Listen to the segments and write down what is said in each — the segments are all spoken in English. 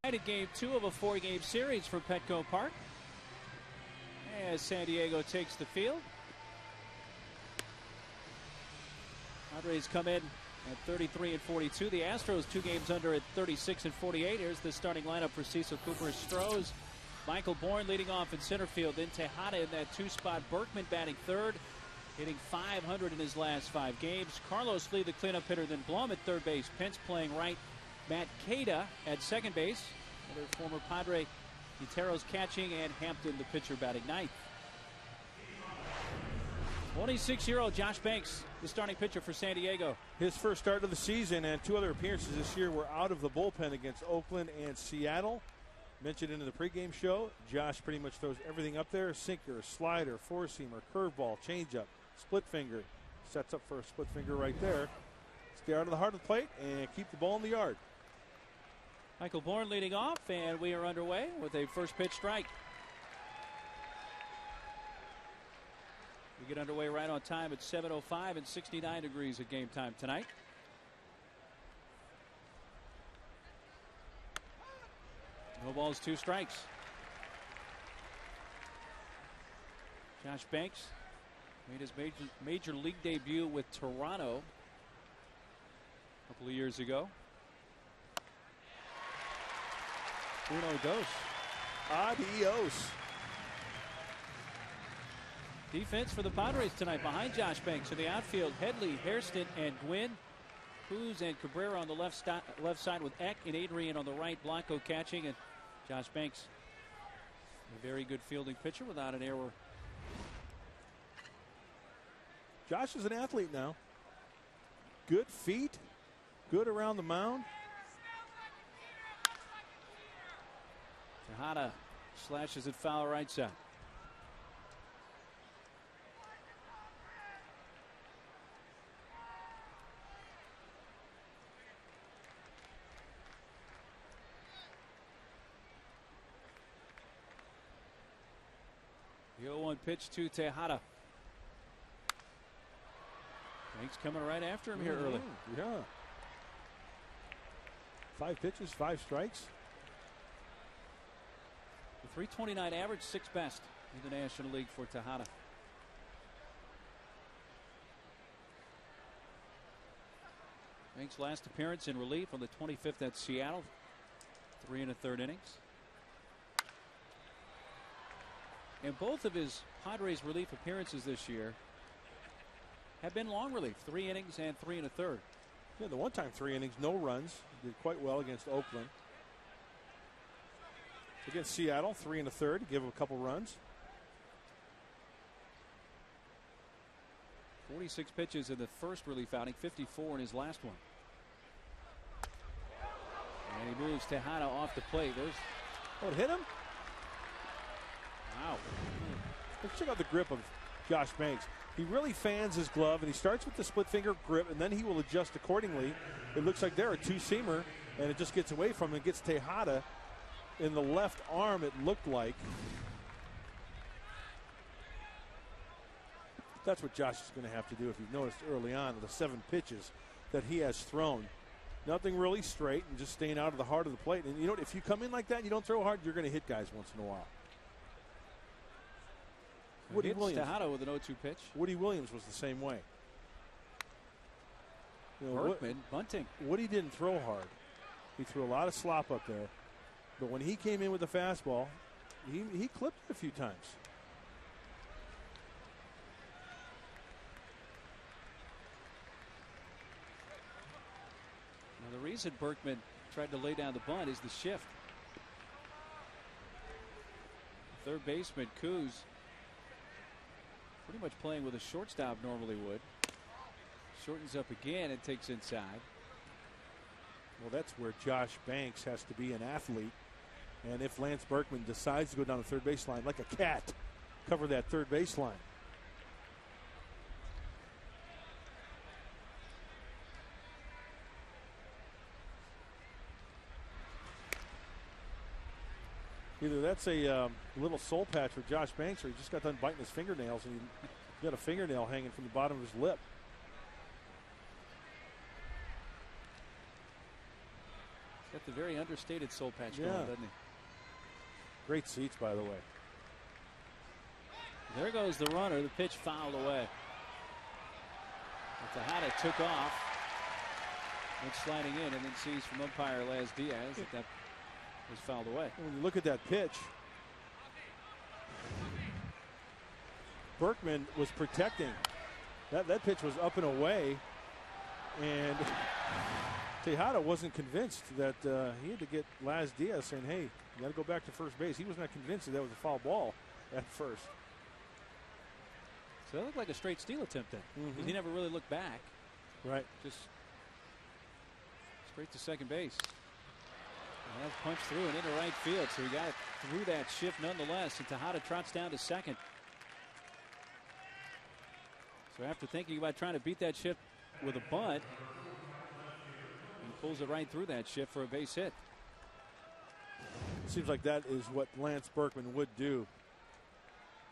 At game 2 of a 4-game series for Petco Park, as San Diego takes the field. Padres come in at 33-42. The Astros 2 games under at 36-48. Here's the starting lineup for Cecil Cooper. Strohs, Michael Bourne leading off in center field. Then Tejada in that 2-spot. Berkman batting third, hitting .500 in his last 5 games. Carlos Lee, the cleanup hitter. Then Blum at third base. Pence playing right. Matt Queda at second base. Another former Padre. Guterro's catching, and Hampton, the pitcher, batting ninth. 26-year-old Josh Banks, the starting pitcher for San Diego. His first start of the season and 2 other appearances this year were out of the bullpen against Oakland and Seattle. Mentioned in the pregame show, Josh pretty much throws everything up there. Sinker, slider, four-seamer, curveball, changeup, split finger. Sets up for a split finger right there. Stay out of the heart of the plate and keep the ball in the yard. Michael Bourne leading off, and we are underway with a first pitch strike. We get underway right on time at 7:05 and 69 degrees at game time tonight. No balls, 2 strikes. Josh Banks made his major league debut with Toronto a couple of years ago. Uno dos. Adios. Defense for the Padres tonight behind Josh Banks in the outfield. Headley, Hairston, and Gwynn. Cruz and Cabrera on the left side with Eck and Adrian on the right. Blanco catching, and Josh Banks, a very good fielding pitcher without an error. Josh is an athlete now. Good feet, good around the mound. Tejada slashes it foul right side. The 0-1 pitch to Tejada. Banks coming right after him here early. Yeah. 5 pitches, 5 strikes. The .329 average, 6th best in the National League for Tejada. Banks' last appearance in relief on the 25th at Seattle. 3 1/3 innings. And both of his Padres relief appearances this year have been long relief. 3 innings and 3 1/3. Yeah, the one time 3 innings, no runs. Did quite well against Oakland. Against Seattle, 3 1/3, give him a couple runs. 46 pitches in the first relief outing, 54 in his last one. And he moves Tejada off the plate. There's, oh, it hit him? Wow. Let's check out the grip of Josh Banks. He really fans his glove, and he starts with the split finger grip, and then he will adjust accordingly. It looks like they're a 2-seamer, and it just gets away from him and gets Tejada in the left arm, it looked like. That's what Josh is going to have to do, if you've noticed early on, the 7 pitches that he has thrown. Nothing really straight and just staying out of the heart of the plate. And you know what, if you come in like that and you don't throw hard, you're going to hit guys once in a while. Woody Williams. Tejada with an 0-2 pitch. Woody Williams was the same way. You know, Berkman bunting. Woody didn't throw hard. He threw a lot of slop up there. But when he came in with the fastball, he clipped it a few times. Now, the reason Berkman tried to lay down the bunt is the shift. Third baseman Kuz pretty much playing with a shortstop normally would. Shortens up again and takes inside. Well, that's where Josh Banks has to be an athlete. And if Lance Berkman decides to go down the third baseline like a cat, cover that third baseline. Either that's a little soul patch for Josh Banks, or he just got done biting his fingernails and he got a fingernail hanging from the bottom of his lip. Got Got the very understated soul patch going, doesn't he? Great seats, by the way. There goes the runner. The pitch fouled away. Tejada took off. Went sliding in, and then sees from umpire Laz Diaz that was fouled away. When you look at that pitch, Berkman was protecting. That pitch was up and away, and Tejada wasn't convinced that he had to get Laz Diaz saying, hey, you got to go back to first base. He was not convinced that was a foul ball at first. So that looked like a straight steal attempt then. He never really looked back. Right. Just straight to second base. And that punched through and into right field. So he got it through that shift nonetheless. And Tejada trots down to second. So after thinking about trying to beat that shift with a bunt, he pulls it right through that shift for a base hit. Seems like that is what Lance Berkman would do.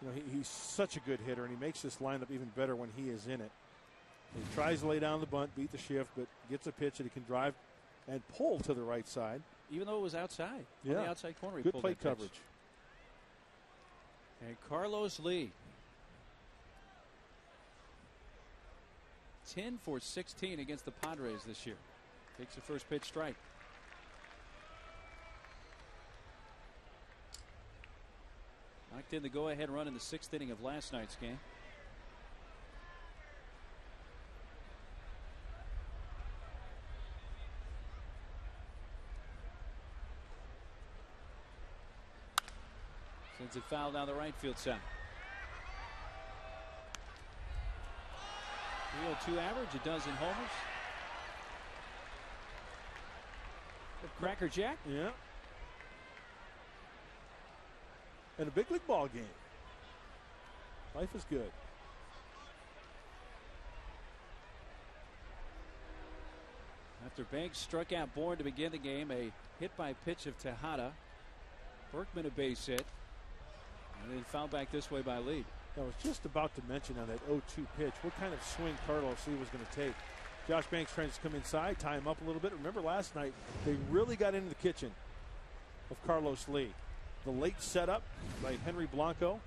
You know, he's such a good hitter, and he makes this lineup even better when he is in it. He tries to lay down the bunt, beat the shift, but gets a pitch that he can drive and pull to the right side. Even though it was outside. Yeah. On the outside corner, he good pulled plate that coverage. pitch. And Carlos Lee. 10 for 16 against the Padres this year. Takes the first pitch strike. Knocked in the go-ahead run in the 6th inning of last night's game. Sends it foul down the right field side. 302 average, a dozen homers. Cracker Jack. Yeah. And a big league ball game. Life is good. After Banks struck out Bourne to begin the game, a hit by pitch of Tejada. Berkman a base hit. And then fouled back this way by Lee. I was just about to mention on that 0-2 pitch what kind of swing Carlos Lee was going to take. Josh Banks trying to come inside, tie him up a little bit. Remember last night, they really got into the kitchen of Carlos Lee. The late setup by Henry Blanco,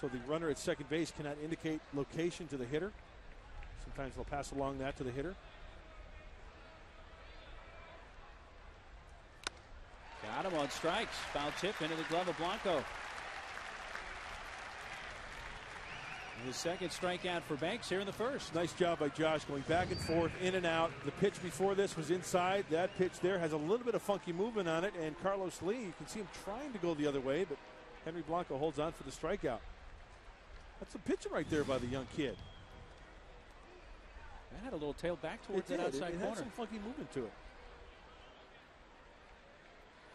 so the runner at second base cannot indicate location to the hitter. Sometimes they'll pass along that to the hitter. Got him on strikes. Foul tip into the glove of Blanco. And the second strikeout for Banks here in the first. Nice job by Josh going back and forth, in and out. The pitch before this was inside. That pitch there has a little bit of funky movement on it. And Carlos Lee, you can see him trying to go the other way, but Henry Blanco holds on for the strikeout. That's a pitch right there by the young kid. That had a little tail back towards that outside it corner. had some funky movement to it.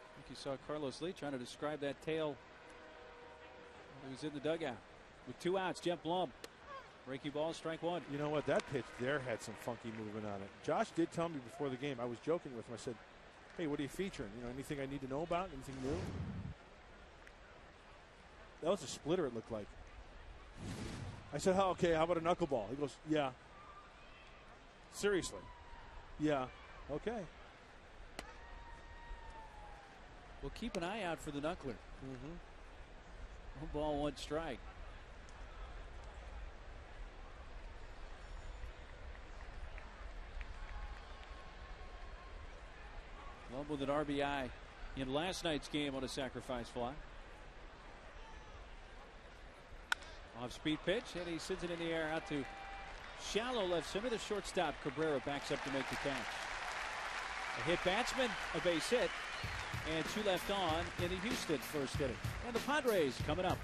I think you saw Carlos Lee trying to describe that tail. He was in the dugout. With 2 outs, Jeff Blum. Breaking ball, strike one. You know what? That pitch there had some funky movement on it. Josh did tell me before the game. I was joking with him. I said, hey, what are you featuring? You know, anything I need to know about? Anything new? That was a splitter, it looked like. I said, oh, okay, how about a knuckleball? He goes, yeah. Seriously? Yeah. Okay. We'll keep an eye out for the knuckler. 1 ball, 1 strike. Love with an RBI in last night's game on a sacrifice fly. Off-speed pitch, and he sends it in the air out to shallow left center. The shortstop Cabrera backs up to make the catch. A hit batsman, a base hit, and 2 left on in the Houston first inning. And the Padres coming up.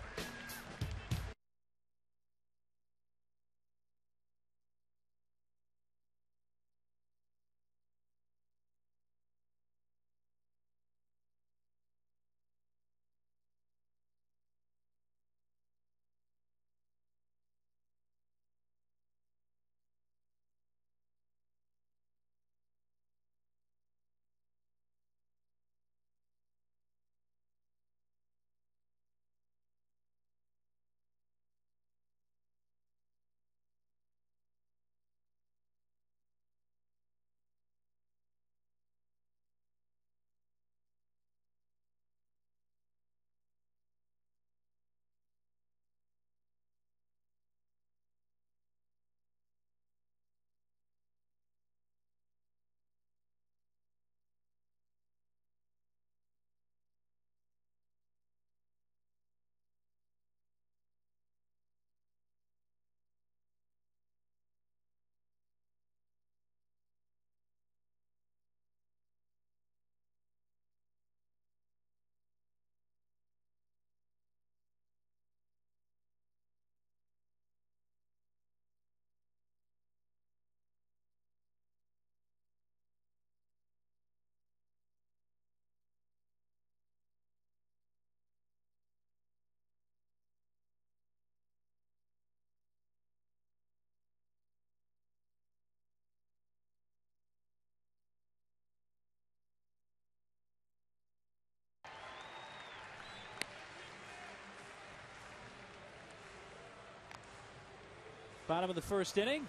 Bottom of the first inning.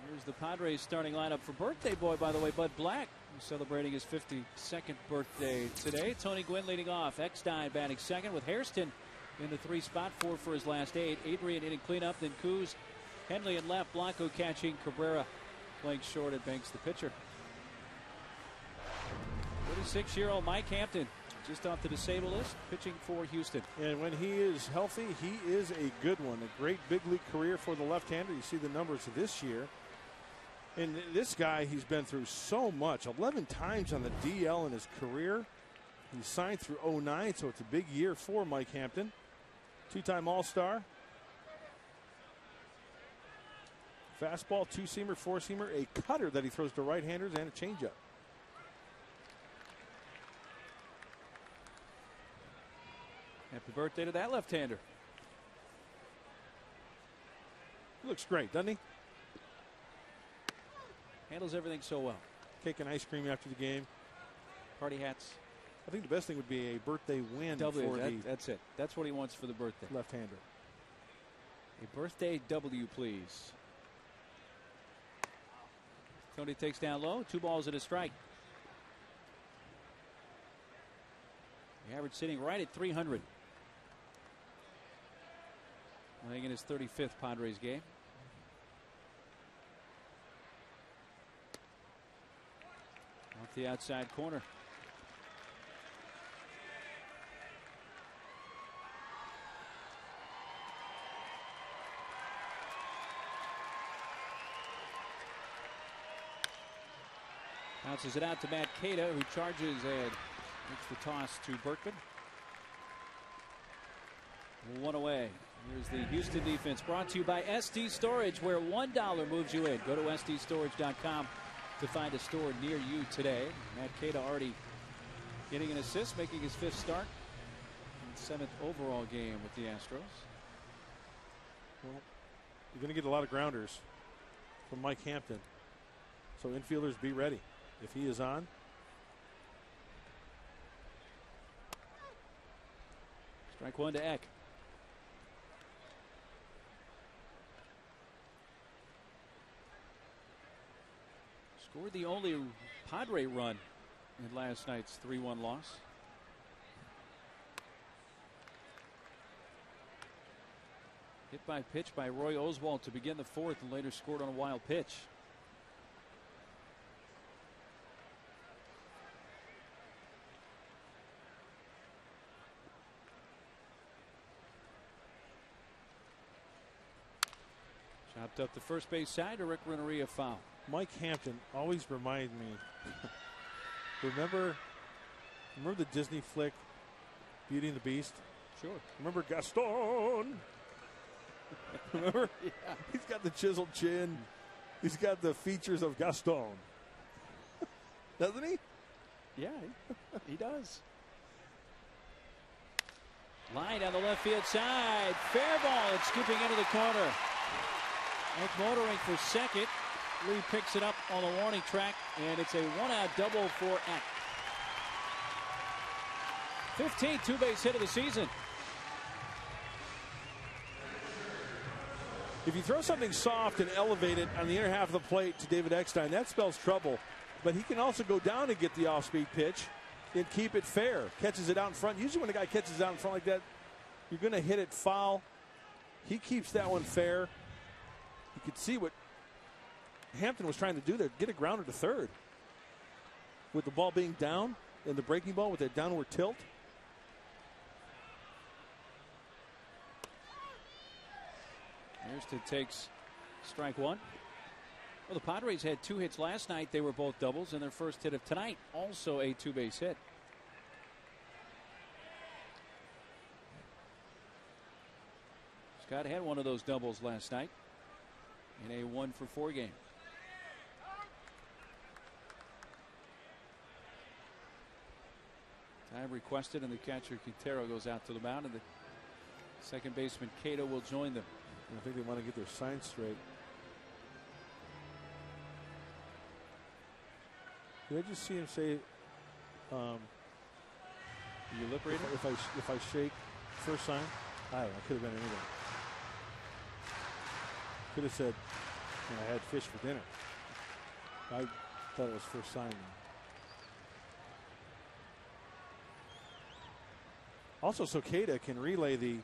Here's the Padres starting lineup for birthday boy, by the way, Bud Black, who's celebrating his 52nd birthday today. Tony Gwynn leading off. Eckstein batting second with Hairston in the 3 spot, 4 for his last 8. Adrian in cleanup, then Kuz, Henley in left, Blanco catching, Cabrera playing short at Banks the pitcher. 36-year-old Mike Hampton just off the disabled list, pitching for Houston. And when he is healthy, he is a good one. A great big league career for the left-hander. You see the numbers this year. And this guy, he's been through so much. 11 times on the DL in his career. He signed through 09, so it's a big year for Mike Hampton. 2-time All-Star. Fastball, 2-seamer, 4-seamer, a cutter that he throws to right-handers, and a changeup. Happy birthday to that left-hander. He looks great, doesn't he? Handles everything so well. Cake and ice cream after the game. Party hats. I think the best thing would be a birthday win for that's it. That's what he wants for the birthday. Left-hander. A birthday W, please. Tony takes down low. 2 balls and a strike. The average sitting right at 300. Playing in his 35th Padres game. Off the outside corner. Bounces it out to Matt Cada, who charges and makes the toss to Berkman. 1 away. Here's the Houston defense, brought to you by SD Storage, where $1 moves you in. Go to SDStorage.com to find a store near you today. Matt Cada already getting an assist, making his 5th start. 7th overall game with the Astros. Well, you're going to get a lot of grounders from Mike Hampton. So infielders, be ready. If he is on. Strike 1 to Eck. Scored the only Padre run in last night's 3-1 loss. Hit by pitch by Roy Oswalt to begin the 4th, and later scored on a wild pitch. Chopped up the first base side to Rick Renneria, foul. Mike Hampton always reminds me. remember the Disney flick Beauty and the Beast? Sure. Remember Gaston? Remember? Yeah. He's got the chiseled chin. He's got the features of Gaston. Doesn't he? Yeah, he does. Line down the left field side. Fair ball. It's scooping into the corner. Eck motoring for second. Lee picks it up on the warning track, and it's a 1-out double for Eck. 15th 2-base hit of the season. If you throw something soft and elevated on the inner half of the plate to David Eckstein, that spells trouble. But he can also go down and get the off-speed pitch and keep it fair. Catches it out in front. Usually when a guy catches it out in front like that, you're going to hit it foul. He keeps that one fair. You could see what Hampton was trying to do there, get a grounder to third. With the ball being down and the breaking ball with that downward tilt. Hairston takes strike 1. Well, the Padres had 2 hits last night. They were both doubles, and their first hit of tonight also a 2-base hit. Scott had one of those doubles last night in a 1-for-4 game. Time requested, and the catcher Quintero goes out to the mound, and the second baseman Cato will join them. I think they want to get their signs straight. Did I just see him say, you lip reading? If I shake first sign? I don't know. It could have been anything. Could have said, I had fish for dinner. I thought it was first sign. Also, Sokeda can relay the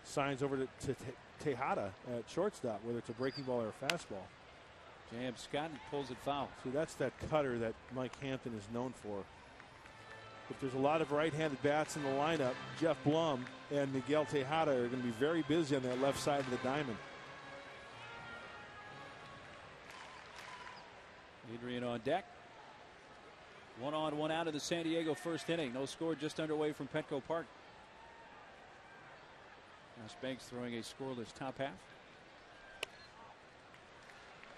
signs over to Tejada at shortstop, whether it's a breaking ball or a fastball. J.M. Scott pulls it foul. See, that's that cutter that Mike Hampton is known for. If there's a lot of right-handed bats in the lineup, Jeff Blum and Miguel Tejada are going to be very busy on that left side of the diamond. Adrian on deck. 1 on, 1 out of the San Diego first inning. No score, just underway from Petco Park. Josh Banks throwing a scoreless top half.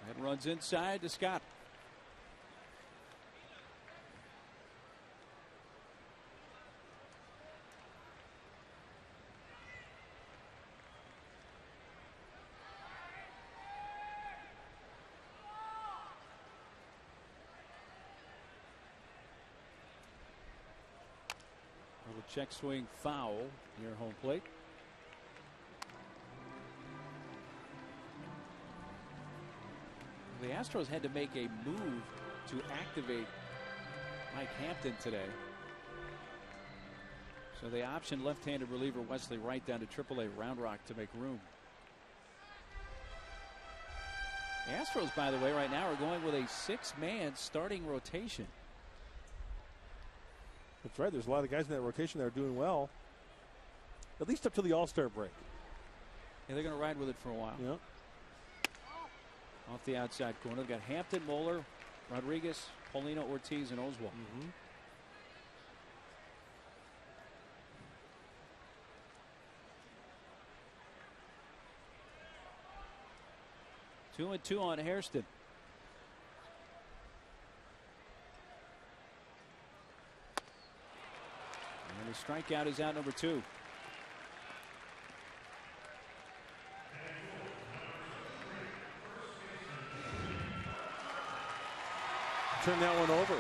That runs inside to Scott. Little check swing foul near home plate. The Astros had to make a move to activate Mike Hampton today. So they optioned left-handed reliever Wesley Wright down to AAA Round Rock to make room. The Astros, by the way, right now are going with a 6-man starting rotation. That's right. There's a lot of guys in that rotation that are doing well, at least up to the All-Star break. Yeah, they're going to ride with it for a while. Yeah. Off the outside corner, they've got Hampton, Moeller, Rodriguez, Paulino, Ortiz, and Oswald. 2-2 on Hairston. And the strikeout is out number 2. Turn that one over.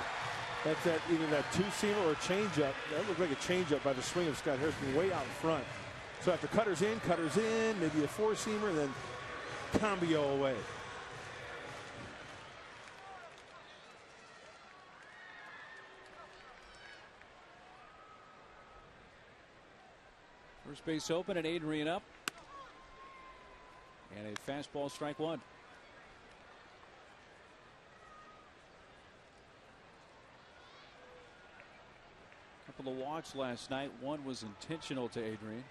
That's either that two-seamer or a changeup. That looked like a changeup by the swing of Scott Hairston way out in front. So after cutters in, maybe a four-seamer, then cambio away. First base open and Adrian up. And a fastball, strike 1. Couple of walks last night. One was intentional to Adrian.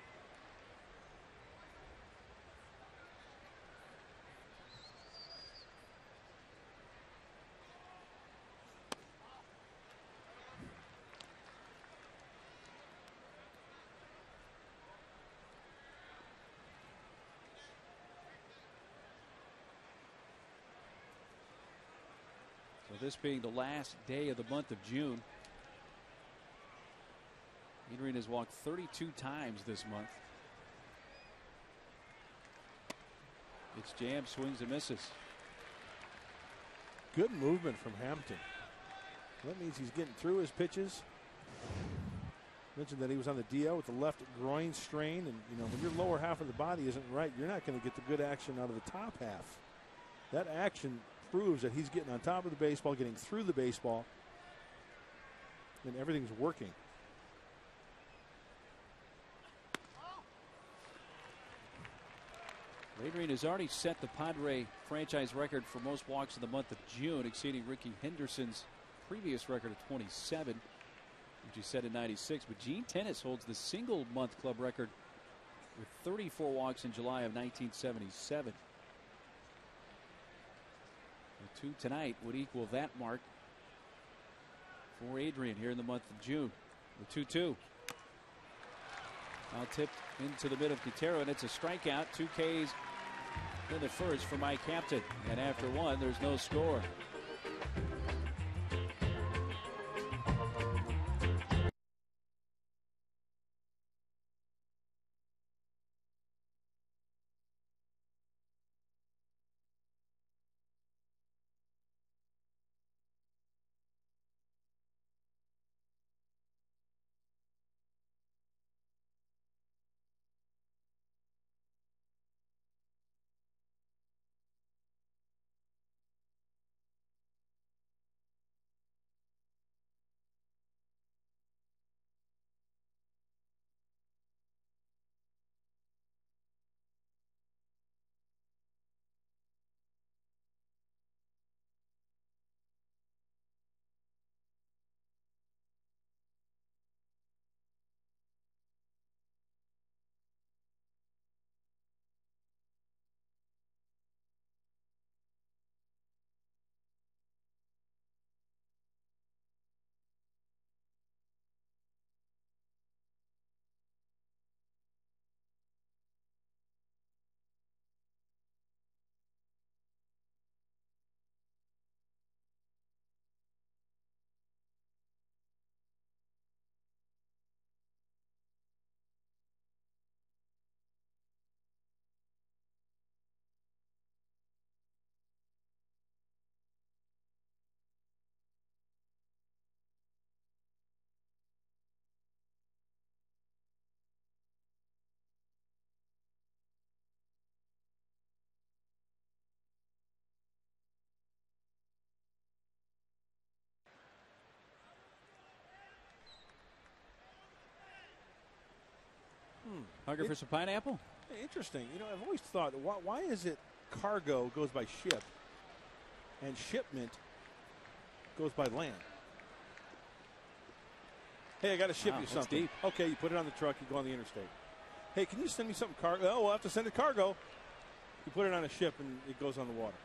So this being the last day of the month of June, Adrian has walked 32 times this month. It's jam, swings and misses. Good movement from Hampton. That means he's getting through his pitches. Mentioned that he was on the DL with the left groin strain, and when your lower half of the body isn't right, you're not going to get the good action out of the top half. That action proves that he's getting on top of the baseball, getting through the baseball, and everything's working. Adrian has already set the Padre franchise record for most walks in the month of June, exceeding Ricky Henderson's previous record of 27, which he set in '96. But Gene Tennis holds the single month club record with 34 walks in July of 1977. The 2 tonight would equal that mark for Adrian here in the month of June. The 2-2. Now tipped into the mid of Quintero, and it's a strikeout. 2 Ks in the first for Mike Hampton. And after 1, there's no score. Hungry for some pineapple? Interesting. You know, I've always thought, why is it cargo goes by ship and shipment goes by land? Hey, I got to ship you something. Deep. Okay, you put it on the truck, you go on the interstate. Hey, can you send me something cargo? Oh, we'll have to send it cargo. You put it on a ship and it goes on the water.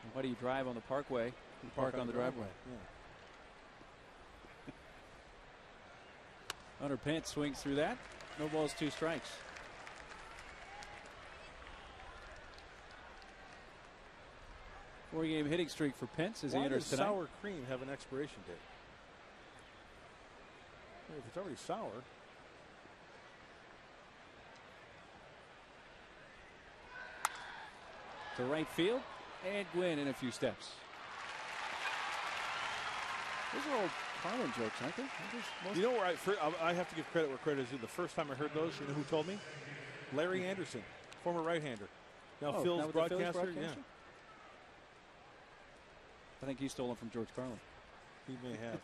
And why do you drive on the parkway and park on the driveway? Yeah. Hunter Pence swings through that. No balls, 2 strikes. Four-game hitting streak for Pence as he enters tonight. Why does sour cream have an expiration date? If it's already sour. To right field, and Gwynn in a few steps. Those are all Carlin jokes, aren't they? You know where I have to give credit where credit is due. The first time I heard those, you know who told me? Larry Anderson, former right-hander. Now Phil's broadcaster. Yeah. I think he stole them from George Carlin. He may have.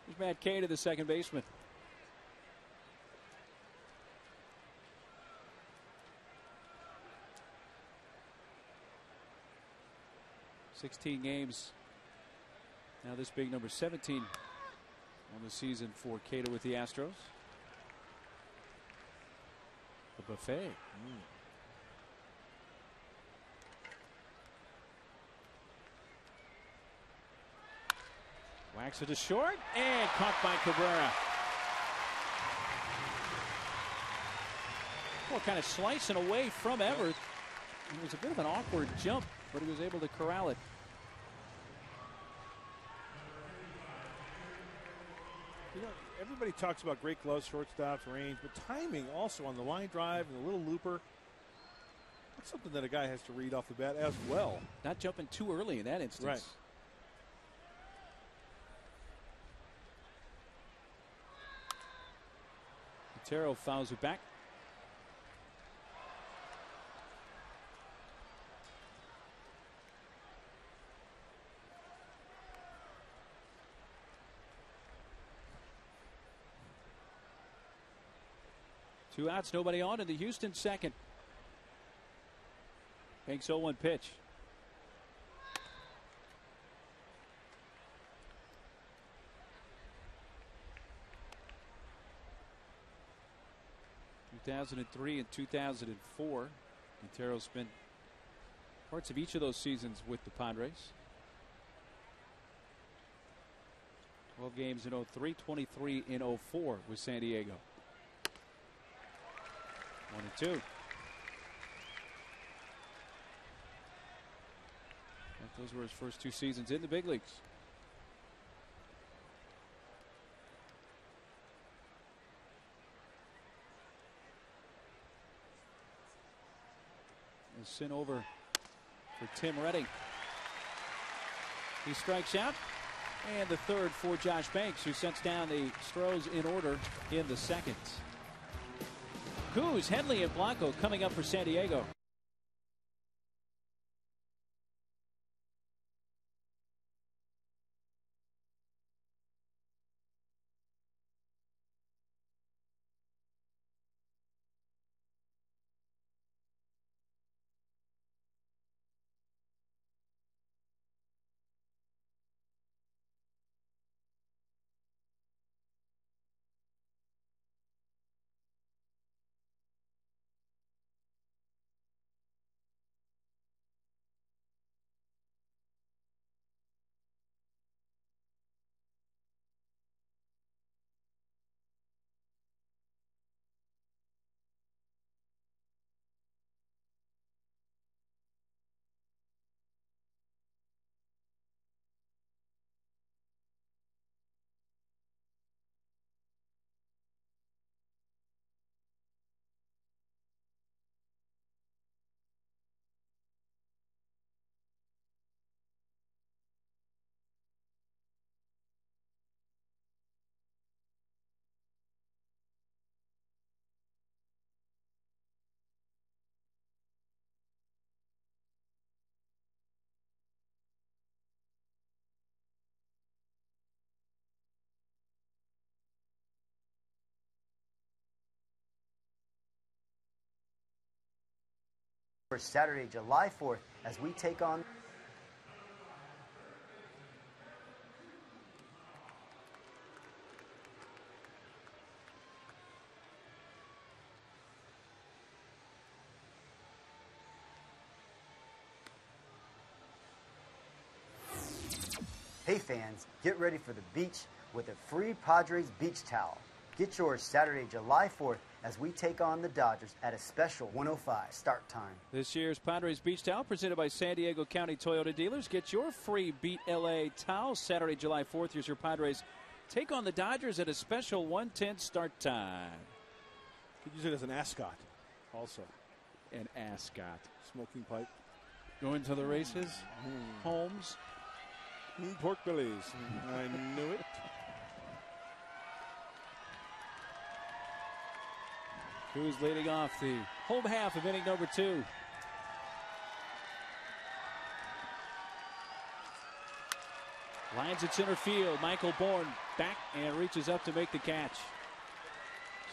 Here's Matt Cain to the second baseman. "16 games. Now this big number 17 on the season for Cato with the Astros. The buffet. Whacks it to short and caught by Cabrera. Well, kind of slicing away from Everett. It was a bit of an awkward jump, but he was able to corral it. You know, everybody talks about great gloves, shortstops, range, but timing also on the line drive and the little looper. That's something that a guy has to read off the bat as well. Not jumping too early in that instance. Right. Otero fouls it back. Two outs, nobody on in the Houston second. Banks 0-1 pitch. In 2003 and 2004, Otero spent parts of each of those seasons with the Padres. 12 games in 03, 23 in 04 with San Diego. 1-2. Those were his first 2 seasons in the big leagues. And sent over for Tim Redding. He strikes out. And the third for Josh Banks, who sets down the Stros in order in the second. Cruz, Henley, and Blanco coming up for San Diego. For Saturday, July 4th, as we take on Hey fans, get ready for the beach with a free Padres beach towel. Get yours Saturday, July 4th as we take on the Dodgers at a special 1:05 start time. This year's Padres Beach Towel presented by San Diego County Toyota Dealers. Get your free Beat LA towel Saturday, July 4th. Here's your Padres take on the Dodgers at a special 1:10 start time. Could use it as an ascot also. An ascot. Smoking pipe. Going to the races. Holmes. Pork bellies. I knew it. Who's leading off the home half of inning number 2. Lines at center field. Michael Bourne back and reaches up to make the catch.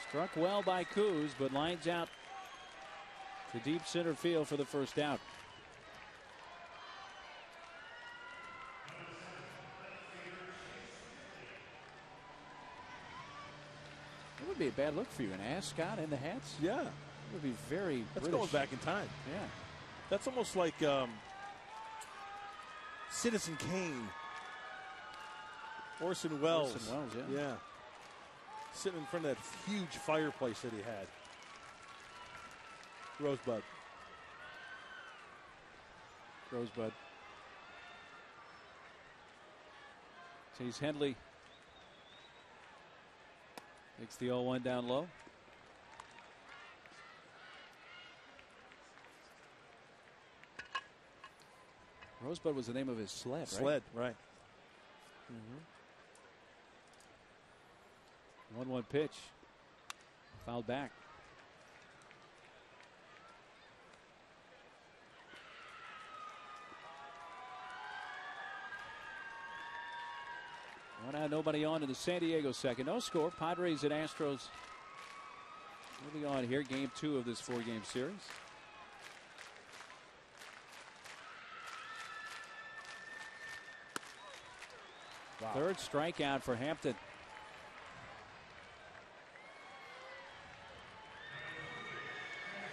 Struck well by Coos, but lines out to deep center field for the first out. It would be a bad look for you, an ascot in the hats. Yeah. It would be very That's British. going back in time. Yeah. That's almost like Citizen Kane. Orson Welles. Orson Welles, yeah. Yeah. Sitting in front of that huge fireplace that he had. Rosebud. Rosebud. Chase Hendley takes the 0-1 down low. Rosebud was the name of his sled, right? Sled, right. 1-1 pitch. Fouled back. One out, nobody on in the San Diego second. No score. Padres and Astros moving on here. Game 2 of this 4-game series. Wow. Third strikeout for Hampton.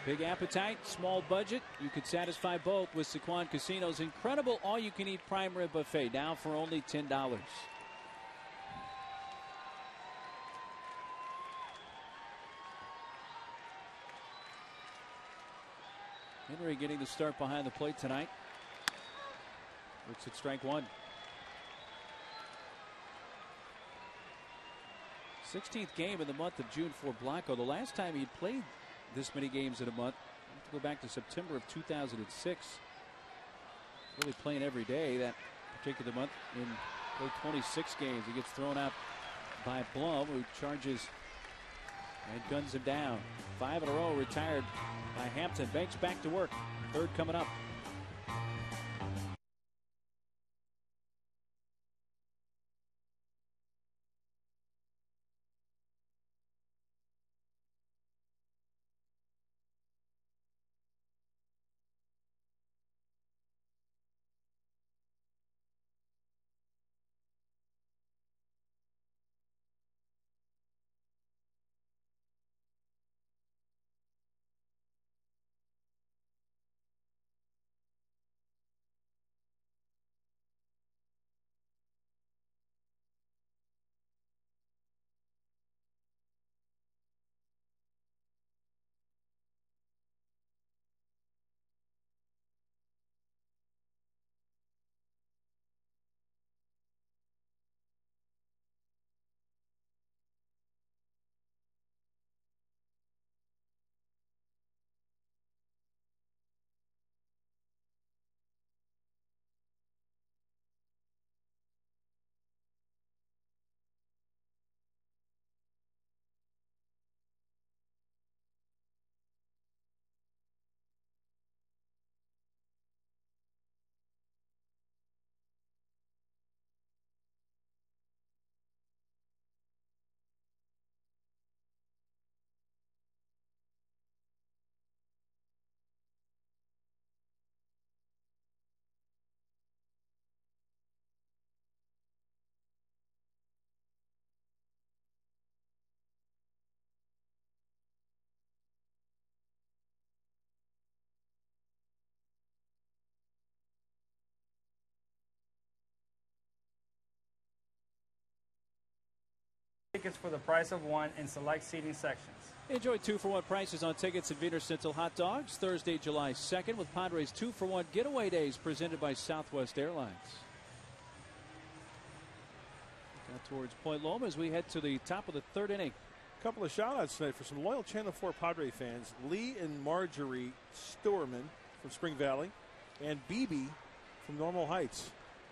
Big appetite, small budget. You could satisfy both with Sequan Casino's incredible all-you-can-eat prime rib buffet, now for only $10. Henry getting the start behind the plate tonight. Looks at strike 1. 16th game in the month of June for Blanco. The last time he'd played this many games in a month, I have to go back to September of 2006. Really playing every day that particular month. In 26 games, he gets thrown out by Blum, who charges and guns him down. 5 in a row retired by Hampton. Banks back to work. Third coming up. tickets for the price of one in select seating sections. Enjoy 2-for-1 prices on tickets at Wiener Schnitzel Hot Dogs Thursday, July 2nd with Padres 2-for-1 getaway days presented by Southwest Airlines. Out towards Point Loma as we head to the top of the third inning. A couple of shout-outs tonight for some loyal Channel 4 Padre fans. Lee and Marjorie Storman from Spring Valley and BB from Normal Heights.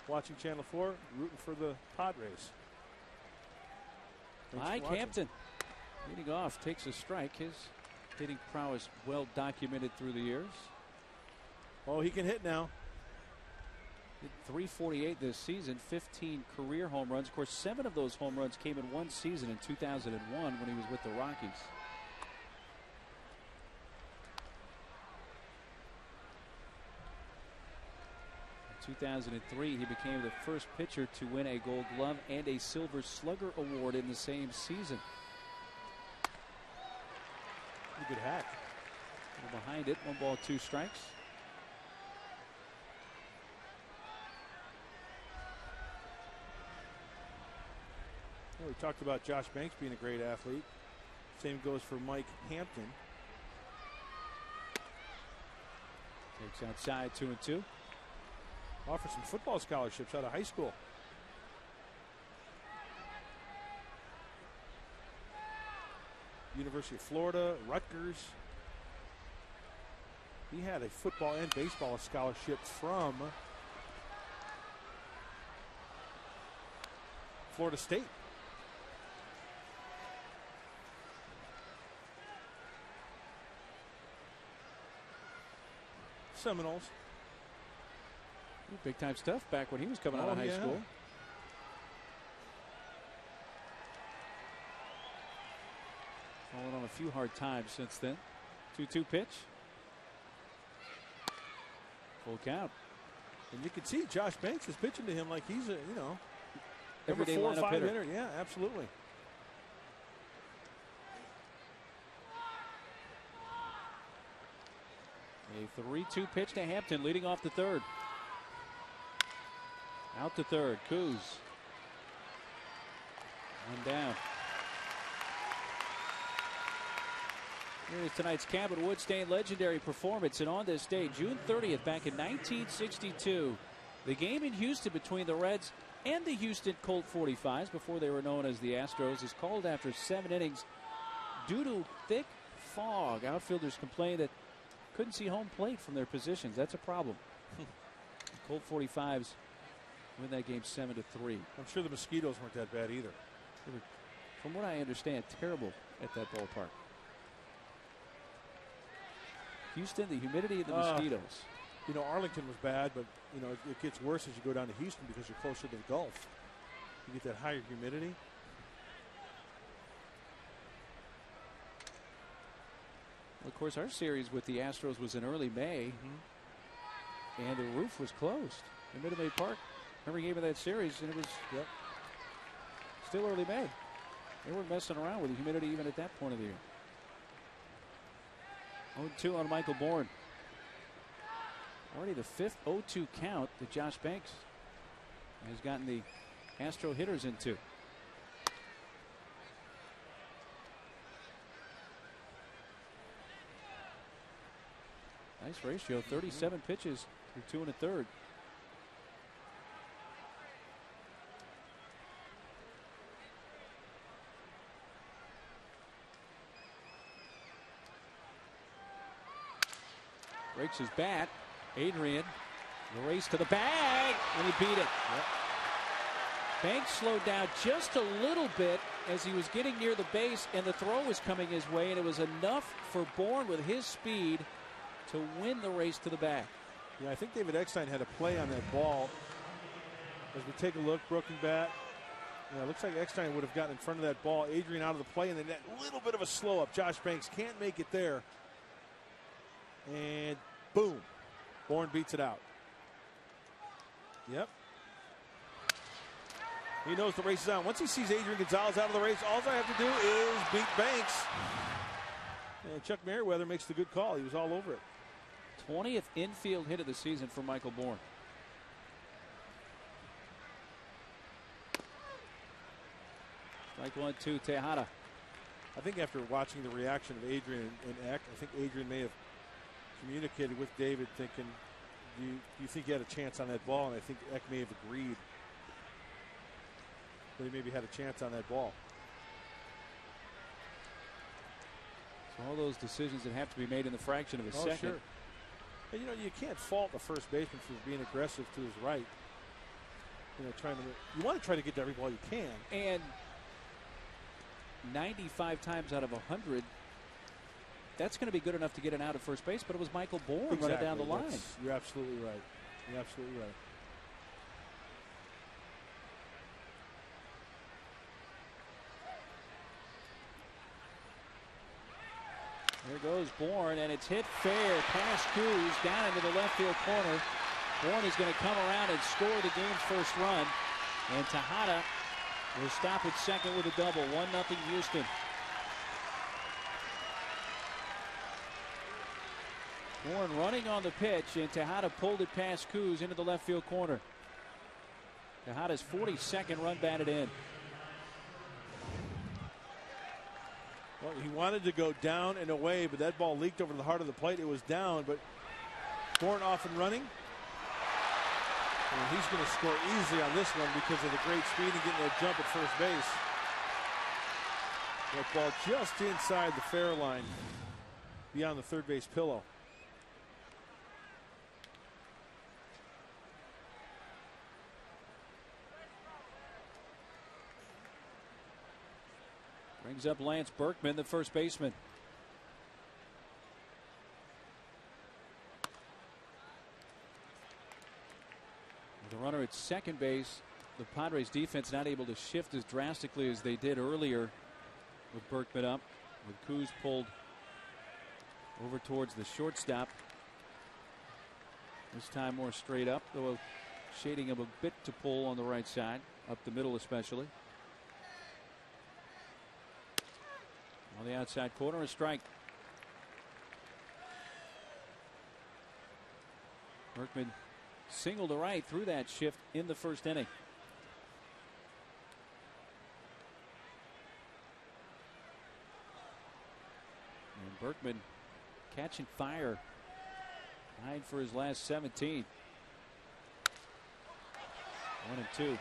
Watching Channel 4, rooting for the Padres. Mike Hampton leading off, takes a strike. His hitting prowess well documented through the years. Oh, he can hit now. Hit .348 this season, 15 career home runs. Of course, 7 of those home runs came in one season in 2001 when he was with the Rockies. In 2003, he became the first pitcher to win a Gold Glove and a Silver Slugger Award in the same season. A good hack. Behind it, 1 ball, 2 strikes. Well, we talked about Josh Banks being a great athlete. Same goes for Mike Hampton. Takes outside 2-2. Offer some football scholarships out of high school. University of Florida, Rutgers. He had a football and baseball scholarship from Florida State. Seminoles. Big time stuff back when he was coming out of high school. Fallen on a few hard times since then. 2-2 pitch. Full count. And you can see Josh Banks is pitching to him like he's a, everyday number 4 or lineup 5 hitter. hitter. Yeah, absolutely. A 3-2 pitch to Hampton, leading off the third. Out to third, Coos. One down. Here is tonight's Cabot Woodstein legendary performance. And on this day, June 30th, back in 1962, the game in Houston between the Reds and the Houston Colt 45s, before they were known as the Astros, is called after 7 innings due to thick fog. Outfielders complained that couldn't see home plate from their positions. That's a problem. Colt 45s win that game 7-3. I'm sure the mosquitoes weren't that bad either. They were, from what I understand, terrible at that ballpark. Houston, the humidity and the mosquitoes. Arlington was bad, but it gets worse as you go down to Houston because you're closer to the Gulf. You get that higher humidity. Well, of course, our series with the Astros was in early May, and the roof was closed in Minute Maid Park. Every game of that series, and it was still early May. They weren't messing around with the humidity even at that point of the year. 0-2 on Michael Bourne. Already the 5th 0-2 count that Josh Banks has gotten the Astro hitters into. Nice ratio, 37 pitches through 2 1/3. Breaks his bat. Adrian, the race to the bag, and he beat it. Banks slowed down just a little bit as he was getting near the base, and the throw was coming his way, and it was enough for Bourne with his speed to win the race to the bag. Yeah, I think David Eckstein had a play on that ball. As we take a look, broken bat. It looks like Eckstein would have gotten in front of that ball. Adrian out of the play, and then that little bit of a slow up. Josh Banks can't make it there. And boom, Bourne beats it out. Yep. He knows the race is on. Once he sees Adrian Gonzalez out of the race, all I have to do is beat Banks. And Chuck Merriweather makes the good call. He was all over it. 20th infield hit of the season for Michael Bourne. Strike 1, 2, Tejada. I think after watching the reaction of Adrian and Eck, I think Adrian may have communicated with David thinking, do you think you had a chance on that ball? And I think Eck may have agreed that he maybe had a chance on that ball. So all those decisions that have to be made in the fraction of a second. Sure. And you can't fault the first baseman for being aggressive to his right. You want to try to get to every ball you can. And 95 times out of 100, that's going to be good enough to get an out at first base, but it was Michael Bourne running down the line. You're absolutely right. You're absolutely right. There goes Bourne, and it's hit fair past Coos down into the left field corner. Bourne is going to come around and score the game's first run. And Tejada will stop at second with a double. 1-0 Houston. Bourne running on the pitch, and Tejada pulled it past Coos into the left field corner. Tejada's 42nd run batted in. Well, he wanted to go down and away, but that ball leaked over the heart of the plate. It was down, but Bourne off and running. And he's going to score easily on this one because of the great speed and getting that jump at first base. That ball just inside the fair line, beyond the third base pillow. Brings up Lance Berkman, the first baseman. With a runner at second base, the Padres defense not able to shift as drastically as they did earlier with Berkman up. With Coos pulled over towards the shortstop. This time more straight up, though shading him a bit to pull on the right side, up the middle especially. On the outside corner, a strike. Berkman single to right through that shift in the first inning. And Berkman catching fire. 9 for his last 17. 1-2.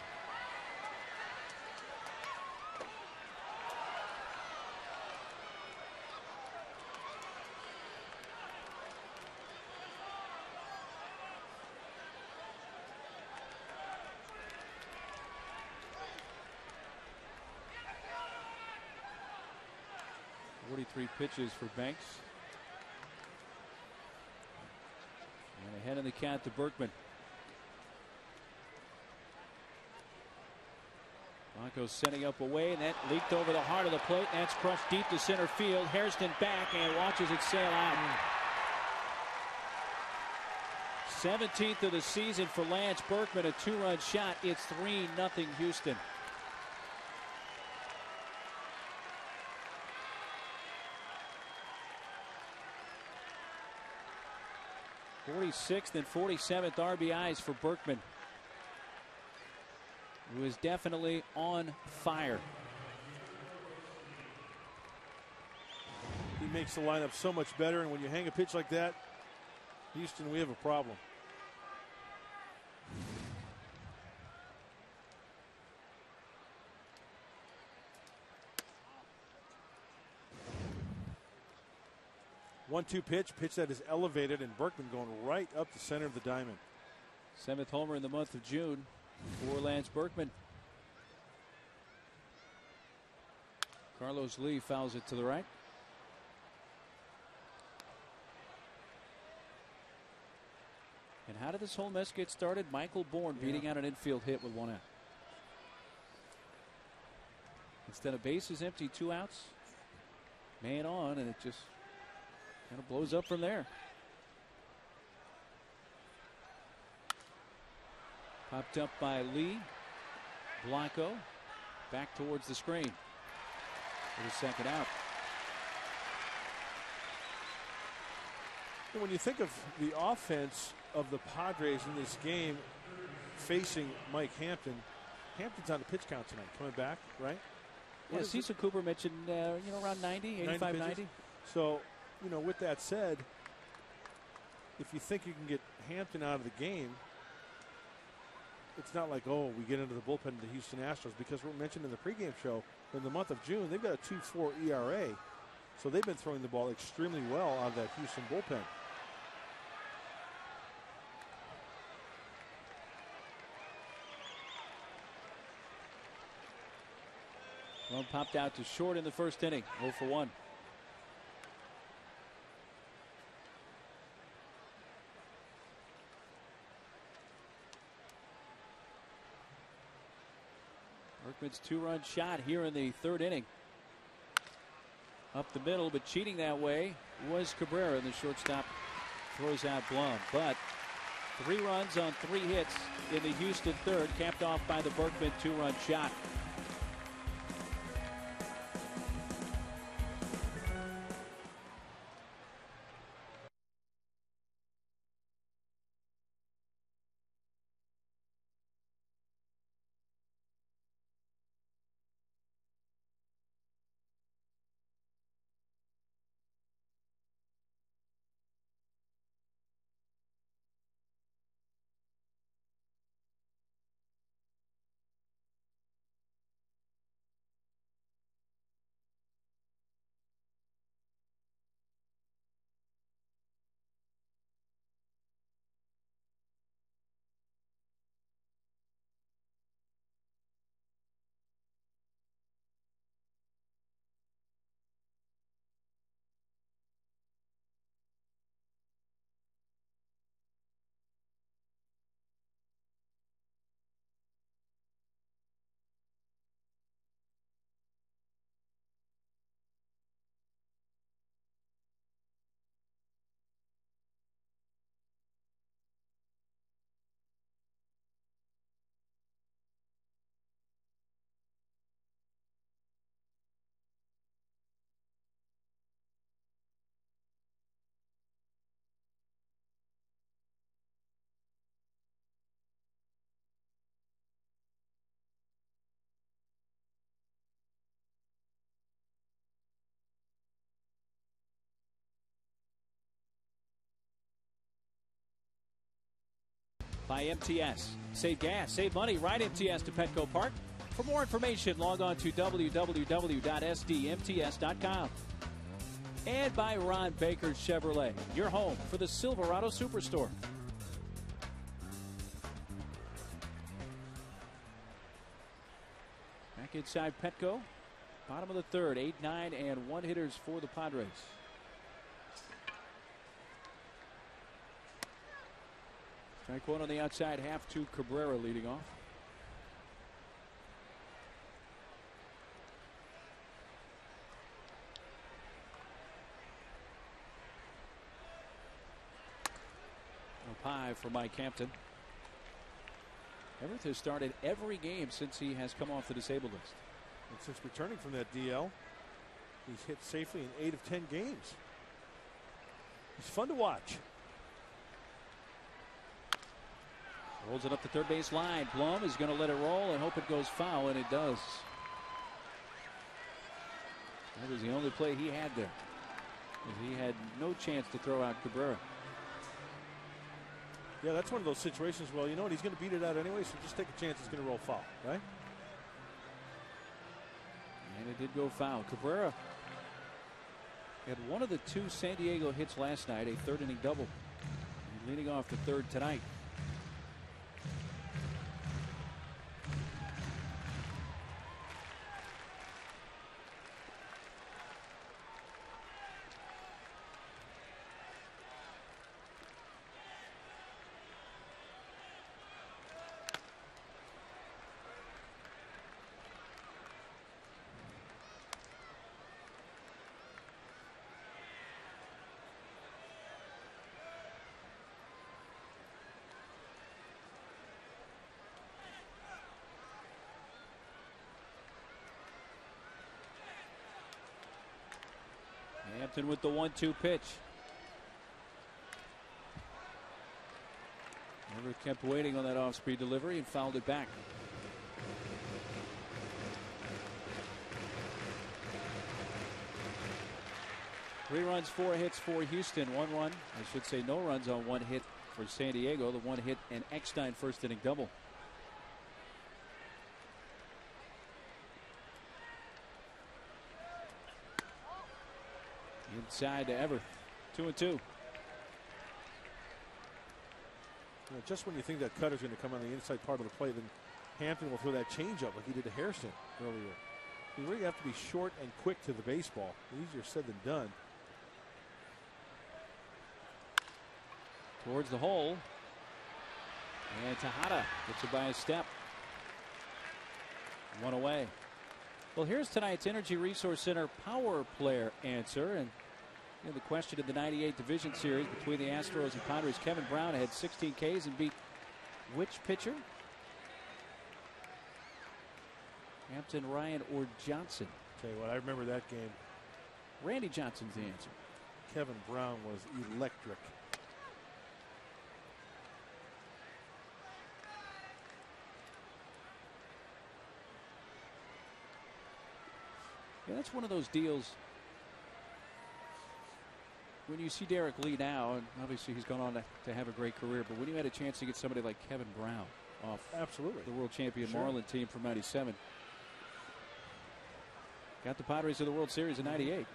Three pitches for Banks. And ahead in the count to Berkman. Broncos setting up away, and that leaked over the heart of the plate. That's crushed deep to center field. Hairston back and watches it sail out. 17th of the season for Lance Berkman, a 2-run shot. It's 3-0 Houston. '46th and 47th RBIs for Berkman, who is definitely on fire. He makes the lineup so much better, and when you hang a pitch like that, Houston, we have a problem. One-two pitch that is elevated, and Berkman going right up the center of the diamond. 7th homer in the month of June for Lance Berkman. Carlos Lee fouls it to the right. And how did this whole mess get started? Michael Bourne beating out an infield hit with 1 out. Instead of bases empty, 2 outs, man on, and it just kind of blows up from there. Popped up by Lee. Blanco back towards the screen for the second out. When you think of the offense of the Padres in this game facing Mike Hampton, Hampton's on the pitch count tonight, coming back, right? Yeah, Cecil Cooper mentioned, around 90, 85, 90. So, with that said, if you think you can get Hampton out of the game, it's not like, we get into the bullpen of the Houston Astros, because we're mentioned in the pregame show, in the month of June, they've got a 2.4 ERA. So they've been throwing the ball extremely well out of that Houston bullpen. One popped out to short in the first inning, 0 for 1. Workman's 2-run shot here in the third inning. Up the middle, but cheating that way was Cabrera, and the shortstop throws out Blum. But 3 runs on 3 hits in the Houston third, capped off by the Berkman 2-run shot. By MTS. Save gas, save money, ride MTS to Petco Park. For more information, log on to www.sdmts.com. And by Ron Baker Chevrolet, your home for the Silverado Superstore. Back inside Petco. Bottom of the third, 8, 9, and 1 hitters for the Padres. Strike one on the outside half to Cabrera leading off. Up high for Mike Hampton. Everett has started every game since he has come off the disabled list. And since returning from that DL, he's hit safely in 8 of 10 games. He's fun to watch. Rolls it up the third base line. Blum is going to let it roll and hope it goes foul, and it does. That was the only play he had there. He had no chance to throw out Cabrera. Yeah, that's one of those situations. Well, you know what? He's going to beat it out anyway, so just take a chance it's going to roll foul, right? And it did go foul. Cabrera had one of the 2 San Diego hits last night, a third inning double. And leading off the third tonight. Hampton with the 1-2 pitch. Never kept waiting on that off-speed delivery and fouled it back. 3 runs, 4 hits for Houston. 1 run, I should say no runs on 1 hit for San Diego. The 1 hit and Eckstein first inning double. Inside to Everett. 2-2. Just when you think that cutter's going to come on the inside part of the plate, then Hampton will throw that changeup like he did to Hairston earlier. You really have to be short and quick to the baseball. Easier said than done. Towards the hole. And Tejada gets it by a step. 1 away. Well, here's tonight's Energy Resource Center Power Player answer. And the question in the 98 Division Series between the Astros and Padres, Kevin Brown had 16 Ks and beat which pitcher? Hampton, Ryan, or Johnson? Tell you what, I remember that game. Randy Johnson's the answer. Kevin Brown was electric. Yeah, that's one of those deals. When you see Derek Lee now, and obviously he's gone on to have a great career, but when you had a chance to get somebody like Kevin Brown off absolutely the world champion sure. Marlin team from '97, got the Padres to the World Series in '98.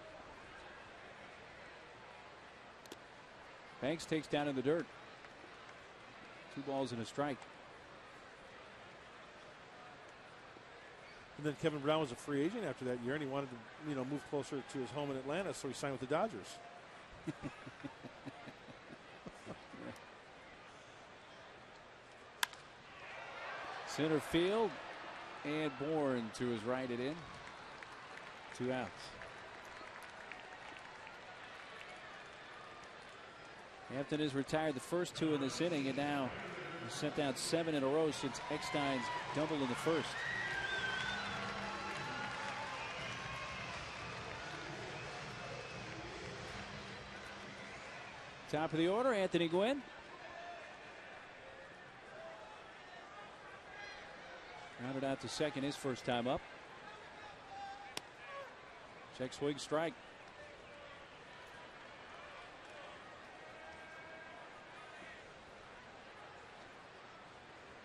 Banks takes down in the dirt. 2 balls and a strike. And then Kevin Brown was a free agent after that year, and he wanted to, move closer to his home in Atlanta, so he signed with the Dodgers. Center field, and Bourne to his right it in. 2 outs. Hampton has retired the first 2 in this inning, and now he's sent down 7 in a row since Eckstein's double in the first. Top of the order, Anthony Gwynn. Rounded out to second his first time up. Check swing strike.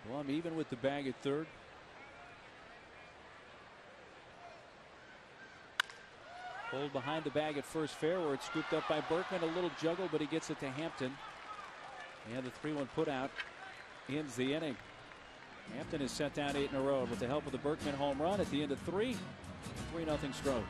Blum even with the bag at third. Pulled behind the bag at first fair where it's scooped up by Berkman. A little juggle, but he gets it to Hampton. And the 3-1 put out ends the inning. Hampton is set down 8 in a row with the help of the Berkman home run at the end of 3. 3-0 Stros.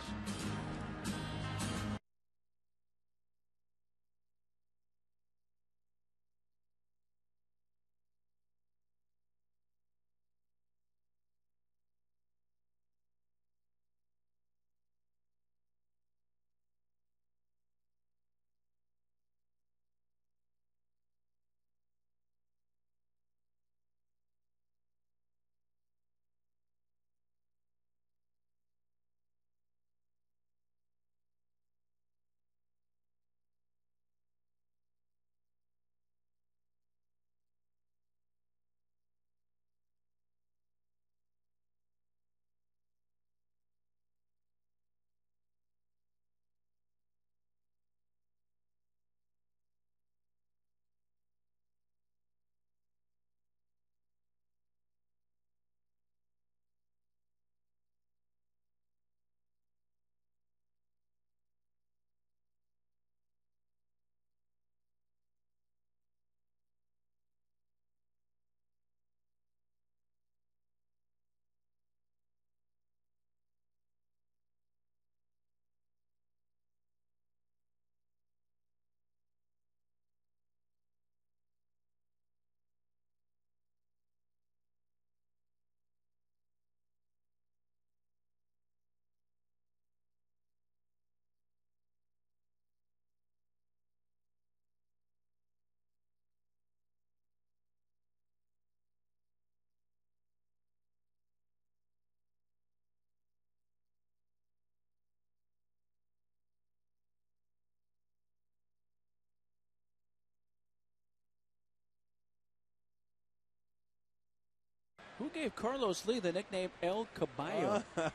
Who gave Carlos Lee the nickname El Caballo? I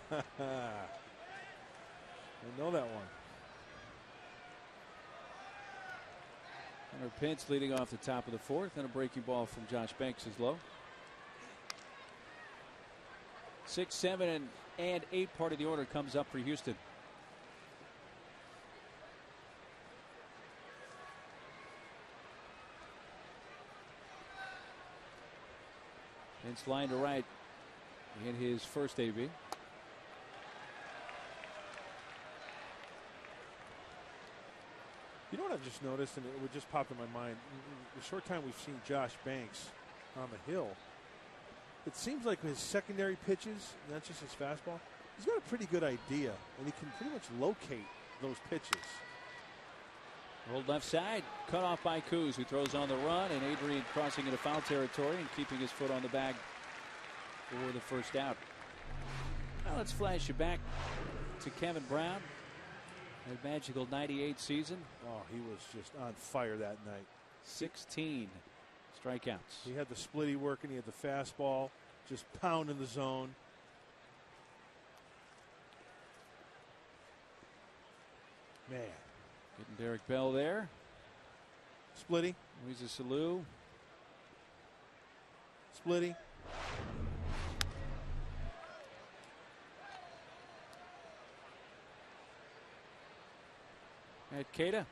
know that one. Hunter Pence leading off the top of the fourth, and a breaking ball from Josh Banks is low. 6, 7, and 8 part of the order comes up for Houston. Pence line to right in his first AB. You know what I've just noticed, and it would just pop in my mind, the short time we've seen Josh Banks on the hill, it seems like his secondary pitches, not just his fastball, he's got a pretty good idea, and he can pretty much locate those pitches. Rolled left side, cut off by Kuz, who throws on the run, and Adrian crossing into foul territory and keeping his foot on the bag for the first out. Now let's flash you back to Kevin Brown. That magical '98 season. Oh, he was just on fire that night. 16 strikeouts. He had the splitty working. He had the fastball, just pounding the zone. Man. Getting Derek Bell there. Splitty. Luisa Salou. Splitty. At Keita.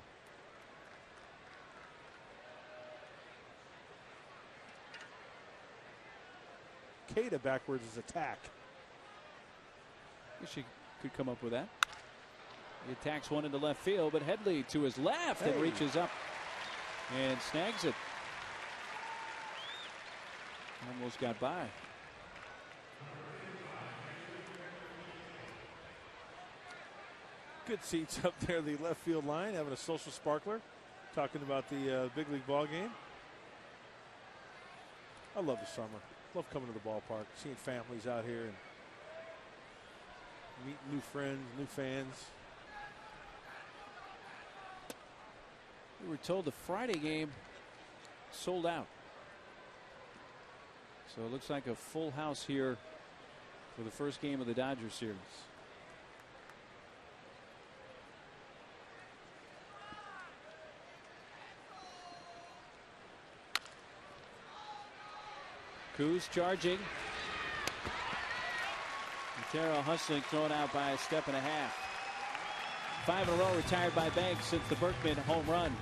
Keita backwards is attack. Guess you could come up with that. He attacks one into left field, but Headley to his left and reaches up and snags it. Almost got by. Good seats up there, the left field line, having a social sparkler, talking about the big league ball game. I love the summer. Love coming to the ballpark, seeing families out here and meeting new friends, new fans. We were told the Friday game sold out. So it looks like a full house here for the first game of the Dodgers series. Kuz charging. Montero hustling, thrown out by a step and a half. 5 in a row retired by Banks since the Berkman home run.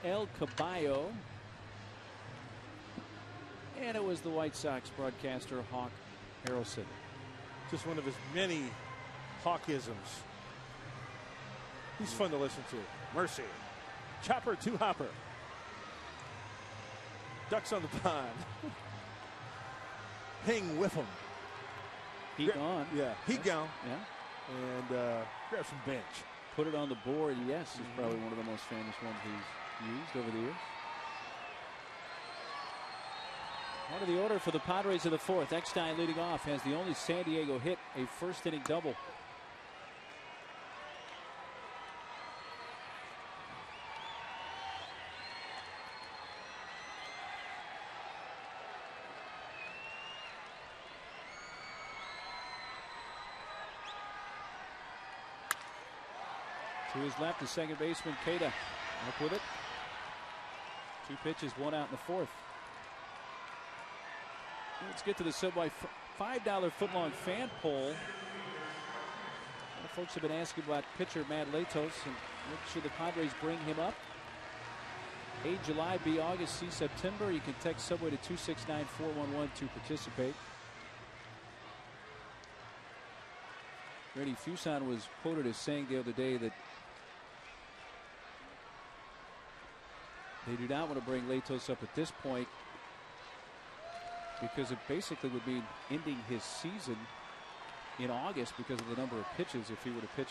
El Caballo, and it was the White Sox broadcaster Hawk Harrelson. Just one of his many Hawkisms. He's fun to listen to. Mercy. Chopper to Hopper. Ducks on the pond. Hang with them. He gone. Yeah, he gone. Yeah. And grab some bench. Put it on the board, yes, is probably one of the most famous ones he's used over the years. Out of the order for the Padres of the fourth. Eckstein leading off, has the only San Diego hit, a first inning double. To his left, the second baseman, Keita. Up with it. 2 pitches, 1 out in the fourth. Let's get to the Subway $5 footlong fan poll. A lot of folks have been asking about pitcher Matt Latos and what should the Padres bring him up. A, July, B, August, C, September. You can text Subway to 269-411 to participate. Randy Fuson was quoted as saying the other day that they do not want to bring Latos up at this point because it basically would be ending his season in August because of the number of pitches if he were to pitch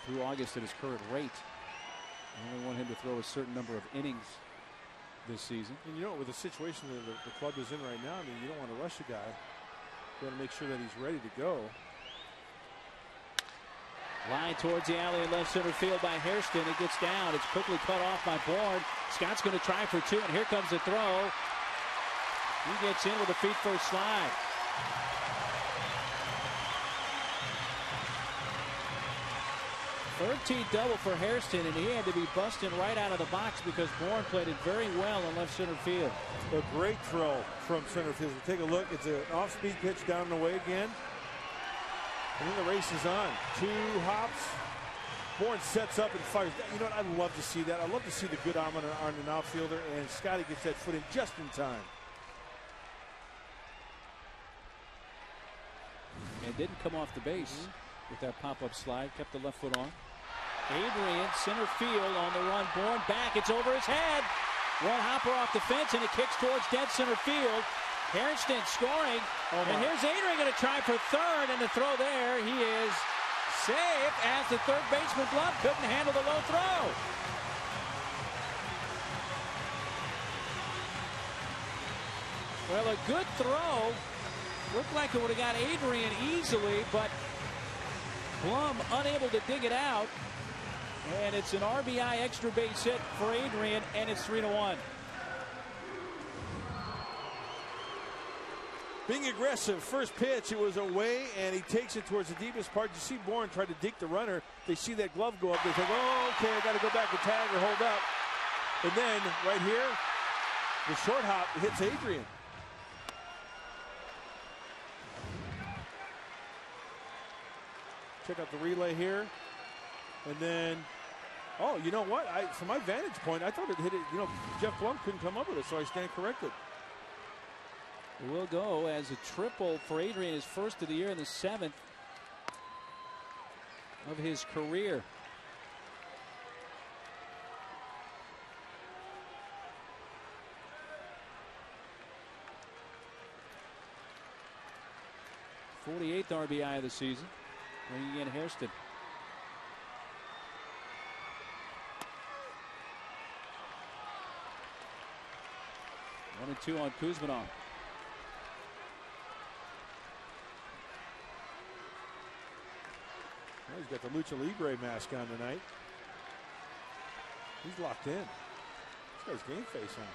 through August at his current rate. They only want him to throw a certain number of innings this season. And you know, with the situation that the club is in right now, I mean, you don't want to rush a guy. You want to make sure that he's ready to go. Line towards the alley in left center field by Hairston. It gets down. It's quickly cut off by Bourne. Scott's going to try for 2, and here comes the throw. He gets in with a feet first slide. Third tee double for Hairston, and he had to be busting right out of the box because Bourne played it very well in left center field. A great throw from center field. Take a look. It's an off-speed pitch down and away again. And then the race is on. 2 hops. Bourne sets up and fires. You know what? I'd love to see that. I'd love to see the good arm on an outfielder, and Scotty gets that foot in just in time. And didn't come off the base with that pop-up slide. Kept the left foot on. Adrian, center field on the run. Bourne back. It's over his head. One hopper off the fence, and it kicks towards dead center field. Hairston scoring, and here's Adrian going to try for third, and the throw there, he is safe as the third baseman glove couldn't handle the low throw. Well, a good throw. Looked like it would have got Adrian easily, but Blum unable to dig it out. And it's an RBI extra base hit for Adrian, and it's 3-1. Being aggressive, first pitch, it was away, and he takes it towards the deepest part. You see Bourne try to dink the runner. They see that glove go up. They think, oh, okay, I got to go back and tag or hold up. And then, right here, the short hop hits Adrian. Check out the relay here. And then, oh, you know what? From my vantage point, I thought it hit it. You know, Jeff Blum couldn't come up with it, so I stand corrected. It will go as a triple for Adrian, his first of the year and the 7th of his career. '48th RBI of the season, bringing in Hairston. One and 2 on Kuzmanov. Well, he's got the Lucha Libre mask on tonight. He's locked in. This guy's game face on.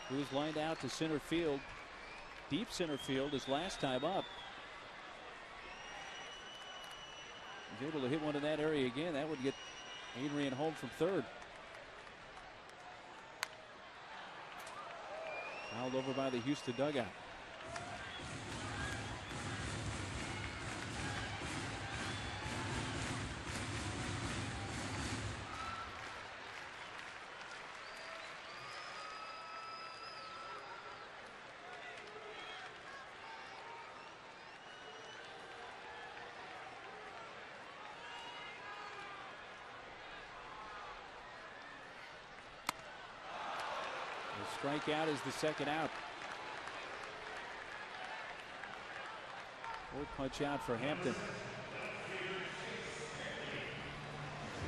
Who's lined out to center field. Deep center field his last time up. He's able to hit one in that area again. That would get Adrian home from third. Fouled over by the Houston dugout. Strikeout is the second out. 4 punch out for Hampton.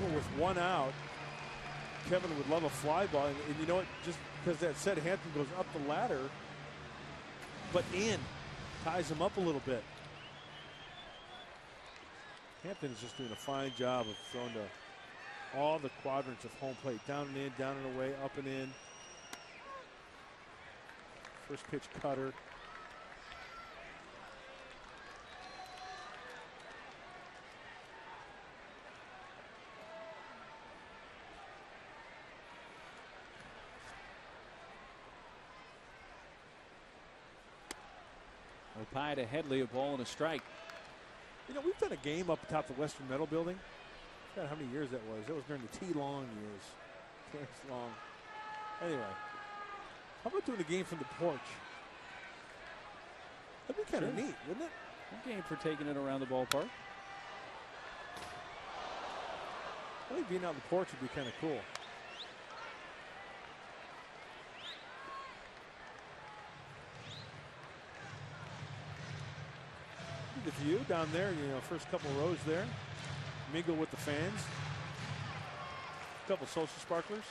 Well, with 1 out, Kevin would love a fly ball. And you know what? Just because that said, Hampton goes up the ladder, but in. Ties him up a little bit. Hampton is just doing a fine job of throwing to all the quadrants of home plate. Down and in, down and away, up and in. First pitch cutter. Opie to Headley, a ball and a strike. You know, we've done a game up atop the Western Metal Building. I forgot how many years that was. That was during the T. Long years. Terrence Long. Anyway, how about doing a game from the porch? That'd be kind of neat, wouldn't it? A game for taking it around the ballpark. I think being out on the porch would be kind of cool. The view down there, you know, first couple rows there. Mingle with the fans. A couple social sparklers.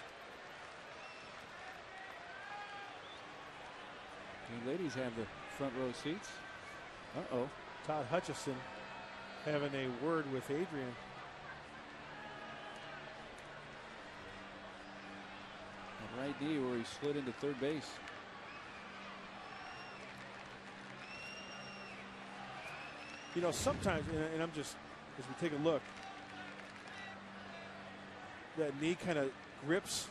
The ladies have the front row seats. Uh-oh. Todd Hutchison having a word with Adrian. On right knee where he slid into third base. You know, sometimes, and I'm just, as we take a look, that knee kind of grips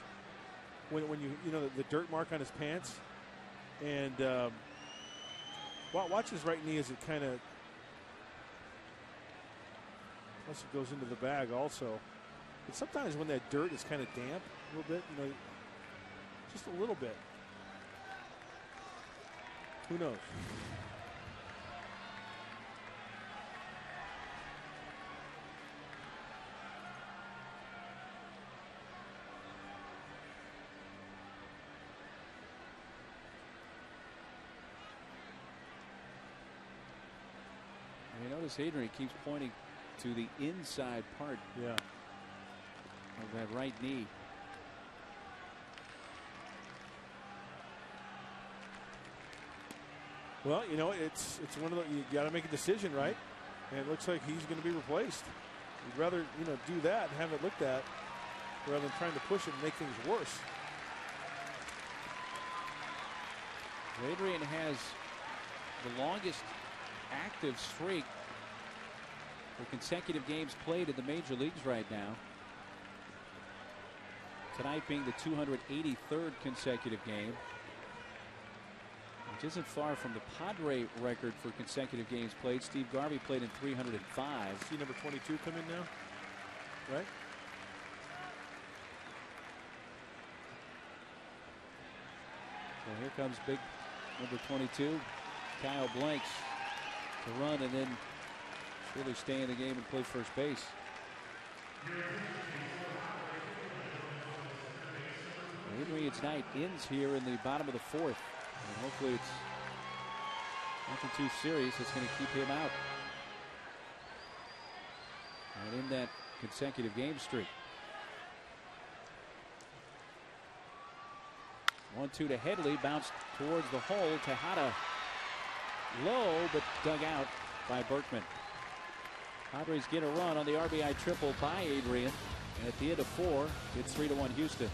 when you know, the dirt mark on his pants. And watch his right knee as it kind of, plus it goes into the bag also. But sometimes when that dirt is kind of damp a little bit, you know, just a little bit. Who knows? You notice Adrian keeps pointing to the inside part of that right knee. Well, you know, it's one of the, you got to make a decision, right? And it looks like he's going to be replaced. You'd rather, you know, do that and have it looked at rather than trying to push it and make things worse. Adrian has the longest active streak for consecutive games played in the major leagues right now. Tonight being the 283rd consecutive game, which isn't far from the Padre record for consecutive games played. Steve Garvey played in 305. See number 22 come in now, right? So here comes big number 22, Kyle Blanks, to run and then really stay in the game and play first base. Adrian's night ends here in the bottom of the fourth. And hopefully it's nothing too serious that's going to keep him out. And in that consecutive game streak. 1-2 to Headley, bounced towards the hole. Tejada low, but dug out by Berkman. Padres get a run on the RBI triple by Adrian. And at the end of 4, it's 3-1 Houston.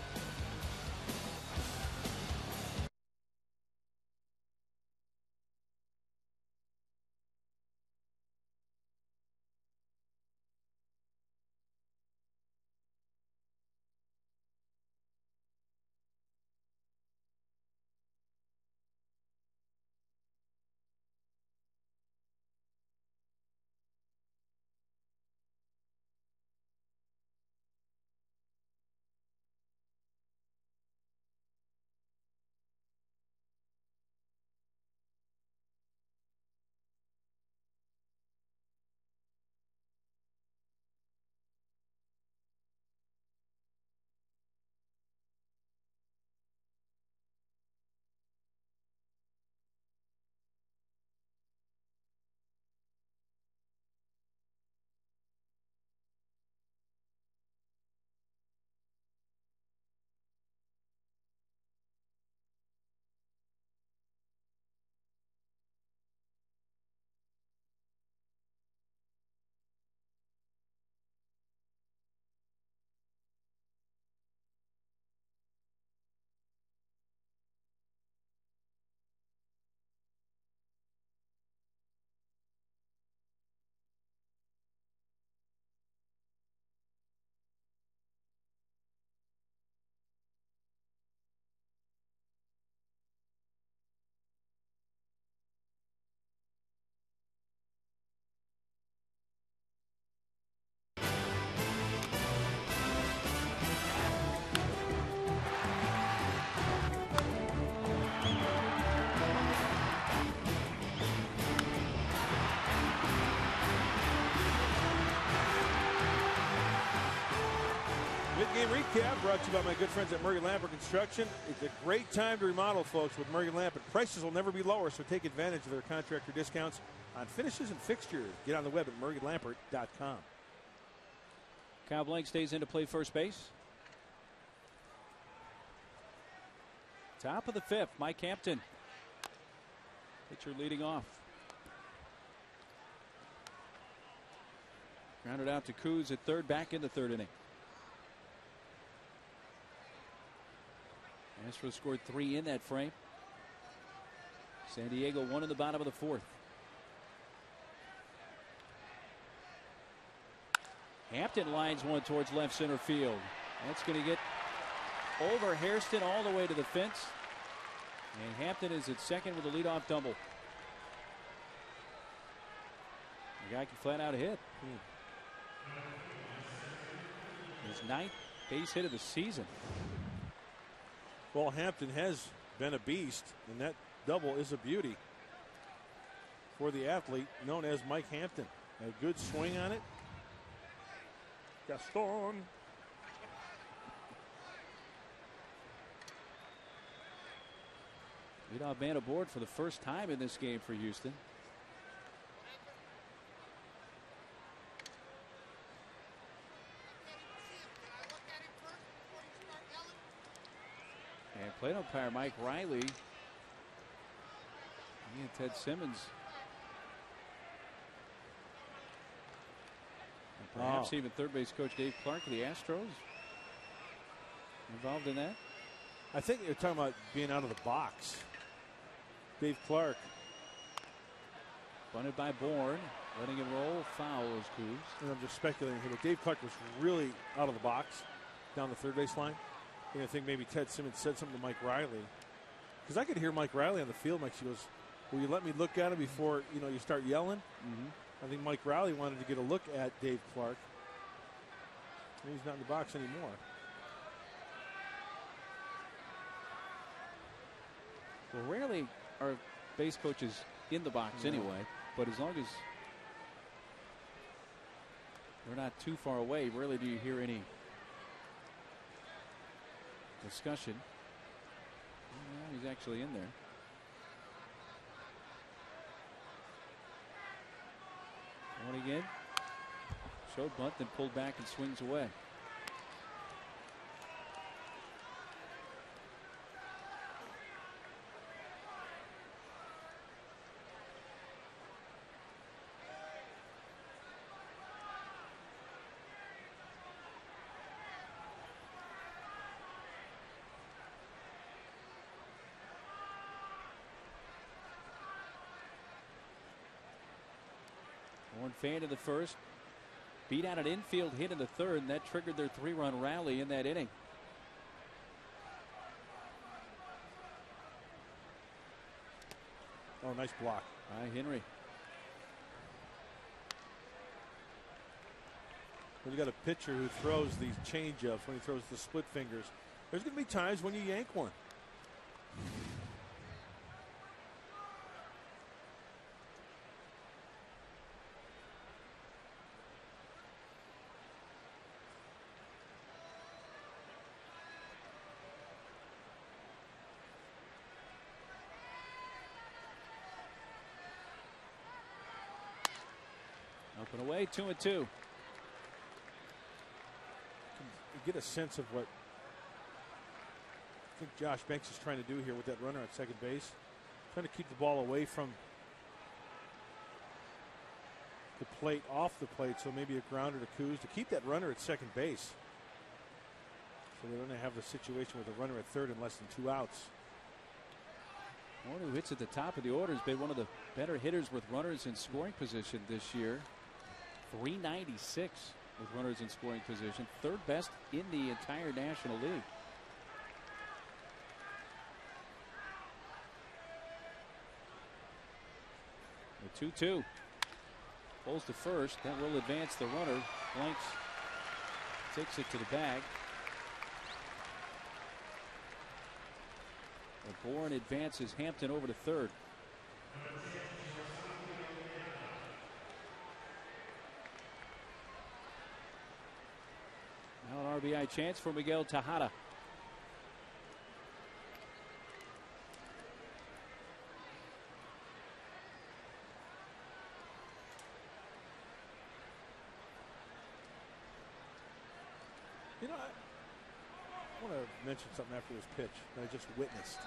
recap brought to you by my good friends at Murray Lamper Construction. It's a great time to remodel, folks, with Murray Lamper. Prices will never be lower, so take advantage of their contractor discounts on finishes and fixtures. Get on the web at murraylampert.com. Kyle Blank stays in to play first base. Top of the fifth, Mike Hampton. Pitcher leading off. Grounded out to Coos at third, back in the third inning. Astros scored 3 in that frame. San Diego 1 in the bottom of the fourth. Hampton lines one towards left center field. That's going to get over Hairston all the way to the fence. And Hampton is at second with a leadoff double. The guy can flat out hit. His 9th base hit of the season. Well, Hampton has been a beast, and that double is a beauty for the athlete known as Mike Hampton. A good swing on it. Gaston. Leadoff man aboard for the first time in this game for Houston. And plate umpire Mike Riley. He and Ted Simmons. And perhaps even third base coach Dave Clark of the Astros involved in that. I think you're talking about being out of the box. Dave Clark. Bunted by Bourne. Letting it roll. Foul is Coos. And I'm just speculating here, but Dave Clark was really out of the box down the third base line. And I think maybe Ted Simmons said something to Mike Riley. Because I could hear Mike Riley on the field. Mike, she goes, will you let me look at him before you start yelling? I think Mike Riley wanted to get a look at Dave Clark. And he's not in the box anymore. Well, rarely are base coaches in the box anyway, but as long as they're not too far away, rarely do you hear any discussion. Well, he's actually in there. One again. Showed bunt, then pulled back and swings away. One fan in the first. Beat out an infield hit in the third, and that triggered their 3-run rally in that inning. Oh, nice block by Henry. When you got a pitcher who throws these change-ups, when he throws the split fingers, there's going to be times when you yank one. Up and away, 2-2. You get a sense of what I think Josh Banks is trying to do here with that runner at second base. Trying to keep the ball away from the plate, off the plate, so maybe a grounder to Coos to keep that runner at second base. So they don't have the situation with a runner at third and less than 2 outs. One who hits at the top of the order has been one of the better hitters with runners in scoring position this year. 396 with runners in scoring position. Third best in the entire National League. The 2-2. Pulls to first. That will advance the runner. Blanks takes it to the bag. Bourne advances Hampton over to third. Now an RBI chance for Miguel Tejada. You know, I want to mention something after this pitch that I just witnessed.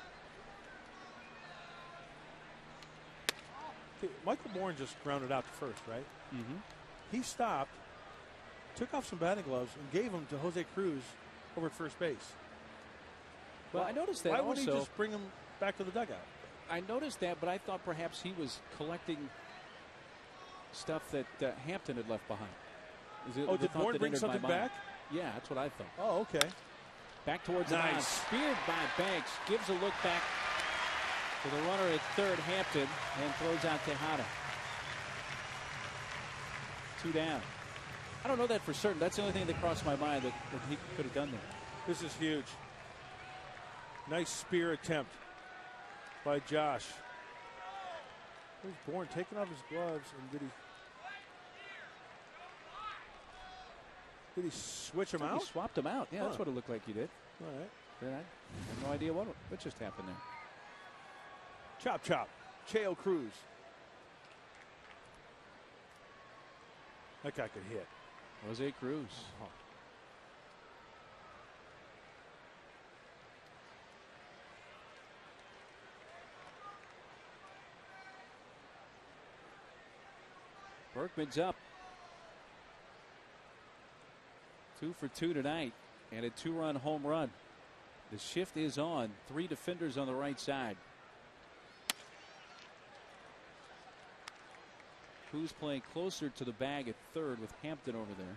Okay, Michael Bourne just grounded out to first, right? Mm-hmm. He stopped, took off some batting gloves, and gave them to Jose Cruz over at first base. Well, I noticed that why also. Why wouldn't he just bring him back to the dugout? I noticed that, but I thought perhaps he was collecting stuff that Hampton had left behind. Did Bourne bring something back? Yeah, that's what I thought. Oh, okay. Back towards the mound. Speared by Banks. Gives a look back to the runner at third, Hampton, and throws out Tejada. 2 down. I don't know that for certain. That's the only thing that crossed my mind that he could have done there. This is huge. Nice spear attempt by Josh. There's Bourne taking off his gloves, and did he switch him out? He swapped him out. Yeah, that's what it looked like he did. All right. But I have no idea what just happened there. Chop, chop. Cheo Cruz. That guy could hit. Jose Cruz. Oh. Berkman's up. 2 for 2 tonight, and a 2-run home run. The shift is on. 3 defenders on the right side. Who's playing closer to the bag at third with Hampton over there.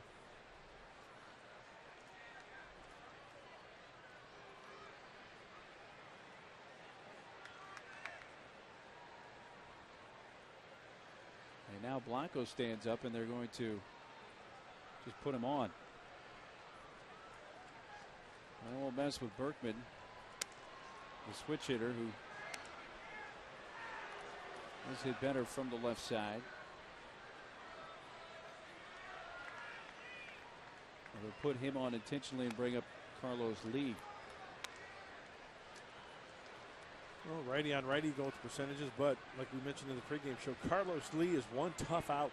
And now Blanco stands up, and they're going to just put him on. I won't mess with Berkman, the switch hitter who has hit better from the left side. And they'll put him on intentionally and bring up Carlos Lee. Well, righty on righty go with the percentages, but like we mentioned in the pregame show, Carlos Lee is one tough out.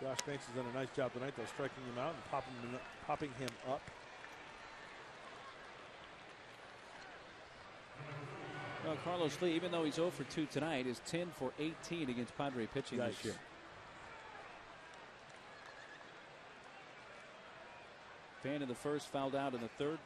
Josh Banks has done a nice job tonight, though, striking him out and popping him up. Well, Carlos Lee, even though he's 0 for 2 tonight, is 10 for 18 against Padre pitching this year. Fan in the first, fouled out in the third.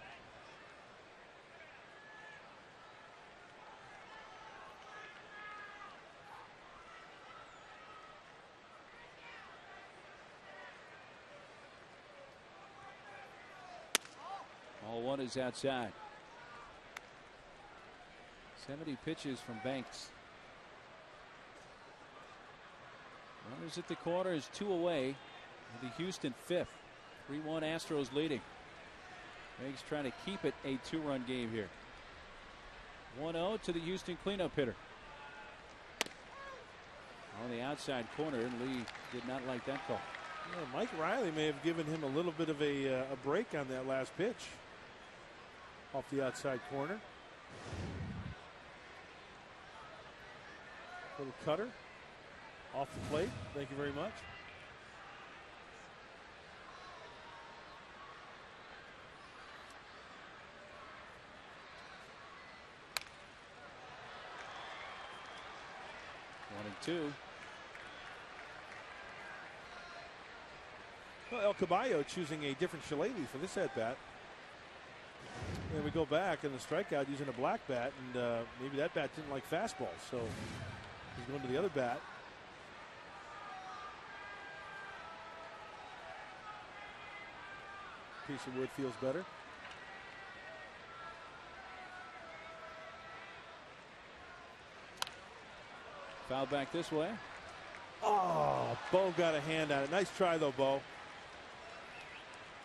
Ball 1 is outside. 70 pitches from Banks. Runners at the corners, 2 away. The Houston 5th. 3-1 Astros leading. Banks trying to keep it a 2-run game here. 1-0 to the Houston cleanup hitter. On the outside corner, and Lee did not like that call. Well, Mike Riley may have given him a little bit of a break on that last pitch. Off the outside corner. Little cutter off the plate. Thank you very much. One and two. Well, El Caballo choosing a different shillelagh for this at bat. And we go back and the strikeout using a black bat, and maybe that bat didn't like fastballs, so he's going to the other bat. Piece of wood feels better. Foul back this way. Oh, Bo got a hand on it. Nice try, though, Bo.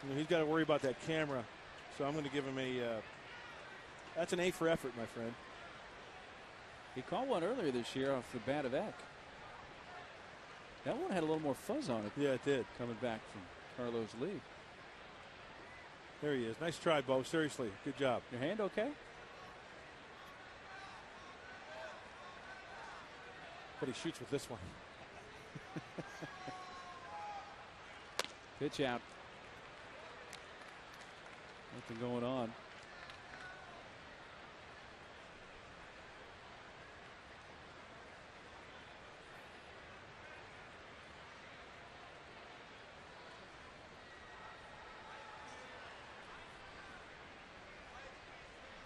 You know, he's got to worry about that camera, so I'm going to give him a. That's an A for effort, my friend. He caught one earlier this year off the bat of Eck. That one had a little more fuzz on it. Yeah, it did. Coming back from Carlos Lee. There he is. Nice try, Bo. Seriously, good job. Your hand okay? But he shoots with this one. Pitch out. Nothing going on.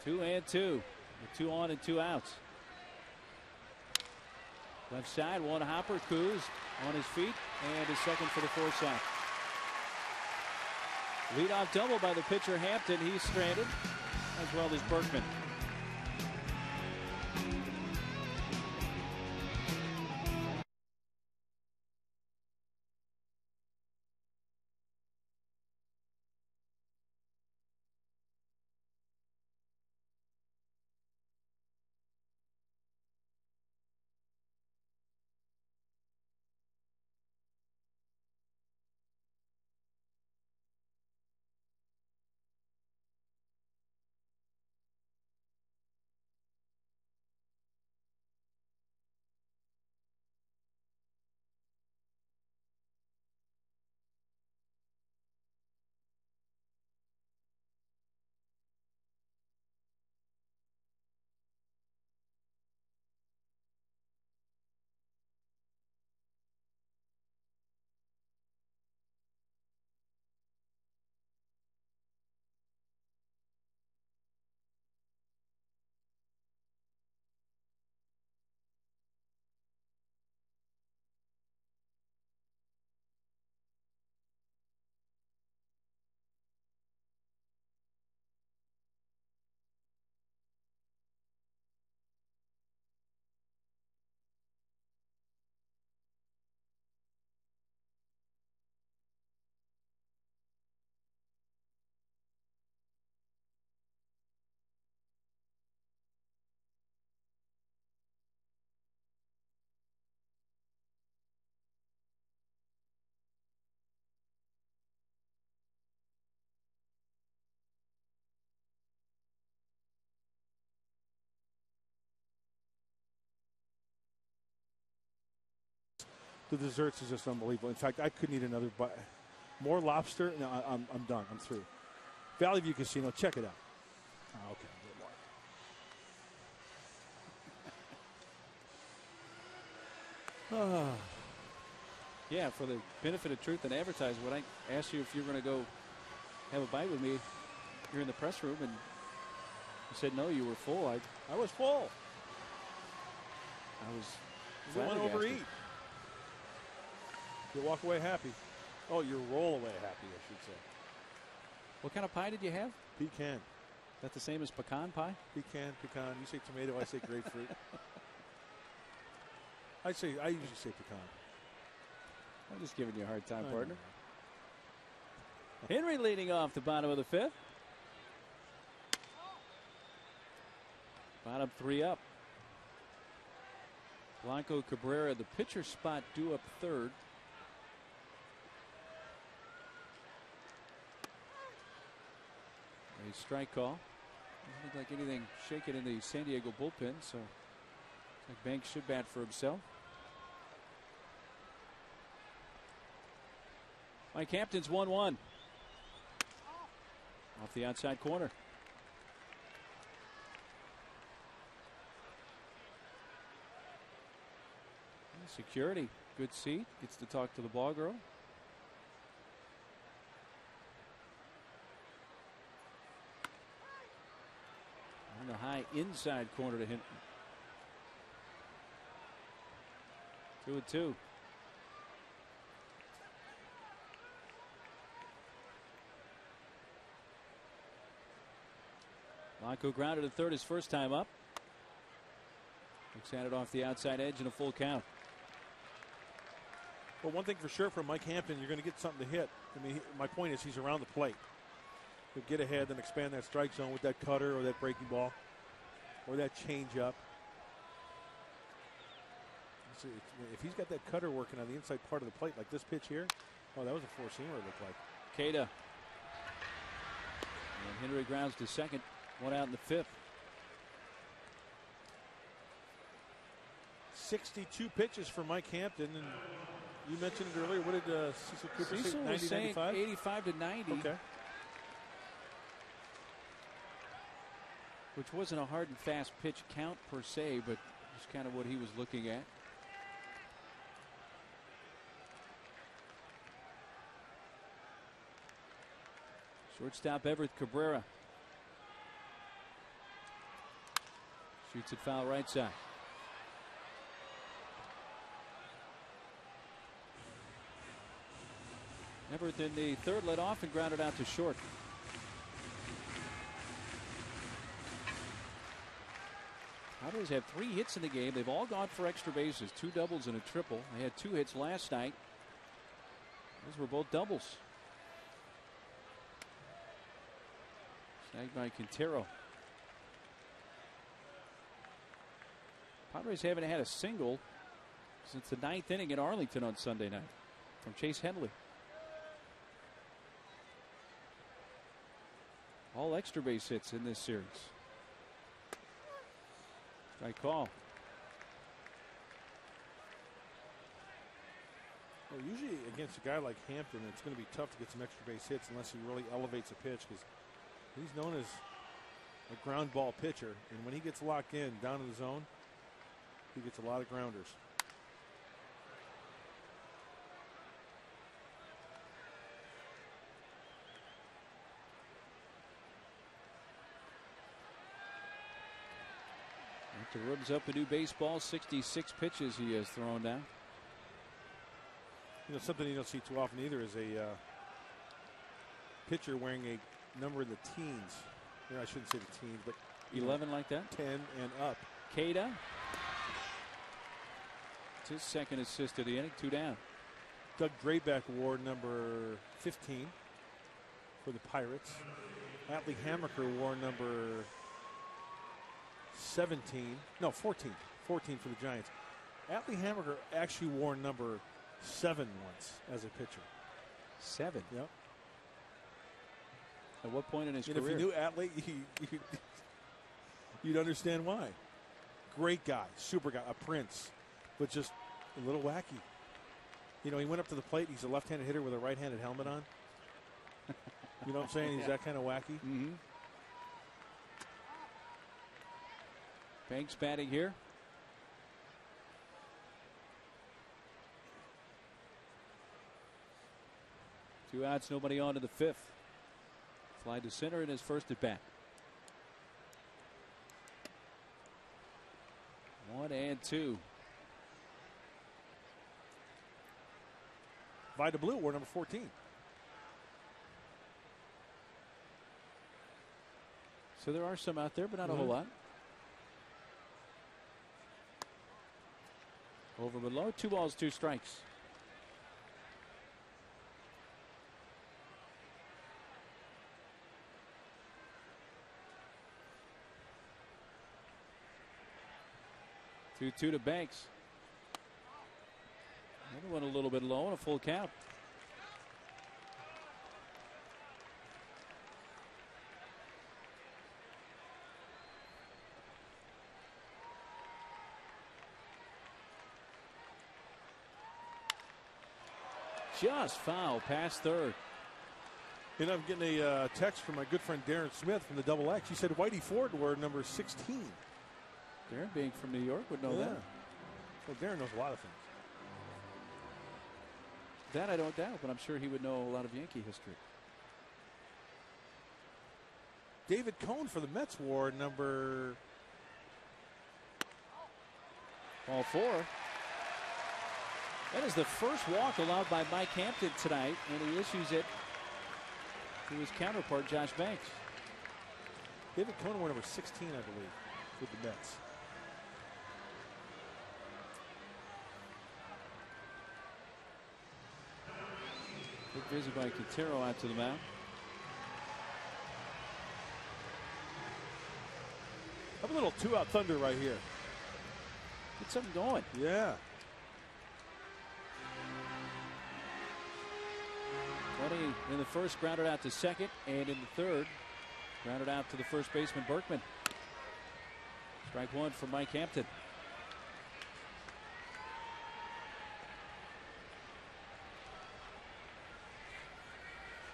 Two and two. With 2 on and 2 outs. Left side, one hopper. Coos on his feet and his second for the force out. Leadoff double by the pitcher Hampton. He's stranded, as well as Berkman. The desserts is just unbelievable. In fact, I couldn't eat another bite. More lobster? No, I'm done. I'm through. Valley View Casino, check it out. Oh, okay. Yeah, for the benefit of truth and advertising, when I asked you if you were going to go have a bite with me, you're in the press room, and you said no, you were full. I was full. I was You want to flabbergasted. overeat. You walk away happy. Oh, you roll away happy, I should say. What kind of pie did you have? Pecan. Is that the same as pecan pie? Pecan. You say tomato, I say grapefruit. I usually say pecan. I'm just giving you a hard time, I partner. know. Henry leading off the bottom of the 5th. Bottom 3 up. Blanco Cabrera, the pitcher spot, due up 3rd. A strike call. Doesn't look like anything shaking in the San Diego bullpen, so looks like Banks should bat for himself. Mike Hampton's 1-1. Off the outside corner. Security, good seat, gets to talk to the ball girl. On the high inside corner to Hinton. 2-2. Blanco grounded at third his first time up. Looks at it off the outside edge and a full count. Well, one thing for sure from Mike Hampton, you're going to get something to hit. I mean, my point is he's around the plate. He'll get ahead and expand that strike zone with that cutter or that breaking ball or that changeup. If he's got that cutter working on the inside part of the plate like this pitch here, oh, that was a four-seamer it looked like. Cada And Henry grounds to second. One out in the fifth. 62 pitches for Mike Hampton, and you mentioned it earlier. What did Cecil Cooper say? Cecil 90, was saying 95? 85 to 90. Okay. Which wasn't a hard and fast pitch count per se, but just kind of what he was looking at. Shortstop Everett Cabrera shoots it foul right side. Everett in the third led off and grounded out to short. Padres have 3 hits in the game. They've all gone for extra bases, 2 doubles and a triple. They had 2 hits last night. Those were both doubles. Snagged by Quintero. Padres haven't had a single since the 9th inning in Arlington on Sunday night from Chase Headley. All extra base hits in this series. Strike call. Well, usually against a guy like Hampton, it's going to be tough to get some extra base hits unless he really elevates a pitch, because he's known as a ground ball pitcher, and when he gets locked in down in the zone, he gets a lot of grounders. To rooms up a new baseball, 66 pitches he has thrown down. You know, something you don't see too often either is a pitcher wearing a number in the teens. You know, I shouldn't say the teens, but 11 like that. 10 and up. Cada. It's his second assist of the inning, 2 down. Doug Grayback wore number 15 for the Pirates. Atlee Hammaker wore number 14 for the Giants. Atlee Hammaker actually wore number 7 once as a pitcher. 7? Yep. At what point in his career? If you knew Atlee, you'd understand why. Great guy, super guy, a prince, but just a little wacky. You know, he went up to the plate. He's a left-handed hitter with a right-handed helmet on. You know what I'm saying? He's that kind of wacky. Mm-hmm. Banks batting here. Two outs, nobody on to the fifth. Fly to center in his first at bat. 1-2. Vida Blue wore number 14. So there are some out there, but not a whole lot. Over below, 2 balls, 2 strikes. Two to Banks. Another one a little bit low and a full count. Just foul past third. And I'm getting a text from my good friend Darren Smith from the Double X. He said Whitey Ford wore number 16. Darren, being from New York, would know that. Well, Darren knows a lot of things. That I don't doubt, but I'm sure he would know a lot of Yankee history. David Cohn for the Mets wore number... Ball 4. That is the first walk allowed by Mike Hampton tonight, and he issues it to his counterpart, Josh Banks. David Cohn wore number 16, I believe, with the Mets. Good visit by Quintero out to the mound. Have a little 2-out thunder right here. Get something going. Yeah. 20 in the first, grounded out to second, and in the third, Grounded out to the first baseman, Berkman. Strike one for Mike Hampton.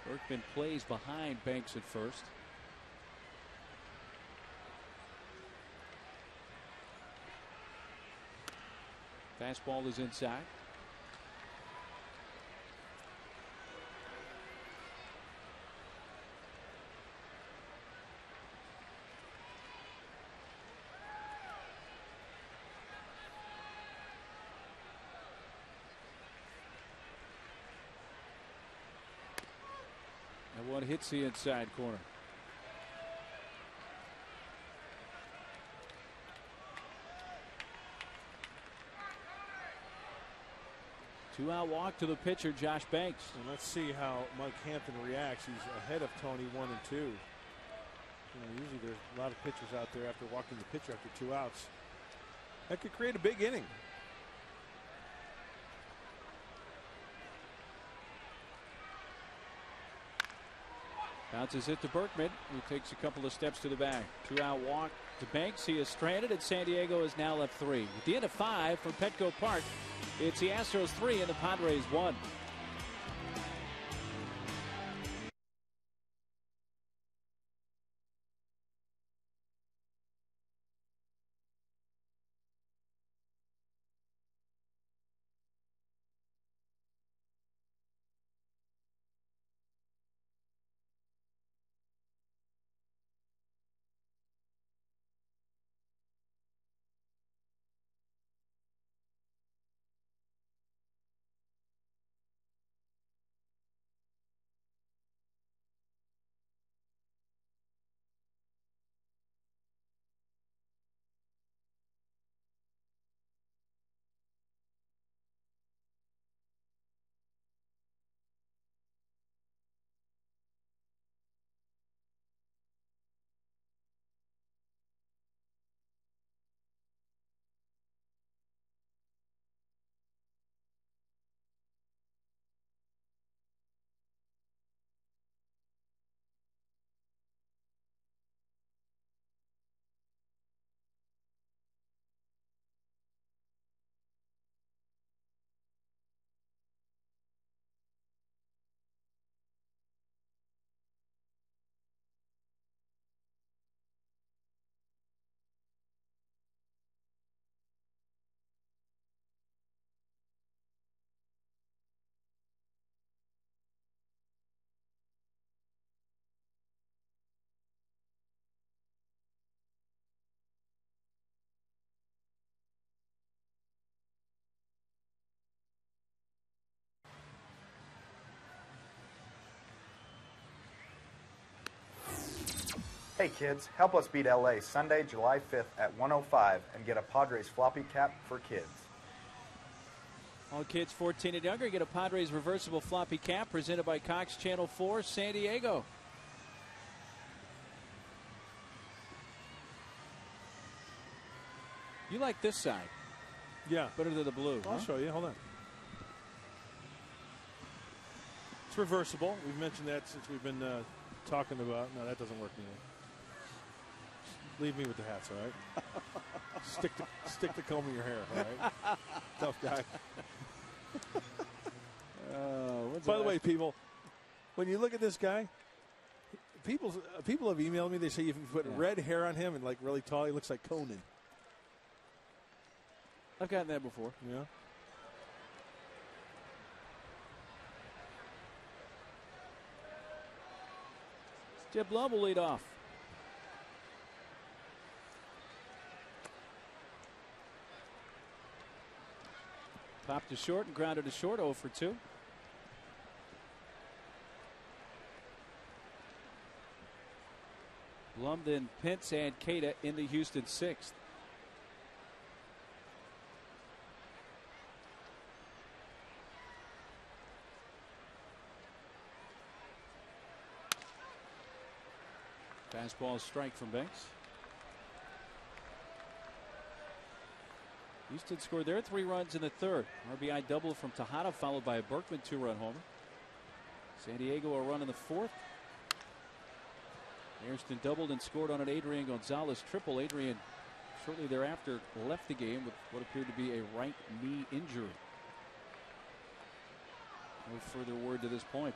Berkman plays behind Banks at first. Fastball is inside. And one hits the inside corner. Two-out walk to the pitcher, Josh Banks. And let's see how Mike Hampton reacts. He's ahead of Tony 1 and 2. Usually there's a lot of pitchers out there after walking the pitcher after 2 outs. That could create a big inning. Bounces it to Berkman, who takes a couple of steps to the bag. Two-out walk to Banks. He is stranded, and San Diego is now left 3. At the end of 5 from Petco Park, it's the Astros 3 and the Padres 1. Hey kids, help us beat LA Sunday, July 5th at 1:05 and get a Padres floppy cap for kids. All kids 14 and younger get a Padres reversible floppy cap presented by Cox Channel 4 San Diego. You like this side? Yeah. Better than the blue. I'll show you. Hold on. It's reversible. We've mentioned that since we've been talking about. No, that doesn't work anymore. Leave me with the hats, all right? stick to combing your hair, all right? Tough guy. By the way, people, when you look at this guy, people have emailed me. They say if you put red hair on him and like really tall, he looks like Conan. I've gotten that before. Yeah. Jeb Blum will lead off. Popped to short and grounded to short, 0 for 2. Blum, then Pence and Cada in the Houston 6th. Fastball strike from Banks. Houston scored their 3 runs in the 3rd. RBI double from Tejada, followed by a Berkman 2-run homer. San Diego a run in the 4th. Hairston doubled and scored on an Adrian Gonzalez triple. Adrian shortly thereafter left the game with what appeared to be a right knee injury. No further word to this point.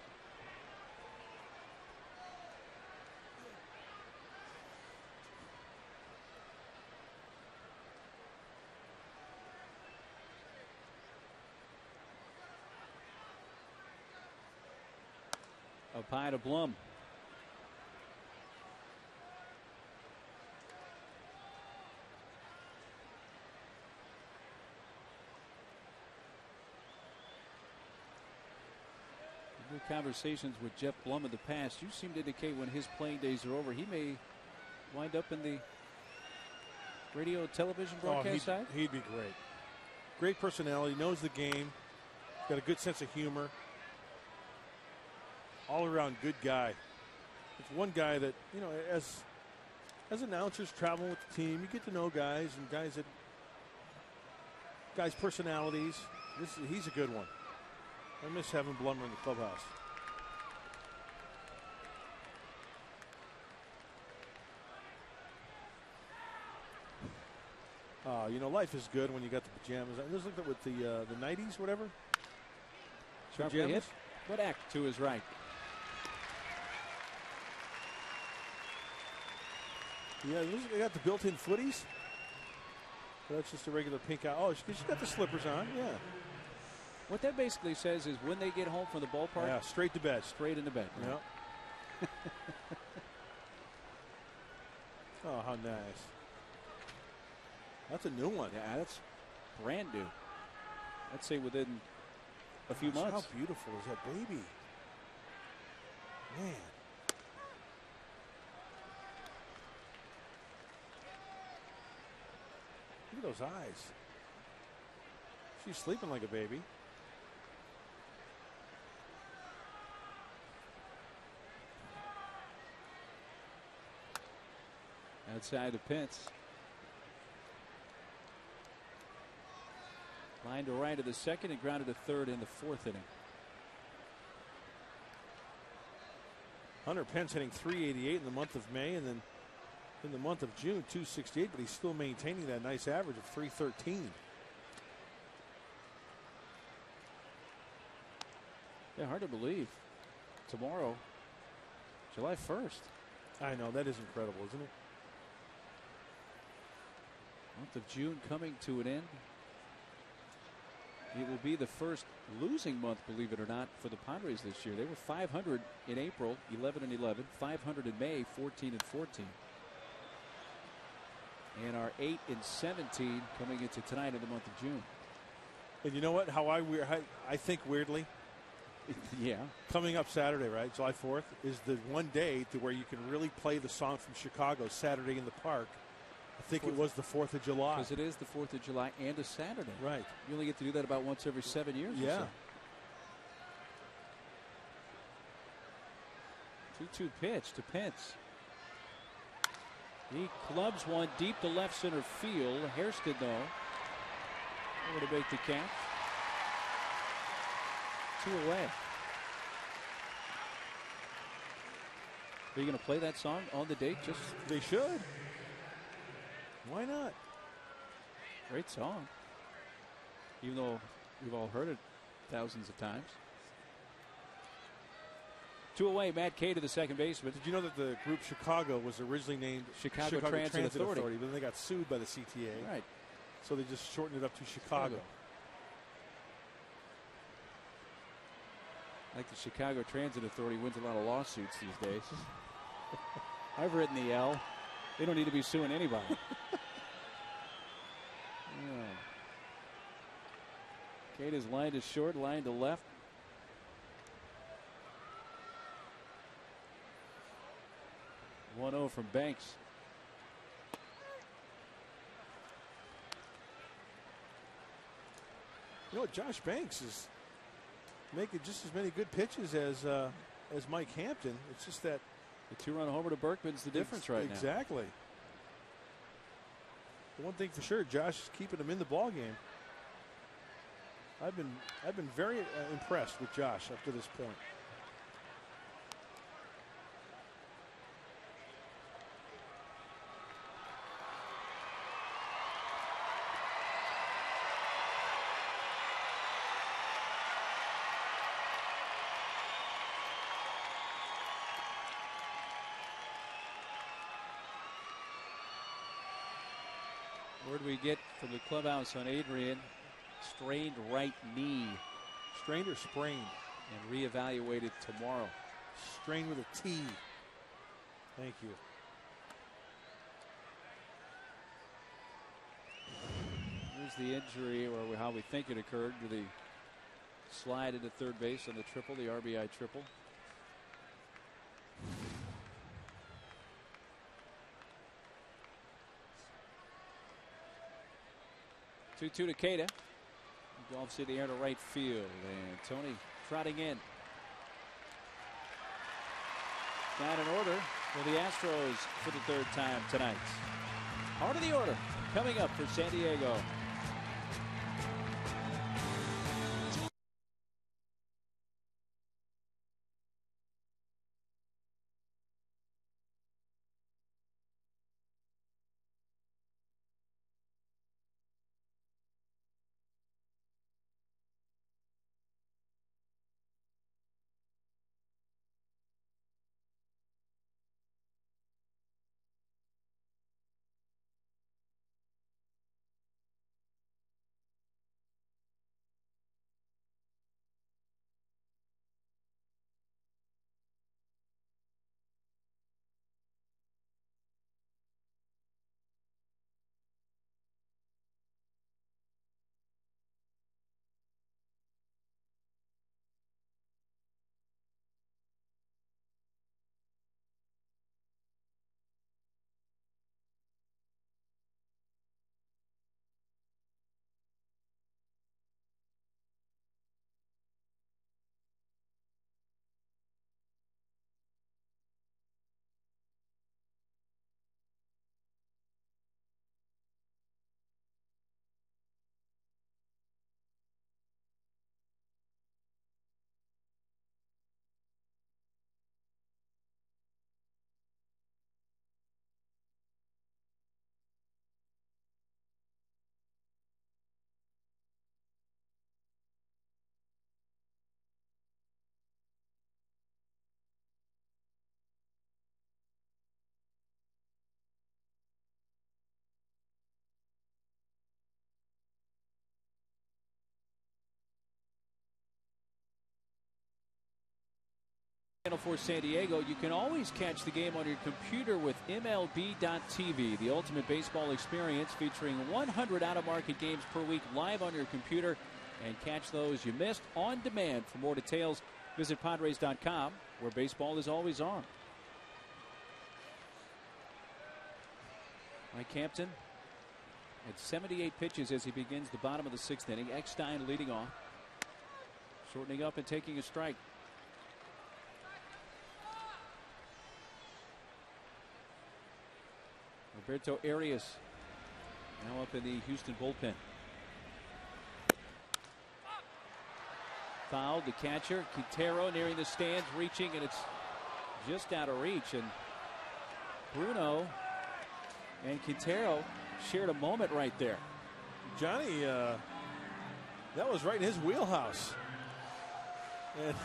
Up high to Blum. Good conversations with Jeff Blum in the past. You seem to indicate when his playing days are over, he may wind up in the radio television broadcast side. He'd be great. Great personality, knows the game, got a good sense of humor. All around good guy. It's one guy that, you know, as announcers traveling with the team, you get to know guys and guys' personalities. He's a good one. I miss having Blummer in the clubhouse. You know, life is good when you got the pajamas. Those look like with the 90s, whatever. Sharply hit. What act to his right? Yeah, they got the built-in footies. That's just a regular pink out. Oh, she's got the slippers on. Yeah. What that basically says is when they get home from the ballpark, yeah, straight to bed. Straight into bed. Right? Yep. Oh, how nice. That's a new one. Yeah, that's brand new. I'd say within a few months. How beautiful is that baby? Man. Look at those eyes. She's sleeping like a baby. Outside of Pence. Line to right of the second and grounded to third in the fourth inning. Hunter Pence hitting .388 in the month of May, and then in the month of June .268, but he's still maintaining that nice average of .313. Yeah, hard to believe. Tomorrow, July 1st. I know, that is incredible, isn't it? Month of June coming to an end. It will be the first losing month, believe it or not, for the Padres this year. They were 500 in April, 11-11, 500 in May, 14-14. And are 8-17 coming into tonight in the month of June. And you know what? How I think weirdly. Yeah. Coming up Saturday, right? July 4th is the one day to where you can really play the song from Chicago, Saturday in the Park. I think it was the 4th of July. Because it is the 4th of July and a Saturday. Right. You only get to do that about once every 7 years. Yeah. Or so. 2-2 pitch to Pence. He clubs one deep to left center field. Hairston, though, able to make the catch. 2 away. Are you going to play that song on the date? Just they should. Why not? Great song. Even though we've all heard it thousands of times. 2 away, Matt Kay to the second baseman. Did you know that the group Chicago was originally named Chicago Transit Authority? But then they got sued by the CTA. Right. So they just shortened it up to Chicago. Like the Chicago Transit Authority wins a lot of lawsuits these days. I've written the L. They don't need to be suing anybody. Kate is line to short, line to left. (1-0) from Banks. You know what? Josh Banks is making just as many good pitches as Mike Hampton. It's just that the 2-run homer to Berkman's the difference right now. Exactly. The one thing for sure, Josh is keeping him in the ball game. I've been very impressed with Josh up to this point. Word we get from the clubhouse on Adrian, strained right knee. Strained or sprained? And reevaluated tomorrow. Strained with a T. Thank you. Here's the injury, or how we think it occurred, to the slide into third base on the triple, the RBI triple. Two to Cada. Golfs in the air to right field, and Tony trotting in. Got an order for the Astros for the third time tonight. Heart of the order coming up for San Diego. For San Diego, you can always catch the game on your computer with MLB.TV, the ultimate baseball experience featuring 100 out-of-market games per week live on your computer, and catch those you missed on demand. For more details, visit Padres.com, where baseball is always on. Mike Hampton at 78 pitches as he begins the bottom of the sixth inning. Eckstein leading off, shortening up and taking a strike. Roberto Arias now up in the Houston bullpen. Fouled, the catcher. Quintero nearing the stands, reaching, and it's just out of reach. And Bruno and Quintero shared a moment right there. Johnny, that was right in his wheelhouse. And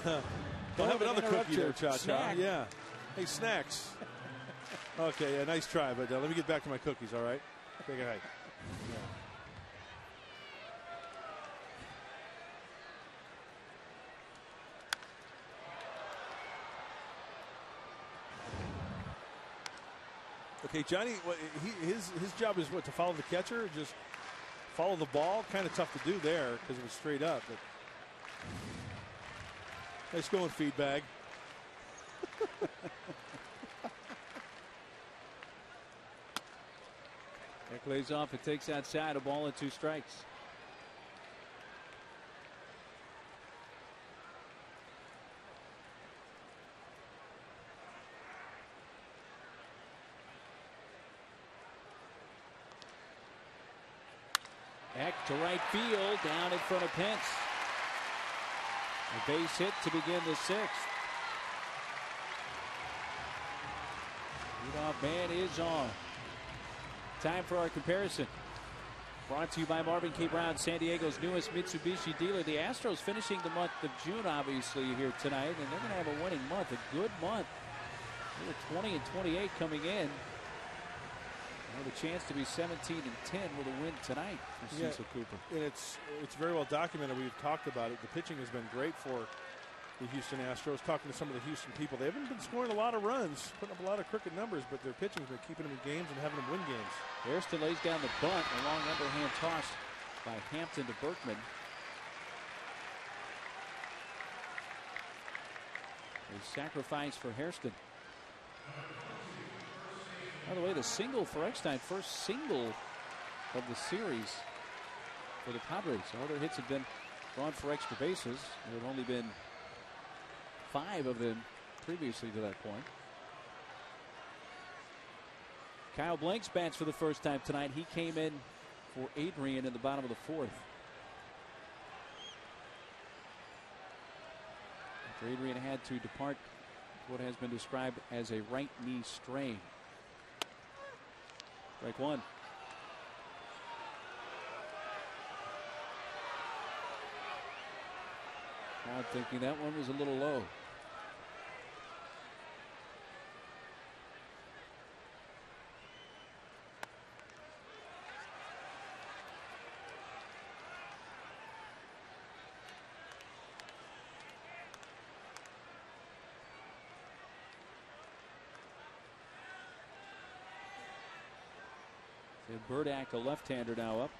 don't have another cookie there, Cha-Cha. Yeah. Hey, snacks. Okay, yeah, nice try, but let me get back to my cookies, all right? Take a hike. Yeah. Okay, Johnny, his job is what, to follow the catcher, just follow the ball. Kind of tough to do there because it was straight up. But nice going, feed bag. Eck lays off, it takes outside, a ball and 2 strikes. Eck to right field, down in front of Pence. A base hit to begin the 6th. Leadoff man is on. Time for our comparison. Brought to you by Marvin K. Brown, San Diego's newest Mitsubishi dealer. The Astros finishing the month of June, obviously, here tonight, and they're going to have a winning month, a good month. They were 20 and 28 coming in. Well, the chance to be 17-10 with a win tonight for Cecil Cooper. And it's very well documented. We've talked about it. The pitching has been great for the Houston Astros. Talking to some of the Houston people, they haven't been scoring a lot of runs, putting up a lot of crooked numbers, but their pitching's been keeping them in games and having them win games. Hairston lays down the bunt. A long underhand toss by Hampton to Berkman. A sacrifice for Hairston. By the way, the single for Eckstein, first single of the series for the Padres. All their hits have been drawn for extra bases. There have only been 5 of them previously to that point. Kyle Blanks bats for the first time tonight. He came in for Adrian in the bottom of the 4th. After Adrian had to depart what has been described as a right knee strain. Strike 1. Crowd thinking that one was a little low. Burdack, a left-hander, now up.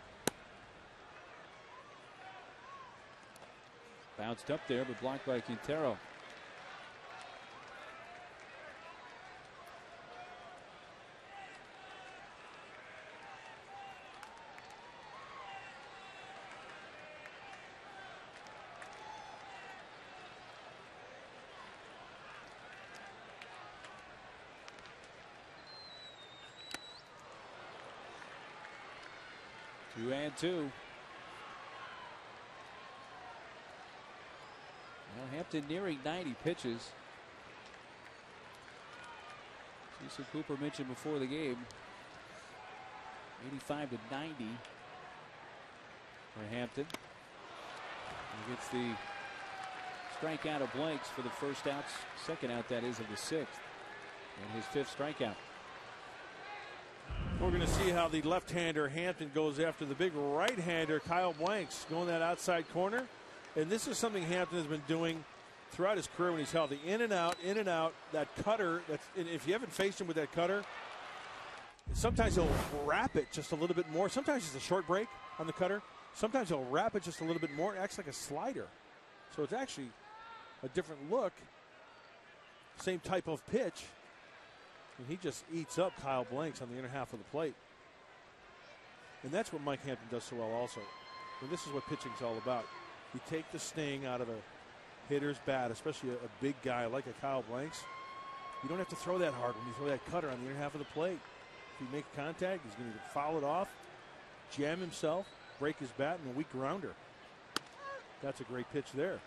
Bounced up there, but blocked by Quintero. Two and two. Well, Hampton nearing 90 pitches. Cecil Cooper mentioned before the game, 85 to 90 for Hampton. He gets the strikeout of Blanks for the first out, second out that is of the 6th, and his 5th strikeout. We're going to see how the left-hander Hampton goes after the big right-hander Kyle Blanks going that outside corner. And this is something Hampton has been doing throughout his career when he's healthy. In and out, that cutter. And if you haven't faced him with that cutter, sometimes he'll wrap it just a little bit more. Sometimes it's a short break on the cutter. Sometimes he'll wrap it just a little bit more. It acts like a slider. So it's actually a different look. Same type of pitch. And he just eats up Kyle Blanks on the inner half of the plate. And that's what Mike Hampton does so well also. And this is what pitching's all about. You take the sting out of a hitter's bat, especially a big guy like a Kyle Blanks. You don't have to throw that hard when you throw that cutter on the inner half of the plate. If you make contact, he's going to foul it off, jam himself, break his bat, and a weak grounder. That's a great pitch there.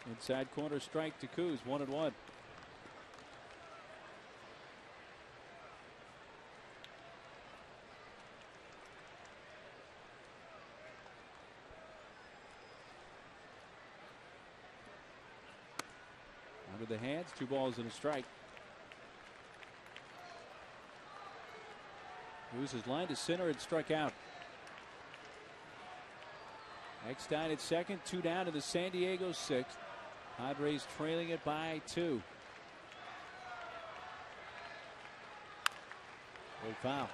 Inside corner strike to Coos, 1-1. Under the hands, 2 balls and a strike. Coos is lined to center and struck out. Eckstein at second, 2 down to the San Diego 6th. Padres trailing it by 2. Big foul.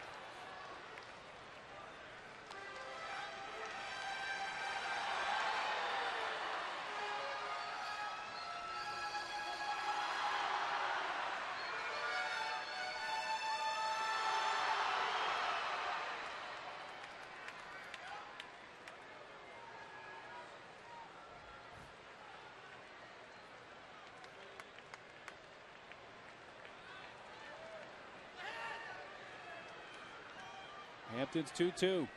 Hampton's 2-2.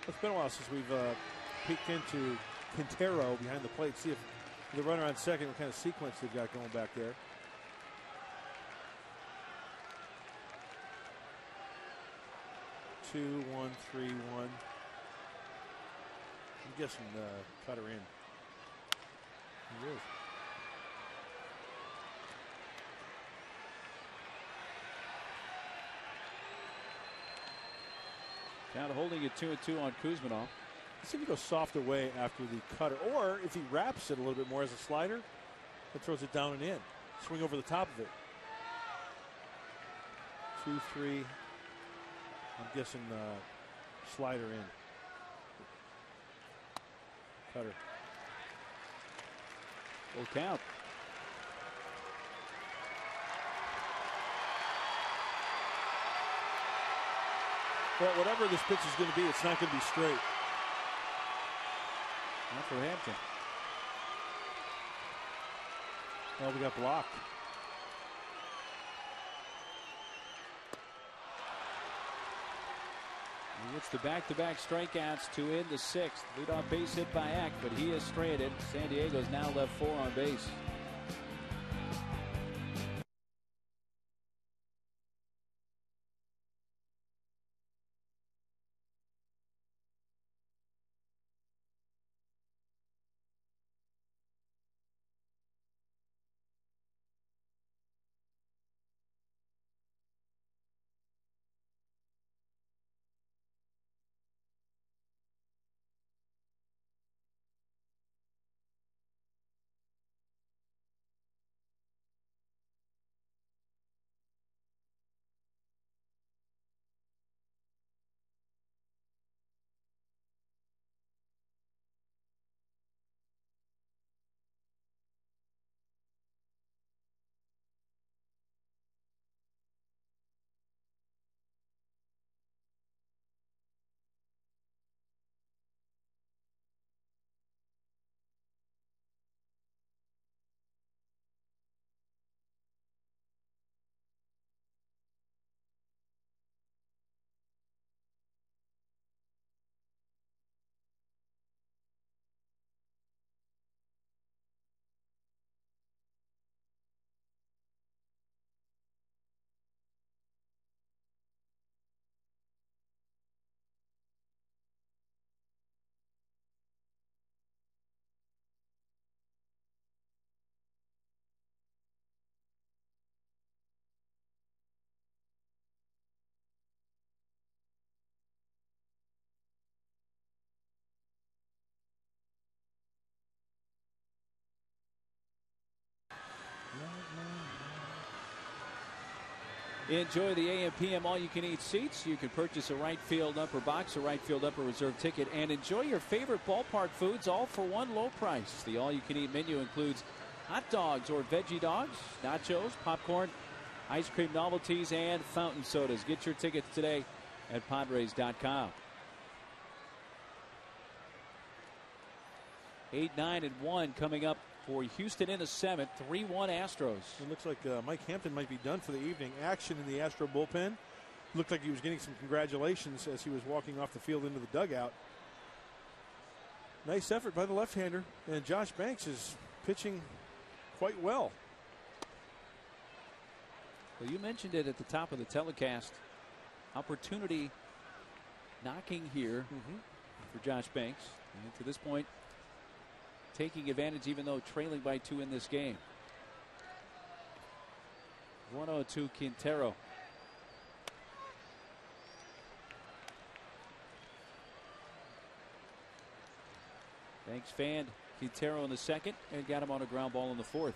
It's been a while since we've peeked into Quintero behind the plate. See if the runner on second, what kind of sequence they've got going back there. Two, 1, 3, 1. guessing Cutter in. He is. Count holding it 2-2 on Kuzminov. Let's see if he goes soft away after the cutter, or if he wraps it a little bit more as a slider, and throws it down and in. Swing over the top of it. 2-3. I'm guessing slider in. Cutter. Full count. Well, whatever this pitch is going to be, it's not going to be straight. Not for Hampton. Well, we got blocked. He gets the back-to-back strikeouts to end the 6th. Leadoff base hit by Eck, but he is stranded. San Diego's now left 4 on base. Enjoy the AM/PM all-you-can-eat seats. You can purchase a right field upper box, a right field upper reserve ticket, and enjoy your favorite ballpark foods all for one low price. The all-you-can-eat menu includes hot dogs or veggie dogs, nachos, popcorn, ice cream novelties, and fountain sodas. Get your tickets today at Padres.com. 8-9-1 coming up for Houston in the 7th. 3-1 Astros. It looks like Mike Hampton might be done for the evening. Action in the Astro bullpen. Looked like he was getting some congratulations as he was walking off the field into the dugout. Nice effort by the left-hander. And Josh Banks is pitching quite well. Well, you mentioned it at the top of the telecast. Opportunity knocking here for Josh Banks. And to this point, taking advantage even though trailing by 2 in this game. 1-0 Quintero. Banks fanned Quintero in the 2nd and got him on a ground ball in the 4th.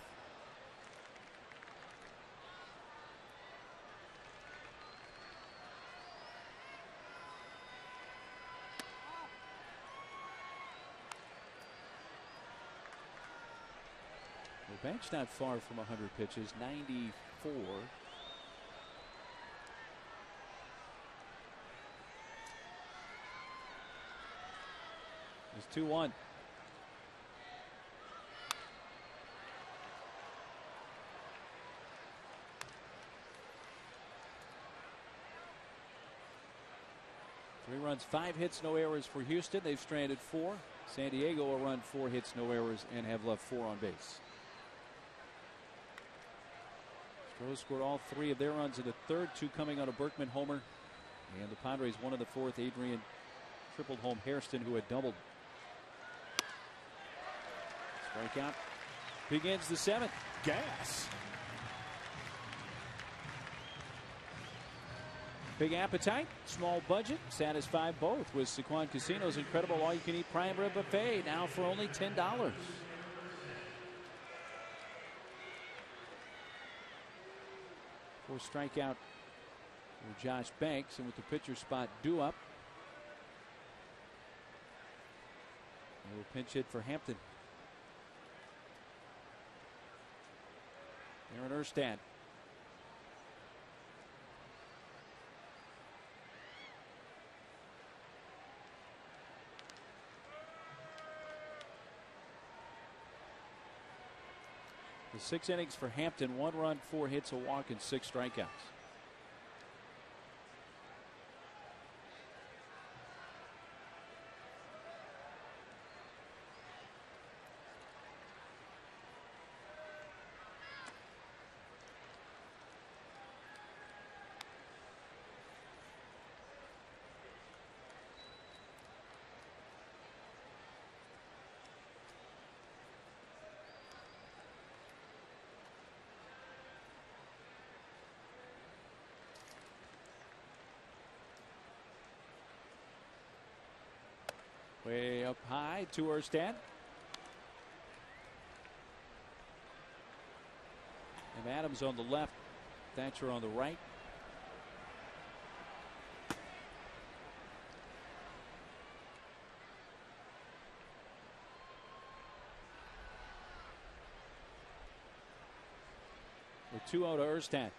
Banks not far from 100 pitches, 94. It's 2-1. Three runs, 5 hits, no errors for Houston. They've stranded 4. San Diego will run 4 hits, no errors, and have left 4 on base. Astros scored all 3 of their runs in the 3rd, 2 coming on a Berkman homer. And the Padres, 1 in the 4th. Adrian tripled home Hairston, who had doubled. Strikeout begins the 7th. Gas. Big appetite, small budget, satisfy both with Sequan Casino's incredible all-you-can-eat prime rib buffet, now for only $10. For strikeout for Josh Banks, and with the pitcher spot due up, they will pinch hit for Hampton. Aaron Erstad. The 6 innings for Hampton, 1 run, 4 hits, a walk, and 6 strikeouts. Way up high to Erstad. And Adams on the left, Thatcher on the right. With 2-0 to Erstad.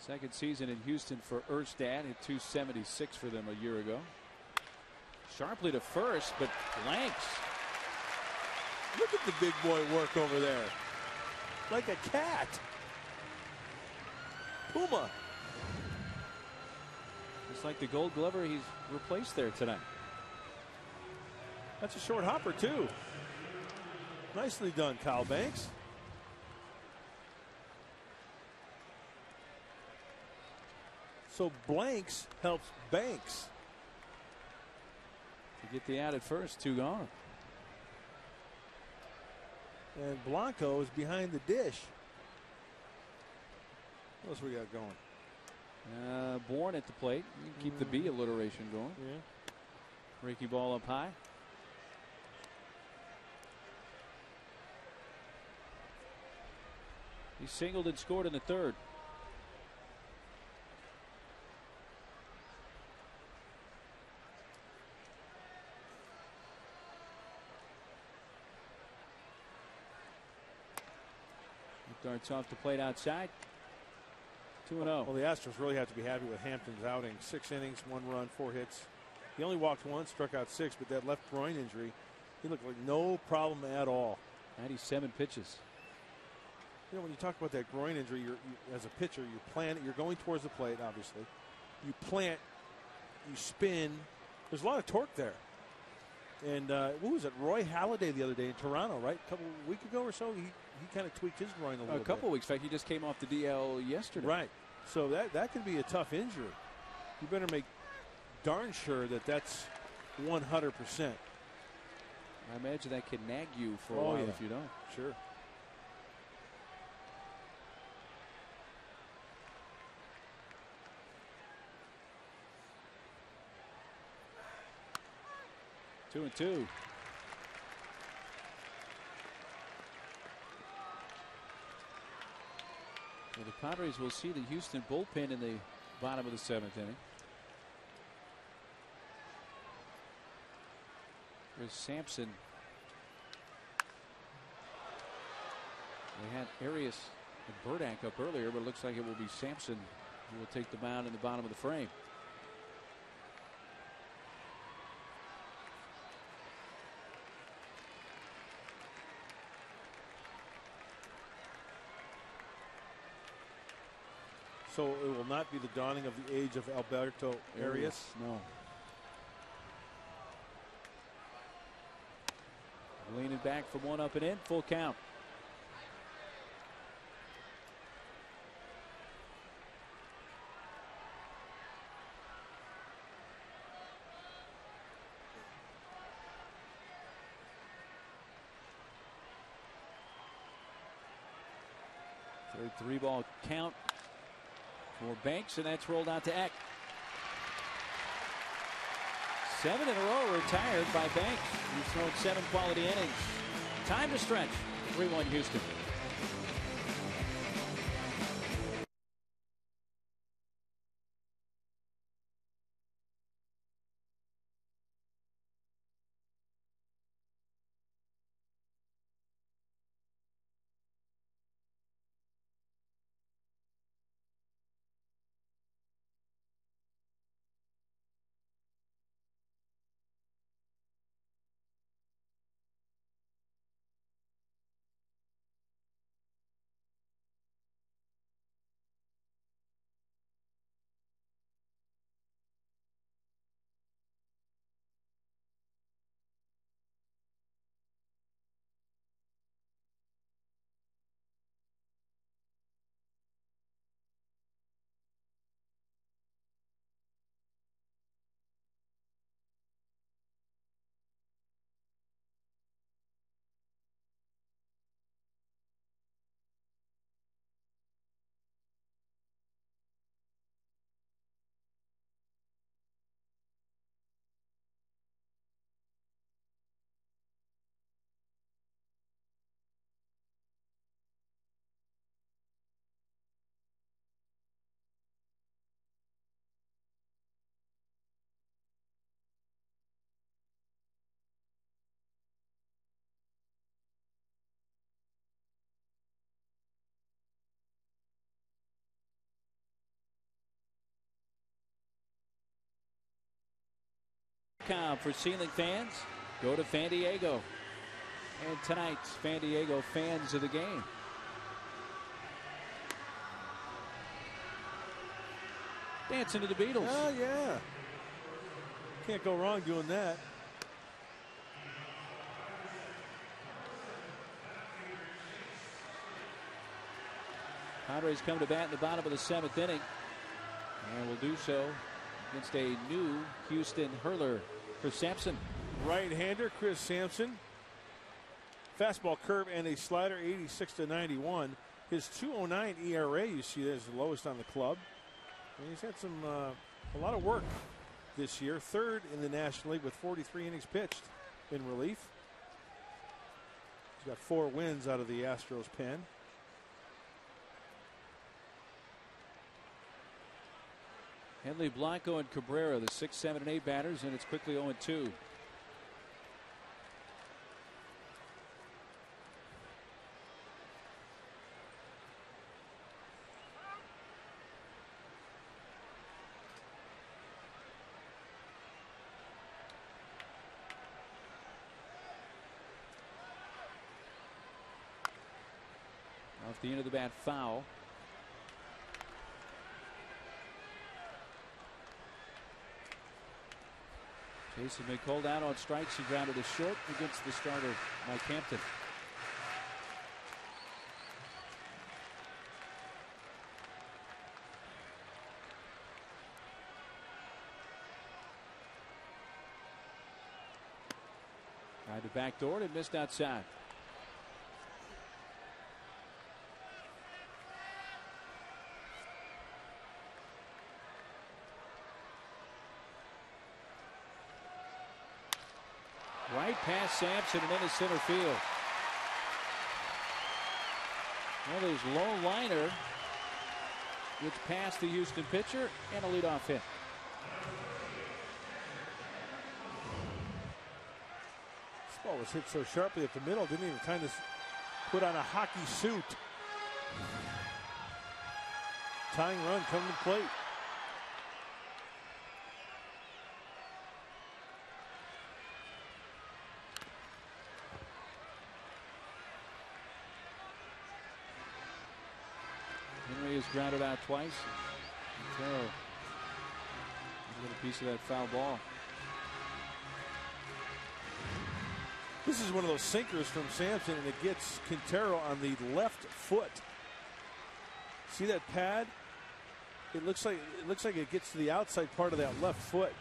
Second season in Houston for Erstad, hit .276 for them a year ago. Sharply to first, but blanks. Look at the big boy work over there. Like a cat. Puma. It's like the Gold Glover he's replaced there tonight. That's a short hopper, too. Nicely done, Kyle Banks. So blanks helps Banks. To get the out at first, 2 gone. And Blanco is behind the dish. What else we got going? Bourne at the plate. You can keep the B alliteration going. Yeah. Ricky ball up high. He singled and scored in the 3rd. Darts off the plate outside. 2-0. Well, the Astros really have to be happy with Hampton's outing. 6 innings, 1 run, 4 hits. He only walked 1, struck out 6, but that left groin injury, he looked like no problem at all. 97 pitches. You know, when you talk about that groin injury, as a pitcher, you're going towards the plate, obviously. You plant, you spin. There's a lot of torque there. And what was it? Roy Halladay the other day in Toronto, right? A couple weeks ago or so, he kind of tweaked his groin a little bit. A couple weeks. In fact, he just came off the DL yesterday. Right. So that could be a tough injury. You better make darn sure that that's 100%. I imagine that can nag you for a while if you don't. Sure. Two and two. Well, the Padres will see the Houston bullpen in the bottom of the 7th inning. There's Sampson. They had Arias and Burdack up earlier, but it looks like it will be Sampson who will take the mound in the bottom of the frame. So it will not be the dawning of the age of Alberto Arias? No. Leaning back from 1 up and in, full count. Third 3-ball count for Banks, and that's rolled out to Eck. 7 in a row retired by Banks. He's thrown 7 quality innings. Time to stretch. 3-1 Houston. For ceiling fans, go to Fan Diego. And tonight's Fan Diego fans of the game. Dancing to the Beatles. Oh, yeah. Can't go wrong doing that. Padres come to bat in the bottom of the 7th inning. And will do so against a new Houston hurler, Chris Sampson. Right-hander Chris Sampson. Fastball, curve, and a slider, 86-91. His 2.09 ERA, you see, that is the lowest on the club. And he's had some a lot of work this year. 3rd in the National League with 43 innings pitched in relief. He's got 4 wins out of the Astros pen. Henley, Blanco, and Cabrera, the 6, 7, and 8 batters, and it's quickly 0-2. Off the end of the bat, foul. Jason been called out on strikes. He grounded a short against the starter, Mike Hampton. Tried to backdoor it and missed outside. Right past Sampson and into center field. Well, there's low liner, which passed the Houston pitcher, and a leadoff hit. This ball was hit so sharply at the middle, didn't even have time to put on a hockey suit. Tying run coming to plate. Grounded out twice. Quintero get a piece of that foul ball. This is one of those sinkers from Sampson, and it gets Quintero on the left foot. See that pad? It looks like it gets to the outside part of that left foot.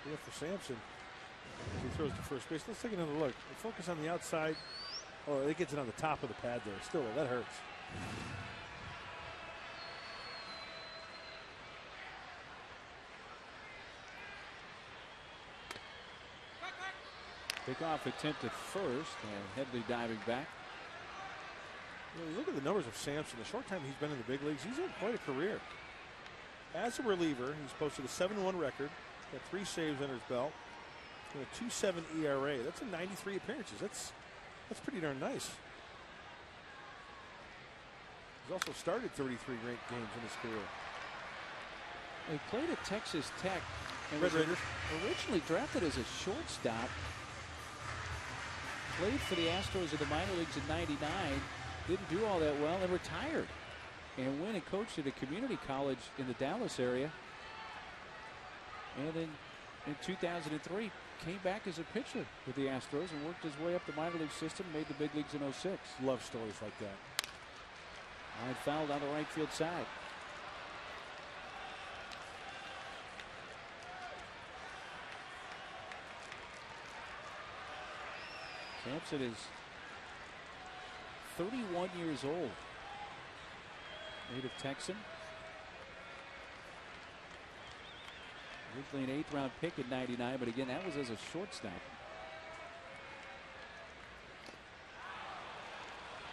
Yeah, for Sampson. As he throws to first base. Let's take another look. Focus on the outside. Oh, it gets it on the top of the pad there. Still, that hurts. Pickoff attempt at first, and Headley diving back. Look at the numbers of Sampson. The short time he's been in the big leagues, he's had quite a career. As a reliever, he's posted a 7-1 record, got 3 saves under his belt, and a 2.7 ERA. That's in 93 appearances. That's pretty darn nice. He's also started 33 great games in his career. He played at Texas Tech and Red was Raiders. originally drafted as a shortstop. Played for the Astros in the minor leagues in '99. Didn't do all that well and retired. And went and coached at a community college in the Dallas area. And then in 2003 came back as a pitcher with the Astros and worked his way up the minor league system, made the big leagues in '06. Love stories like that. Line fouled on the right field side. Sampson is 31 years old. Native Texan. Originally an 8th-round pick in '99, but again, that was as a shortstop.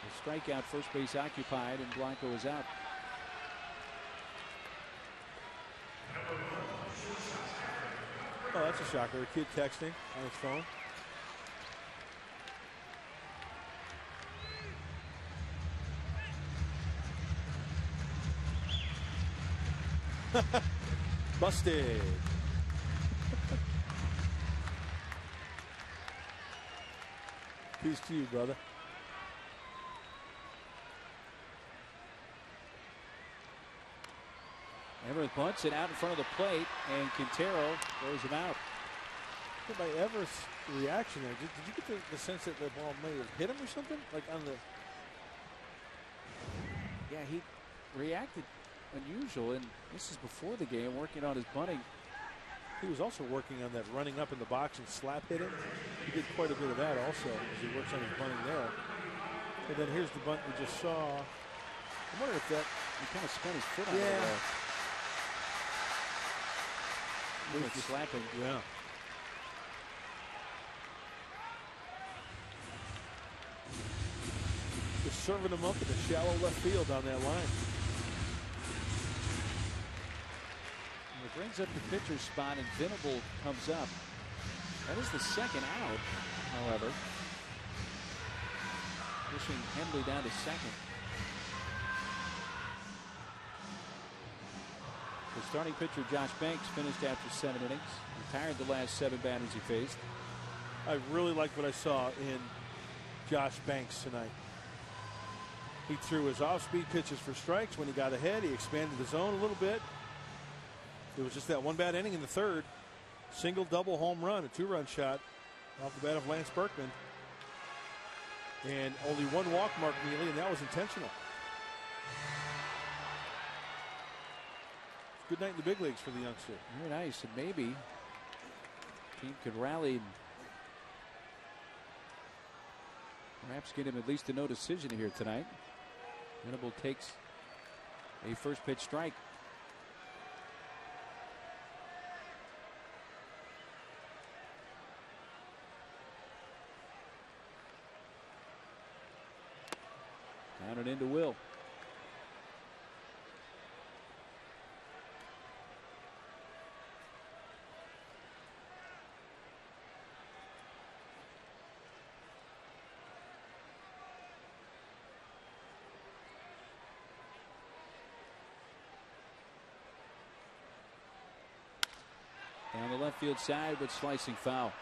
A strikeout, first base occupied, and Blanco is out. Oh, that's a shocker. A kid texting on his phone. Busted. Peace to you, brother. Everett bunts it out in front of the plate, and Quintero throws him out. By Everett's reaction there, did you get the sense that the ball may have hit him or something? Like on the... Yeah, he reacted unusual, and this is before the game, working on his bunting. He was also working on that running up in the box and slap hitting. He did quite a bit of that also as he works on his bunting there. And then here's the bunt we just saw. I wonder if that... He kind of spun his foot on Yeah. it. Like slapping. Yeah. Just serving him up in the shallow left field on that line. And it brings up the pitcher's spot, and Venable comes up. That is the second out, however. Pushing Henley down to second. The starting pitcher, Josh Banks, finished after 7 innings. Retired the last 7 batters he faced. I really liked what I saw in Josh Banks tonight. He threw his off-speed pitches for strikes. When he got ahead, he expanded the zone a little bit. It was just that one bad inning in the third. Single, double, home run, a 2-run shot off the bat of Lance Berkman. And only 1 walk, Mark Neely, and that was intentional. Good night in the big leagues for the youngster. Very nice, and maybe the team could rally and perhaps get him at least a no decision here tonight. Venable takes a first pitch strike. Down and into Will. Down the left field side, but slicing foul.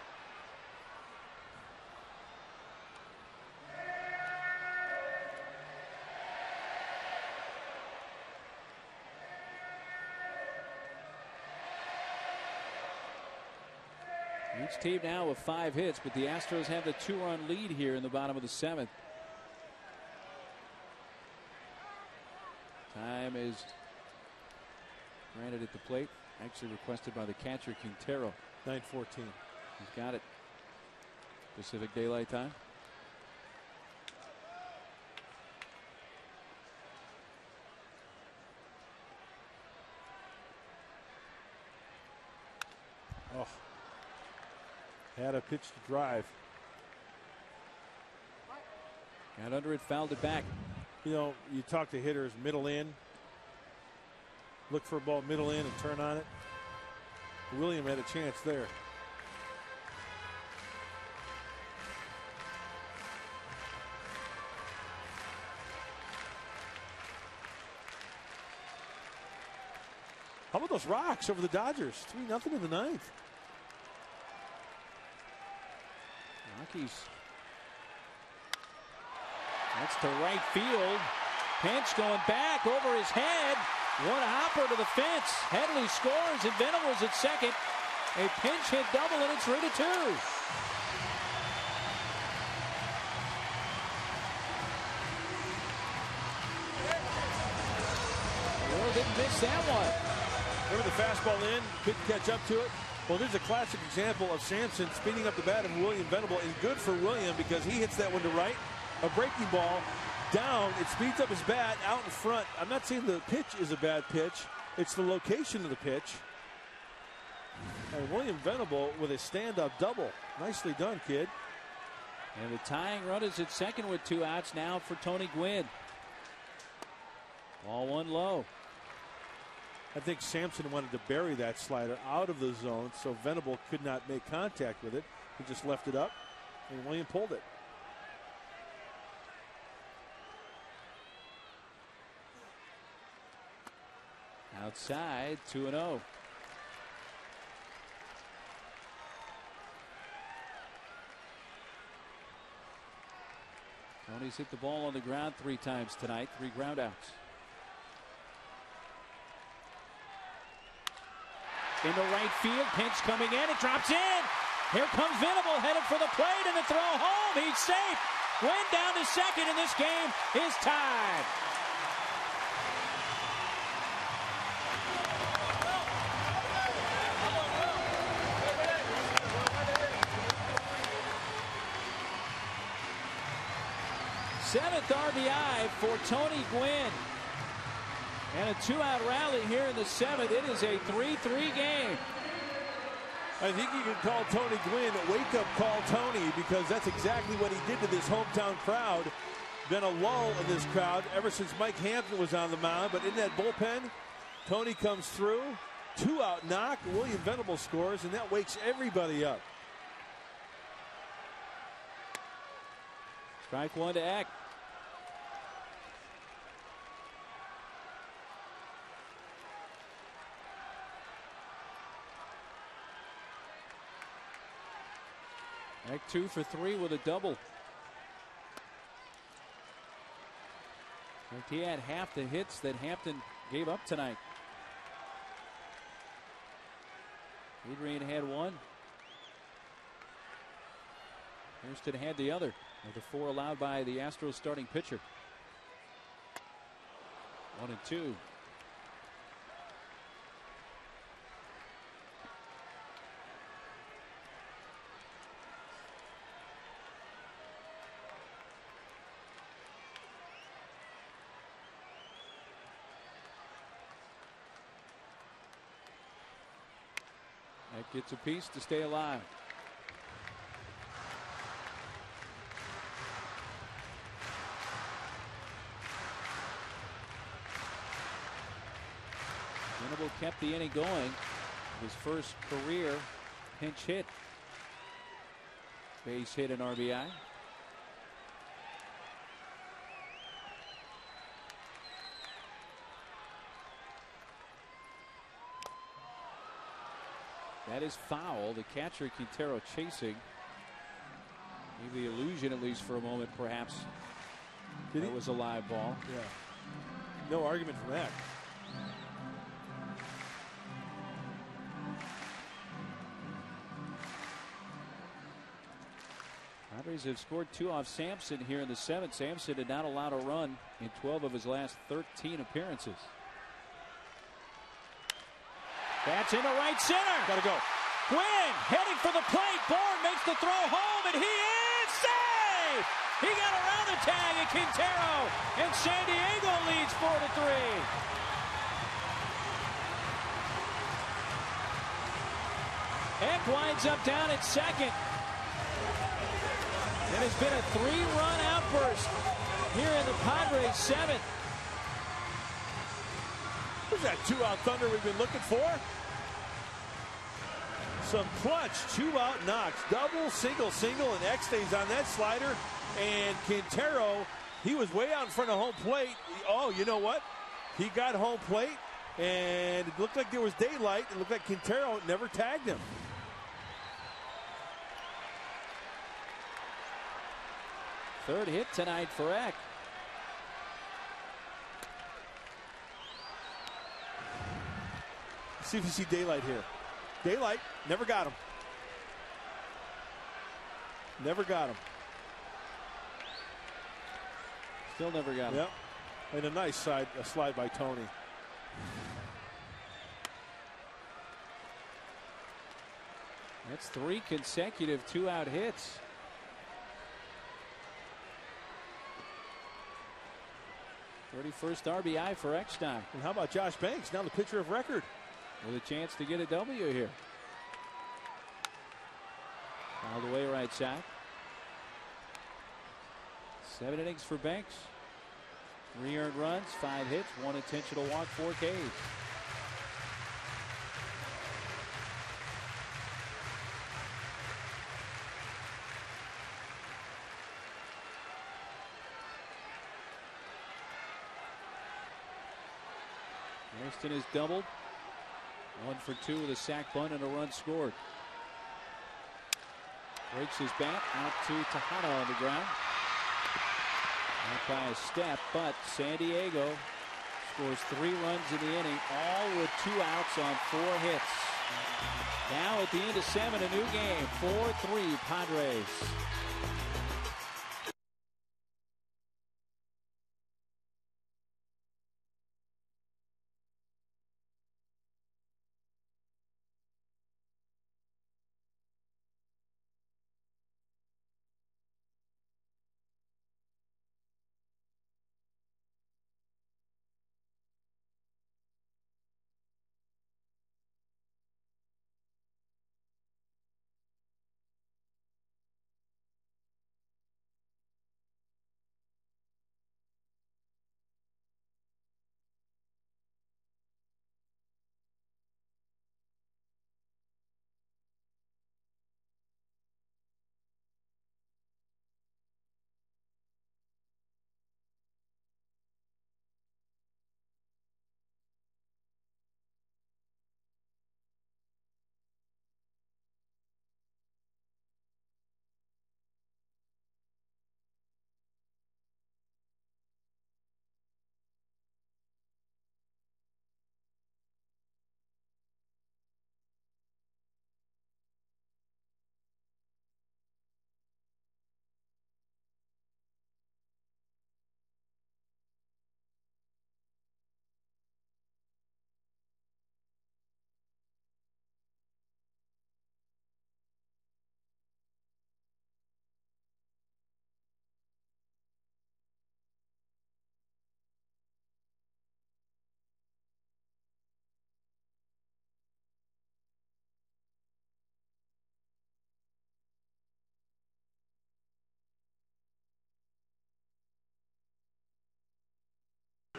Each team now with 5 hits, but the Astros have the 2-run lead here in the bottom of the 7th. Time is granted at the plate. Actually requested by the catcher, Quintero. 9:14. He's got it. Pacific Daylight Time. Oh. Had a pitch to drive. Got under it, fouled it back. You know, you talk to hitters middle in. Look for a ball middle in and turn on it. William had a chance there. How about those rocks over the Dodgers? 3-0 in the ninth. Rockies. That's to right field. Pinch going back over his head. One hopper to the fence. Headley scores and Venables at second. A pinch hit double and it's 3-2. Well, didn't miss that one. Remember the fastball in, couldn't catch up to it. Well, there's a classic example of Sampson speeding up the bat of William Venable, and good for William because he hits that one to right. A breaking ball down, it speeds up his bat out in front. I'm not saying the pitch is a bad pitch, it's the location of the pitch. And William Venable with a stand-up double. Nicely done, kid. And the tying run is at second with 2 outs now for Tony Gwynn. Ball one low. I think Sampson wanted to bury that slider out of the zone so Venable could not make contact with it. He just left it up, and William pulled it. Outside, 2-0. Tony's hit the ball on the ground 3 times tonight, 3 ground outs. Into right field, pinch coming in, it drops in. Here comes Venable, headed for the plate, and the throw home. He's safe. Gwynn down to second, and this game is tied. Seventh RBI for Tony Gwynn. And a 2-out rally here in the 7th. It is a 3-3 game. I think you can call Tony Gwynn a wake-up call Tony, because that's exactly what he did to this hometown crowd. Been a lull in this crowd ever since Mike Hampton was on the mound. But in that bullpen, Tony comes through. 2-out knock. William Venable scores, and that wakes everybody up. Strike one to Eck. Eck 2 for 3 with a double. And he had half the hits that Hampton gave up tonight. Adrian had 1. Houston had the other of the 4 allowed by the Astros starting pitcher. 1-2. That gets a piece to stay alive. Venable kept the inning going. His first career pinch hit. Base hit and RBI. That is foul. The catcher, Quintero, chasing. Maybe the illusion, at least for a moment, perhaps. It was a live ball. Yeah. No argument from that. Padres have scored 2 off Sampson here in the 7th. Sampson had not allowed a run in 12 of his last 13 appearances. That's into right center. Gotta go. Gwynn heading for the plate. Bourne makes the throw home, and he is safe! He got around the tag at Quintero, and San Diego leads 4-3. Eck winds up down at second. It has been a 3-run outburst here in the Padres' seventh. Who's that 2-out thunder we've been looking for? Some clutch 2-out knocks. Double, single, and Eck stays on that slider. And Quintero, he was way out in front of home plate. Oh, you know what? He got home plate, and it looked like there was daylight. It looked like Quintero never tagged him. Third hit tonight for Eck. See if you see daylight here. Daylight, never got him. Never got him. Still never got him. Yep. And a nice slide by Tony. That's 3 consecutive 2-out hits. '31st RBI for Eckstein. And how about Josh Banks, now the pitcher of record? With a chance to get a W here. Fouled away right side. 7 innings for Banks. 3 earned runs, 5 hits, 1 intentional walk, 4 Ks. Hairston has doubled. 1 for 2 with a sac bunt and a run scored. Breaks his bat out to Tejada on the ground. Not by a step, but San Diego scores 3 runs in the inning, all with 2 outs on 4 hits. Now at the end of 7, a new game, 4-3 Padres.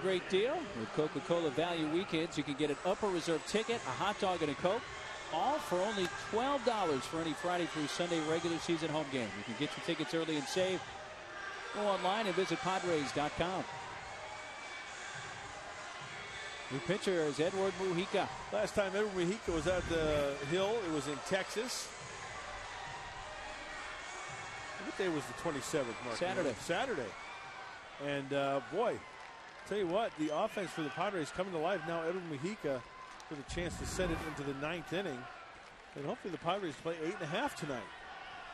Great deal with Coca-Cola Value Weekends. You can get an Upper Reserve ticket, a hot dog, and a Coke, all for only $12 for any Friday through Sunday regular season home game. You can get your tickets early and save. Go online and visit Padres.com. New pitcher is Edward Mujica. Last time Edward Mujica was at the Hill, it was in Texas. What day was the 27th, Mark? Saturday. And boy, tell you what, the offense for the Padres coming to life now. Edward Mujica with a chance to send it into the 9th inning. And hopefully the Padres play 8.5 tonight.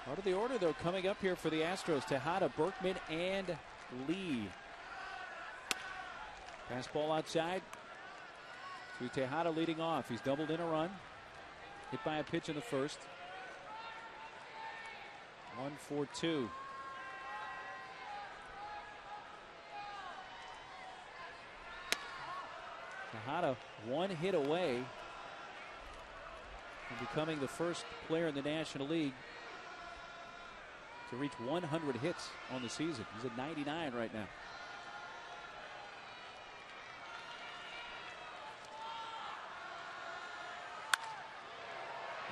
Part of the order, though, coming up here for the Astros. Tejada, Berkman, and Lee. Pass ball outside to Tejada leading off. He's doubled in a run. hit by a pitch in the first. 1-4-2. Tejada 1 hit away from becoming the first player in the National League to reach 100 hits on the season. He's at 99 right now.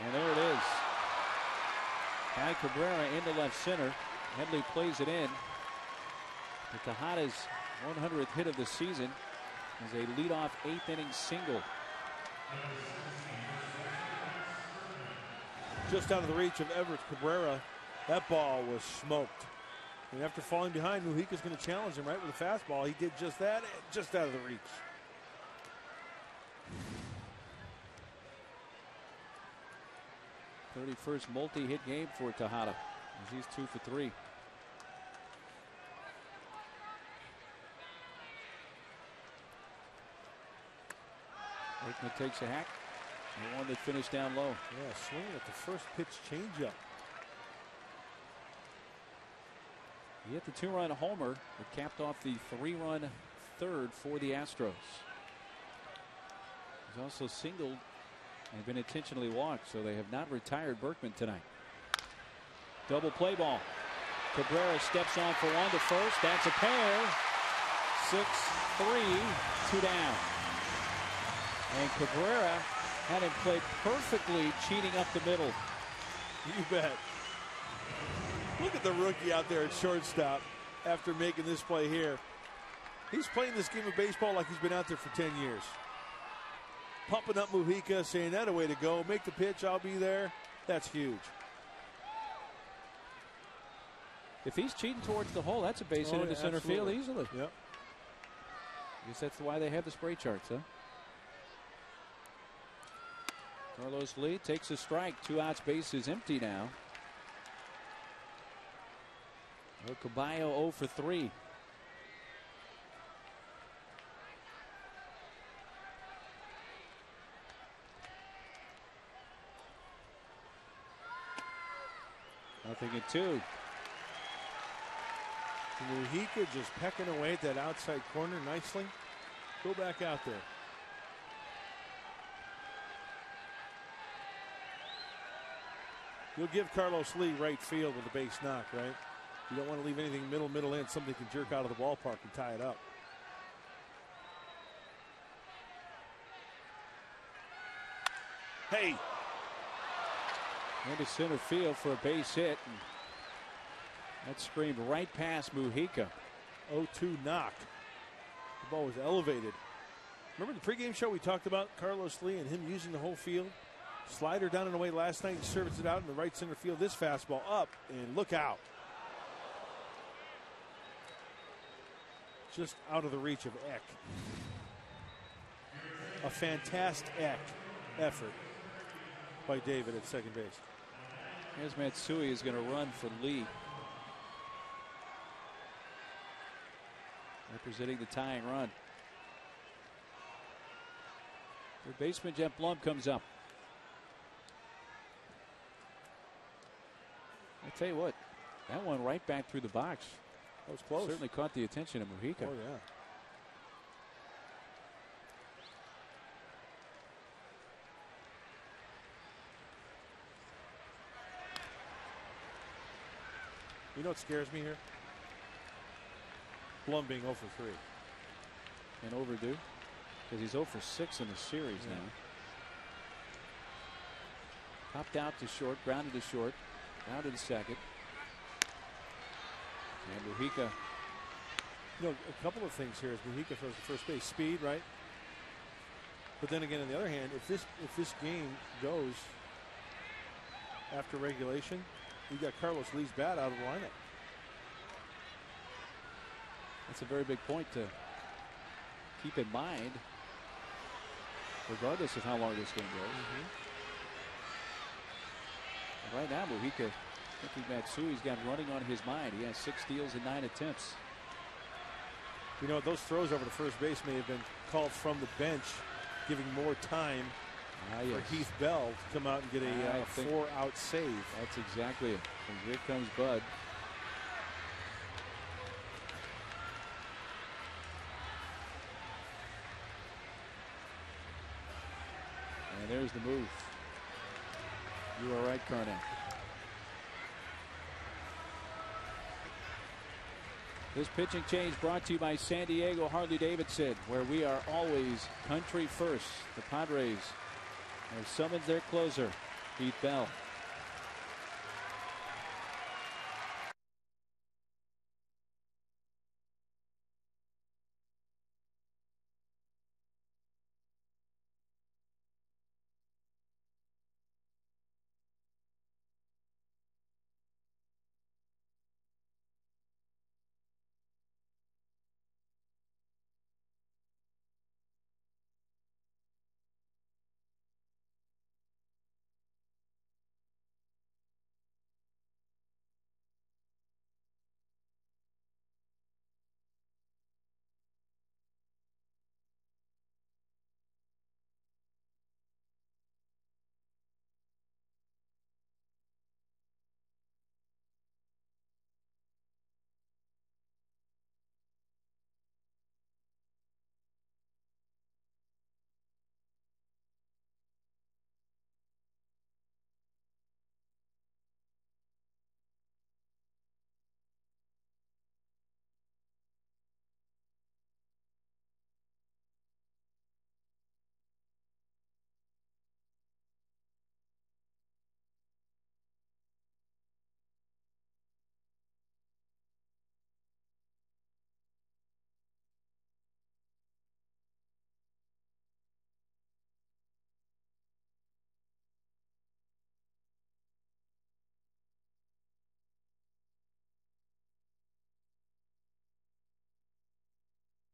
And there it is. Guy Cabrera into left center. Headley plays it in. But Tejada's 100th hit of the season is a leadoff 8th inning single. Just out of the reach of Everett Cabrera. That ball was smoked. And after falling behind, Mujica's going to challenge him right with a fastball. He did just that, just out of the reach. '31st multi-hit game for Tejada, as he's 2 for 3. Aikman takes a hack. The one that finished down low. Yeah, swinging at the first pitch changeup. He hit the 2-run homer that capped off the 3-run third for the Astros. He's also singled and been intentionally walked, so they have not retired Berkman tonight. Double play ball. Cabrera steps on for one to first. That's a pair. 6-3, 2 down. And Cabrera had him play perfectly, cheating up the middle. You bet. Look at the rookie out there at shortstop after making this play here. He's playing this game of baseball like he's been out there for 10 years. Pumping up Mujica, saying that a way to go. Make the pitch, I'll be there. That's huge. If he's cheating towards the hole, that's a base hit into center field easily. Yep. I guess that's why they have the spray charts, huh? Carlos Lee takes a strike. 2 outs, base is empty now. Caballo 0 for 3. Nothing at 2. Mujica just pecking away at that outside corner nicely. Go back out there. You'll give Carlos Lee right field with a base knock, right? You don't want to leave anything middle in. Somebody can jerk out of the ballpark and tie it up. Hey. Into center field for a base hit. And that screamed right past Mujica. 0-2 knock. The ball was elevated. Remember the pregame show we talked about Carlos Lee and him using the whole field? Slider down and away last night. He serves it out in the right center field. This fastball up and look out. Just out of the reach of Eck. A fantastic effort by David at second base. Here's Matsui is going to run for Lee. Representing the tying run. Third baseman Jeff Blum comes up. I tell you what, that one right back through the box. That was close. Certainly caught the attention of Mujica. Oh, yeah. You know what scares me here? Blum being 0 for 3. And overdue. Because he's 0 for 6 in the series now. Popped out to short, grounded to short, grounded to second. And Mujica. You know, a couple of things here as Mujica throws the first base. Speed, right? But then again, on the other hand, if this game goes after regulation, you got Carlos Lee's bat out of the lineup. That's a very big point to keep in mind, regardless of how long this game goes. Right now, Mujica, thinking Matsui's got running on his mind. He has 6 steals and 9 attempts. You know, those throws over to first base may have been called from the bench, giving more time for Heath Bell to come out and get a 4-out save. That's exactly it. And here comes Bud. And there's the move. You are right, Carnett. This pitching change brought to you by San Diego Harley-Davidson, where we are always country first. The Padres have summoned their closer, Heath Bell.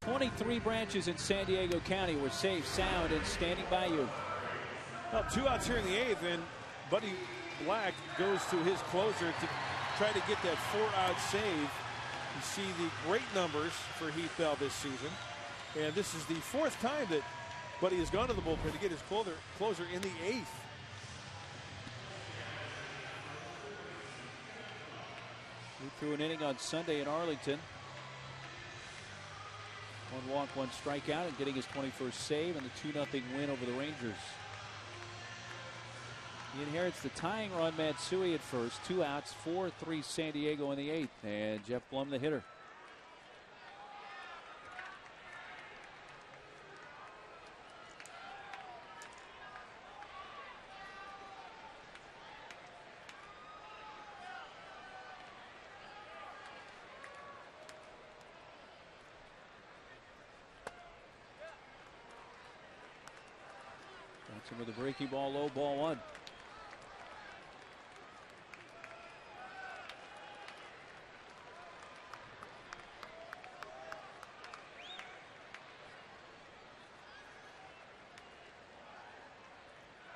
"23 branches in San Diego County were safe, sound, and standing by you." Well, 2 outs here in the 8th, and Buddy Black goes to his closer to try to get that 4-out save. You see the great numbers for Heath Bell this season, and this is the 4th time that Buddy has gone to the bullpen to get his closer in the 8th. He threw an inning on Sunday in Arlington. 1 walk, 1 strikeout, and getting his 21st save and the 2-0 win over the Rangers. He inherits the tying run, Matsui at first. 2 outs, 4-3 San Diego in the 8th, and Jeff Blum the hitter. Johnson with a breaking ball, low, ball 1.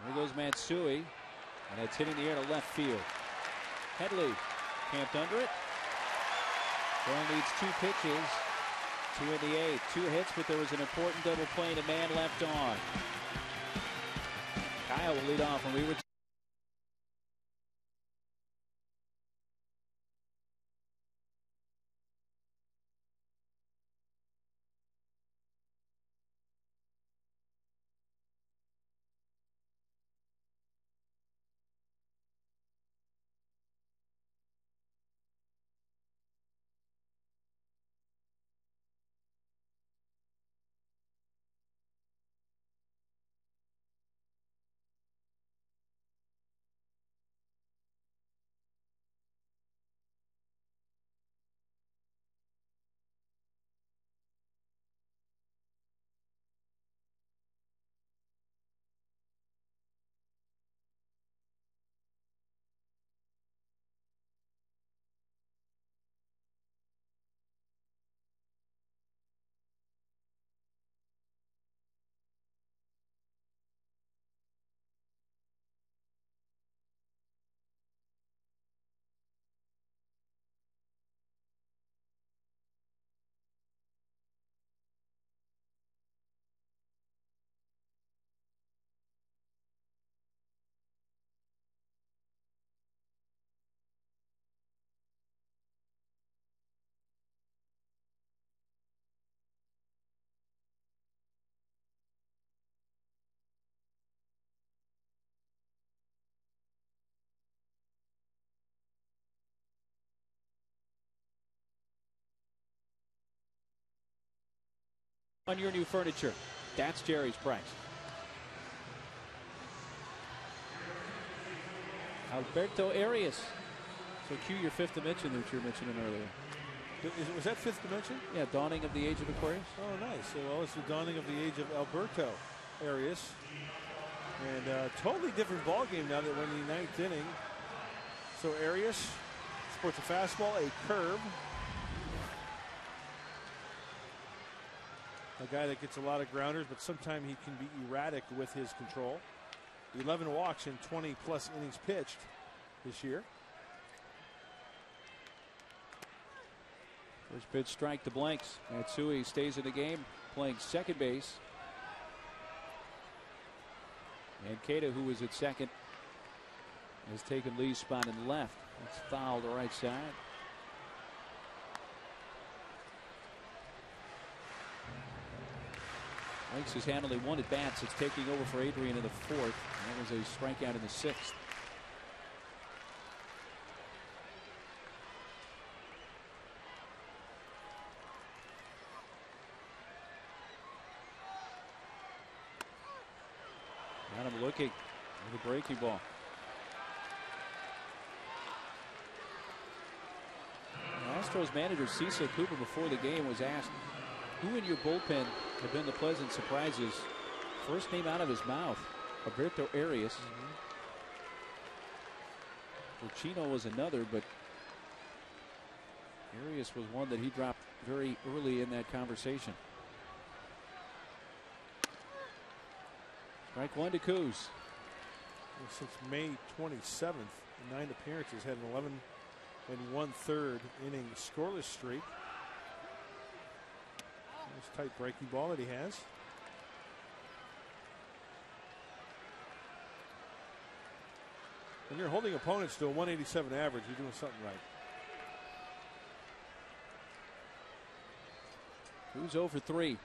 There goes Matsui, and it's hitting the air to left field. Headley camped under it. Brown needs 2 pitches. 2 in the 8th. 2 hits, but there was an important double play and a man left on. Kyle will lead off when we return. on your new furniture. That's Jerry's price. Alberto Arias. So cue your fifth dimension that you were mentioning earlier. Was that fifth dimension? Yeah, dawning of the age of Aquarius. Oh, nice. So, well, it's the dawning of the age of Alberto Arias. And totally different ball game now that we're in the ninth inning. So Arias sports a fastball, a curve. A guy that gets a lot of grounders, but sometimes he can be erratic with his control. 11 walks in 20-plus innings pitched this year. First pitch strike to blanks. Matsui stays in the game, playing second base. And Keita, who was at second, has taken Lee's spot in left. It's foul to right side. Blanks has had only one at bats. It's taking over for Adrian in the fourth. That was a strikeout in the sixth. Got him looking with a breaking ball. The Astros manager Cecil Cooper before the game was asked who in your bullpen have been the pleasant surprises. First name out of his mouth, Alberto Arias. Chino was another, but Arias was one that he dropped very early in that conversation. Strike one to Kuz. Since May 27th, 9 appearances, had an 11 1/3 inning scoreless streak. Nice tight breaking ball that he has. When you're holding opponents to a 187 average, you're doing something right. Who's 0 for 3?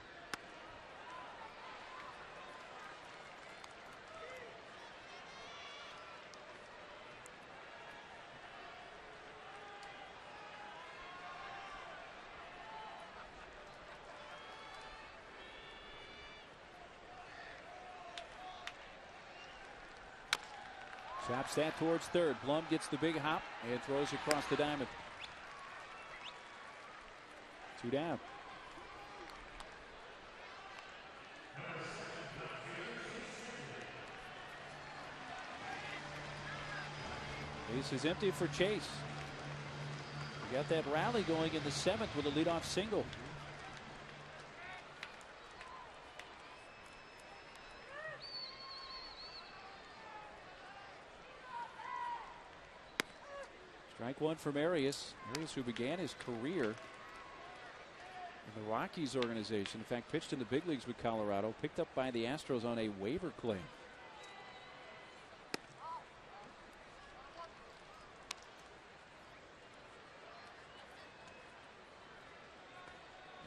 Chops that towards third. Blum gets the big hop and throws across the diamond. 2 down. Base is empty for Chase. We got that rally going in the seventh with a leadoff single. Strike one from Arias. Arias, who began his career in the Rockies organization. In fact, pitched in the big leagues with Colorado. Picked up by the Astros on a waiver claim.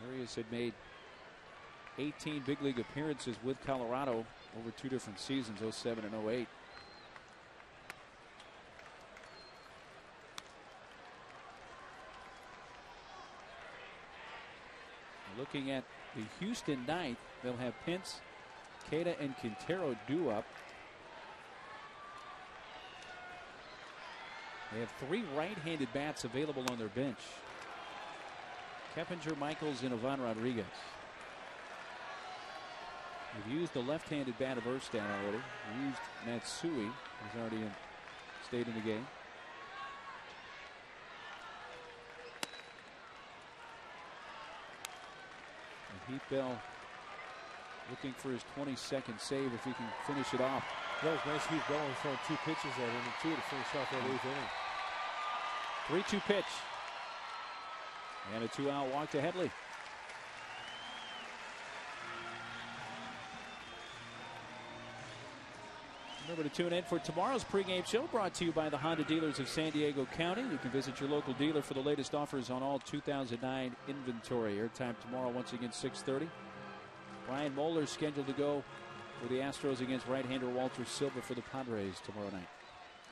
Arias had made 18 big league appearances with Colorado over 2 different seasons, 07 and 08. Looking at the Houston ninth, they'll have Pence, Keita, and Quintero due up. They have 3 right-handed bats available on their bench. Keppinger, Michaels, and Ivan Rodriguez. They've used the left-handed bat of Erstad already. They used Matsui, who's already stayed in the game. Heath Bell looking for his 22nd save if he can finish it off. That was nice. Heath Bell was throwing 2 pitches at him and 2 to finish off that 8th inning. 3-2 pitch. And a 2-out walk to Headley. Remember to tune in for tomorrow's pregame show, brought to you by the Honda dealers of San Diego County. You can visit your local dealer for the latest offers on all 2009 inventory. Airtime tomorrow, once again, 6:30. Brian Moeller scheduled to go for the Astros against right-hander Walter Silva for the Padres tomorrow night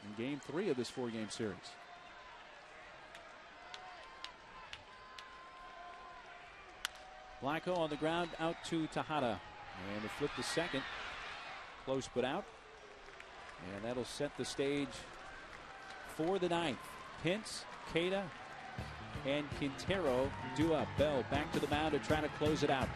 in Game 3 of this 4-game series. Blanco on the ground out to Tejada. And the flip to second. Close but out. And that'll set the stage for the ninth. Pence, Queta, and Quintero due up. Bell back to the mound to try to close it out.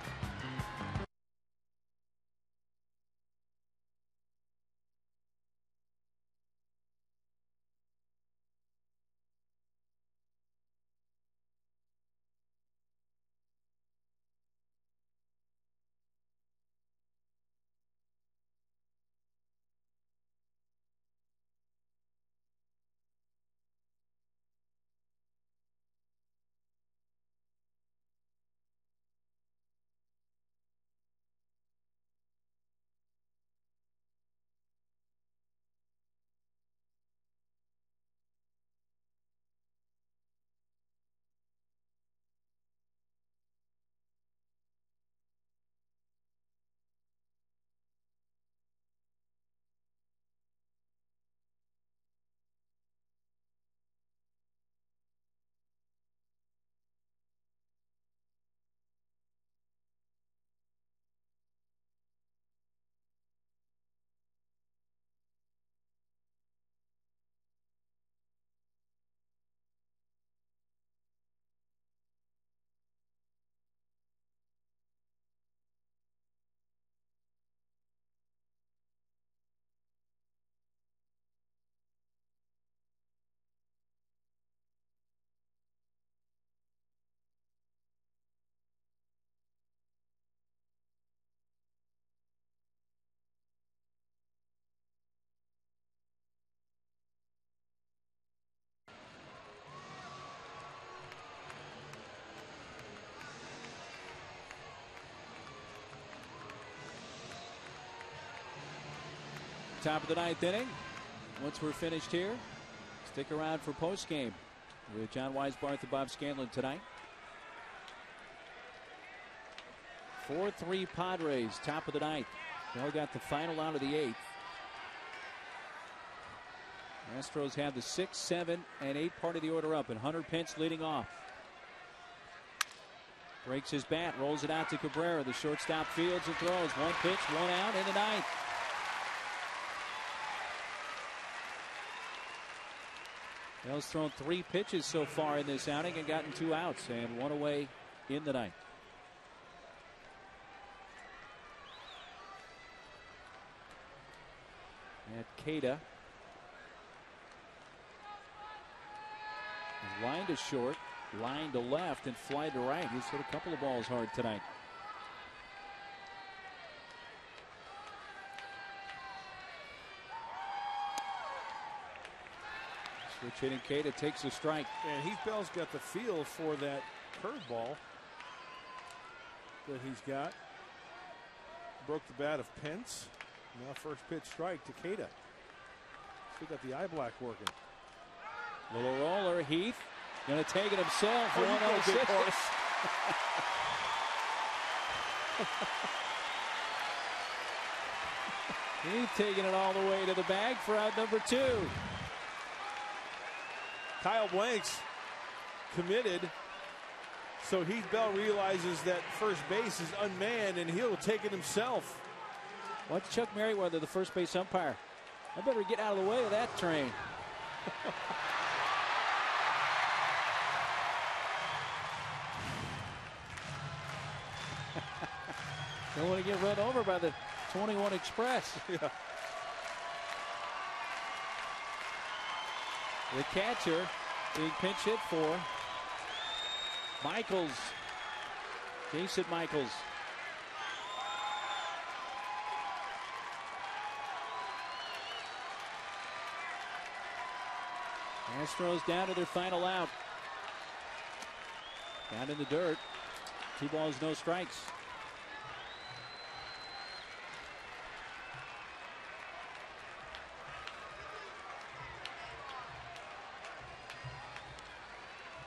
Top of the ninth inning. Once we're finished here, stick around for postgame with John Weisbarth and Bob Scanlon tonight. 4-3 Padres, top of the ninth. Bell got the final out of the eighth. Astros have the 6, 7, and 8 part of the order up, and Hunter Pence leading off. Breaks his bat, rolls it out to Cabrera. The shortstop fields and throws. One pitch, one out in the ninth. Bell's thrown 3 pitches so far in this outing and gotten 2 outs and 1 away in the ninth. And Queta is lined to short, line to left, and fly to right. He's hit a couple of balls hard tonight. Switch hitting Queta takes a strike. And Heath Bell's got the feel for that curveball that he's got. Broke the bat of Pence. Now first pitch strike to Queta. Still got the eye black working. Little roller, Heath going to take it himself. Oh, 1-0 big horse. Heath taking it all the way to the bag for out number 2. Kyle Blanks committed, so Heath Bell realizes that first base is unmanned and he'll take it himself. Watch Chuck Merriweather, the first base umpire. I better get out of the way of that train. Don't want to get run over by the 21 Express. Yeah. The catcher being pinch hit for Michaels. Jason Michaels. Astros down to their final out. Down in the dirt. 2 balls, no strikes.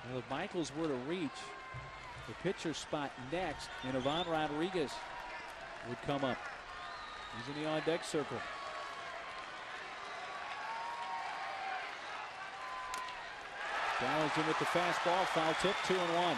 Well, if Michaels were to reach the pitcher spot next, and Ivan Rodriguez would come up. He's in the on-deck circle. Challenged him with the fastball, foul tip, 2-1.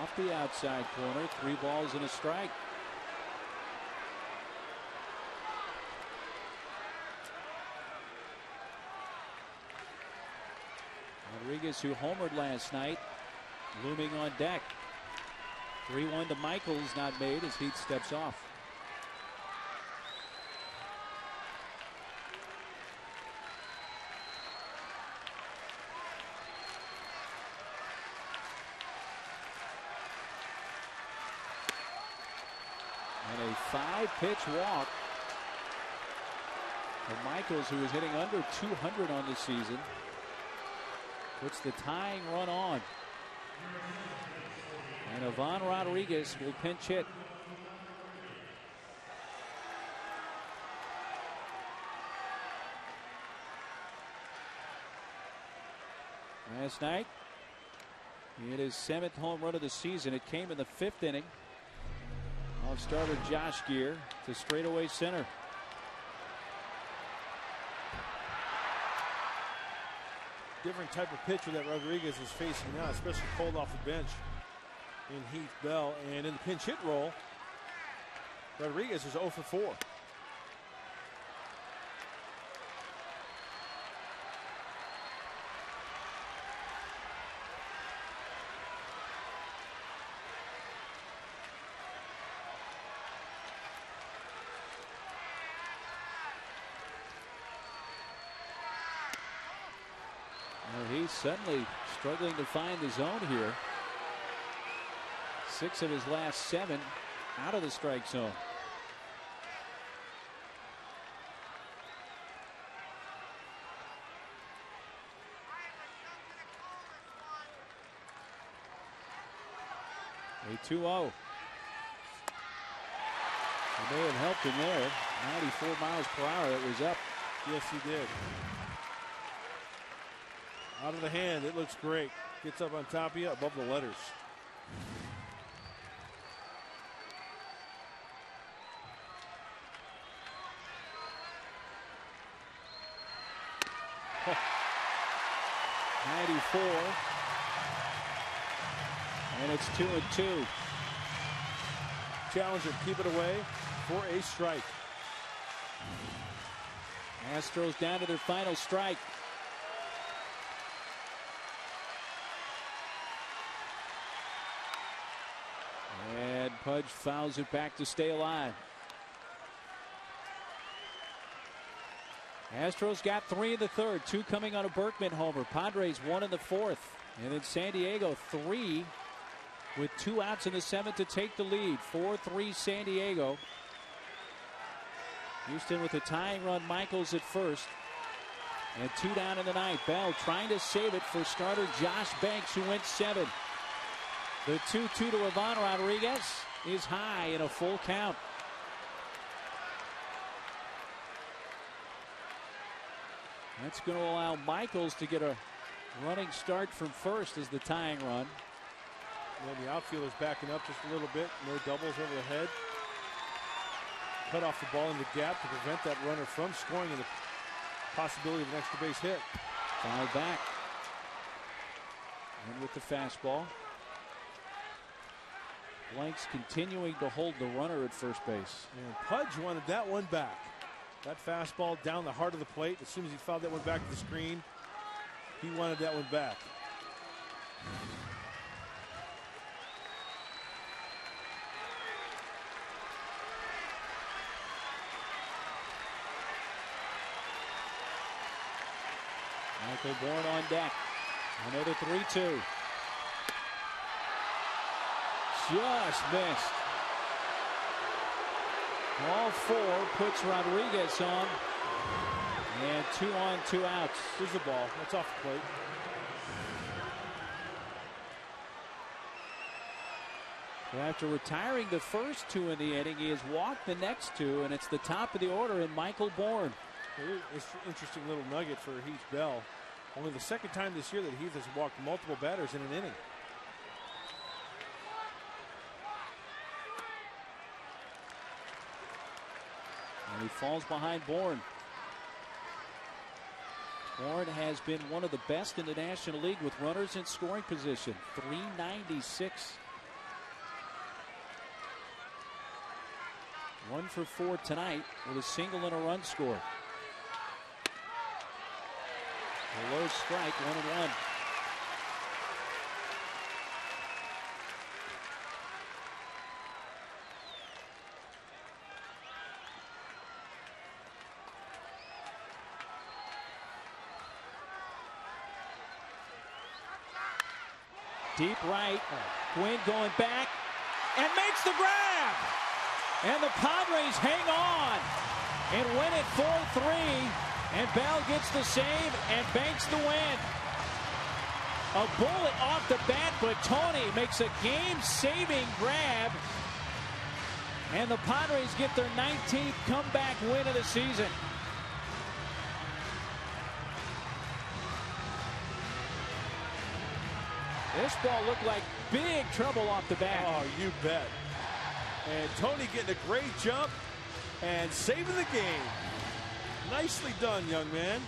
Off the outside corner, 3 balls and a strike. Rodriguez, who homered last night, looming on deck. 3-1 to Michaels, not made as Heath steps off. And a 5-pitch walk for Michaels, who is hitting under 200 on the season. Puts the tying run on. And Ivan Rodriguez will pinch hit. Last night, he hit his 7th home run of the season. It came in the 5th inning. Off starter Josh Gear to straightaway center. Different type of pitcher that Rodriguez is facing now, especially cold off the bench in Heath Bell. And in the pinch hit role, Rodriguez is 0 for 4. He's suddenly struggling to find the zone here. 6 of his last 7 out of the strike zone. A 2-0. It may have helped him there. 94 miles per hour. It was up. Yes, he did. Out of the hand, it looks great. Gets up on top of you, above the letters. Oh. 94. And it's 2-2. Challenger, keep it away for a strike. Astros down to their final strike. And Pudge fouls it back to stay alive. Astros got 3 in the 3rd, 2 coming on a Berkman homer. Padres 1 in the 4th. And then San Diego 3 with 2 outs in the 7th to take the lead. 4-3 San Diego. Houston with a tying run, Michaels at first. And 2 down in the 9th. Bell trying to save it for starter Josh Banks, who went 7. The 2-2 to Ivan Rodriguez is high in a full count. That's going to allow Michaels to get a running start from first as the tying run. Yeah, the outfield is backing up just a little bit. No doubles over the head. Cut off the ball in the gap to prevent that runner from scoring and the possibility of an extra base hit. Foul back. And with the fastball. Blanks continuing to hold the runner at first base. And Pudge wanted that one back. That fastball down the heart of the plate. As soon as he fouled that one back to the screen, he wanted that one back. Michael Bourne on deck. Another 3-2. Just missed. All 4 puts Rodriguez on. And 2 on, 2 outs. Here's the ball. That's off the plate. So after retiring the first 2 in the inning, he has walked the next 2, and it's the top of the order in Michael Bourne. It's an interesting little nugget for Heath Bell. Only the 2nd time this year that Heath has walked multiple batters in an inning. And he falls behind Bourne. Bourne has been one of the best in the National League with runners in scoring position. .396 1 for 4 tonight with a single and a run scored. A low strike, 1-1. Deep right, Quinn going back and makes the grab. And the Padres hang on and win it 4-3. And Bell gets the save and banks the win. A bullet off the bat, but Tony makes a game-saving grab. And the Padres get their 19th comeback win of the season. This ball looked like big trouble off the bat. Oh, you bet. And Tony getting a great jump and saving the game. Nicely done, young man.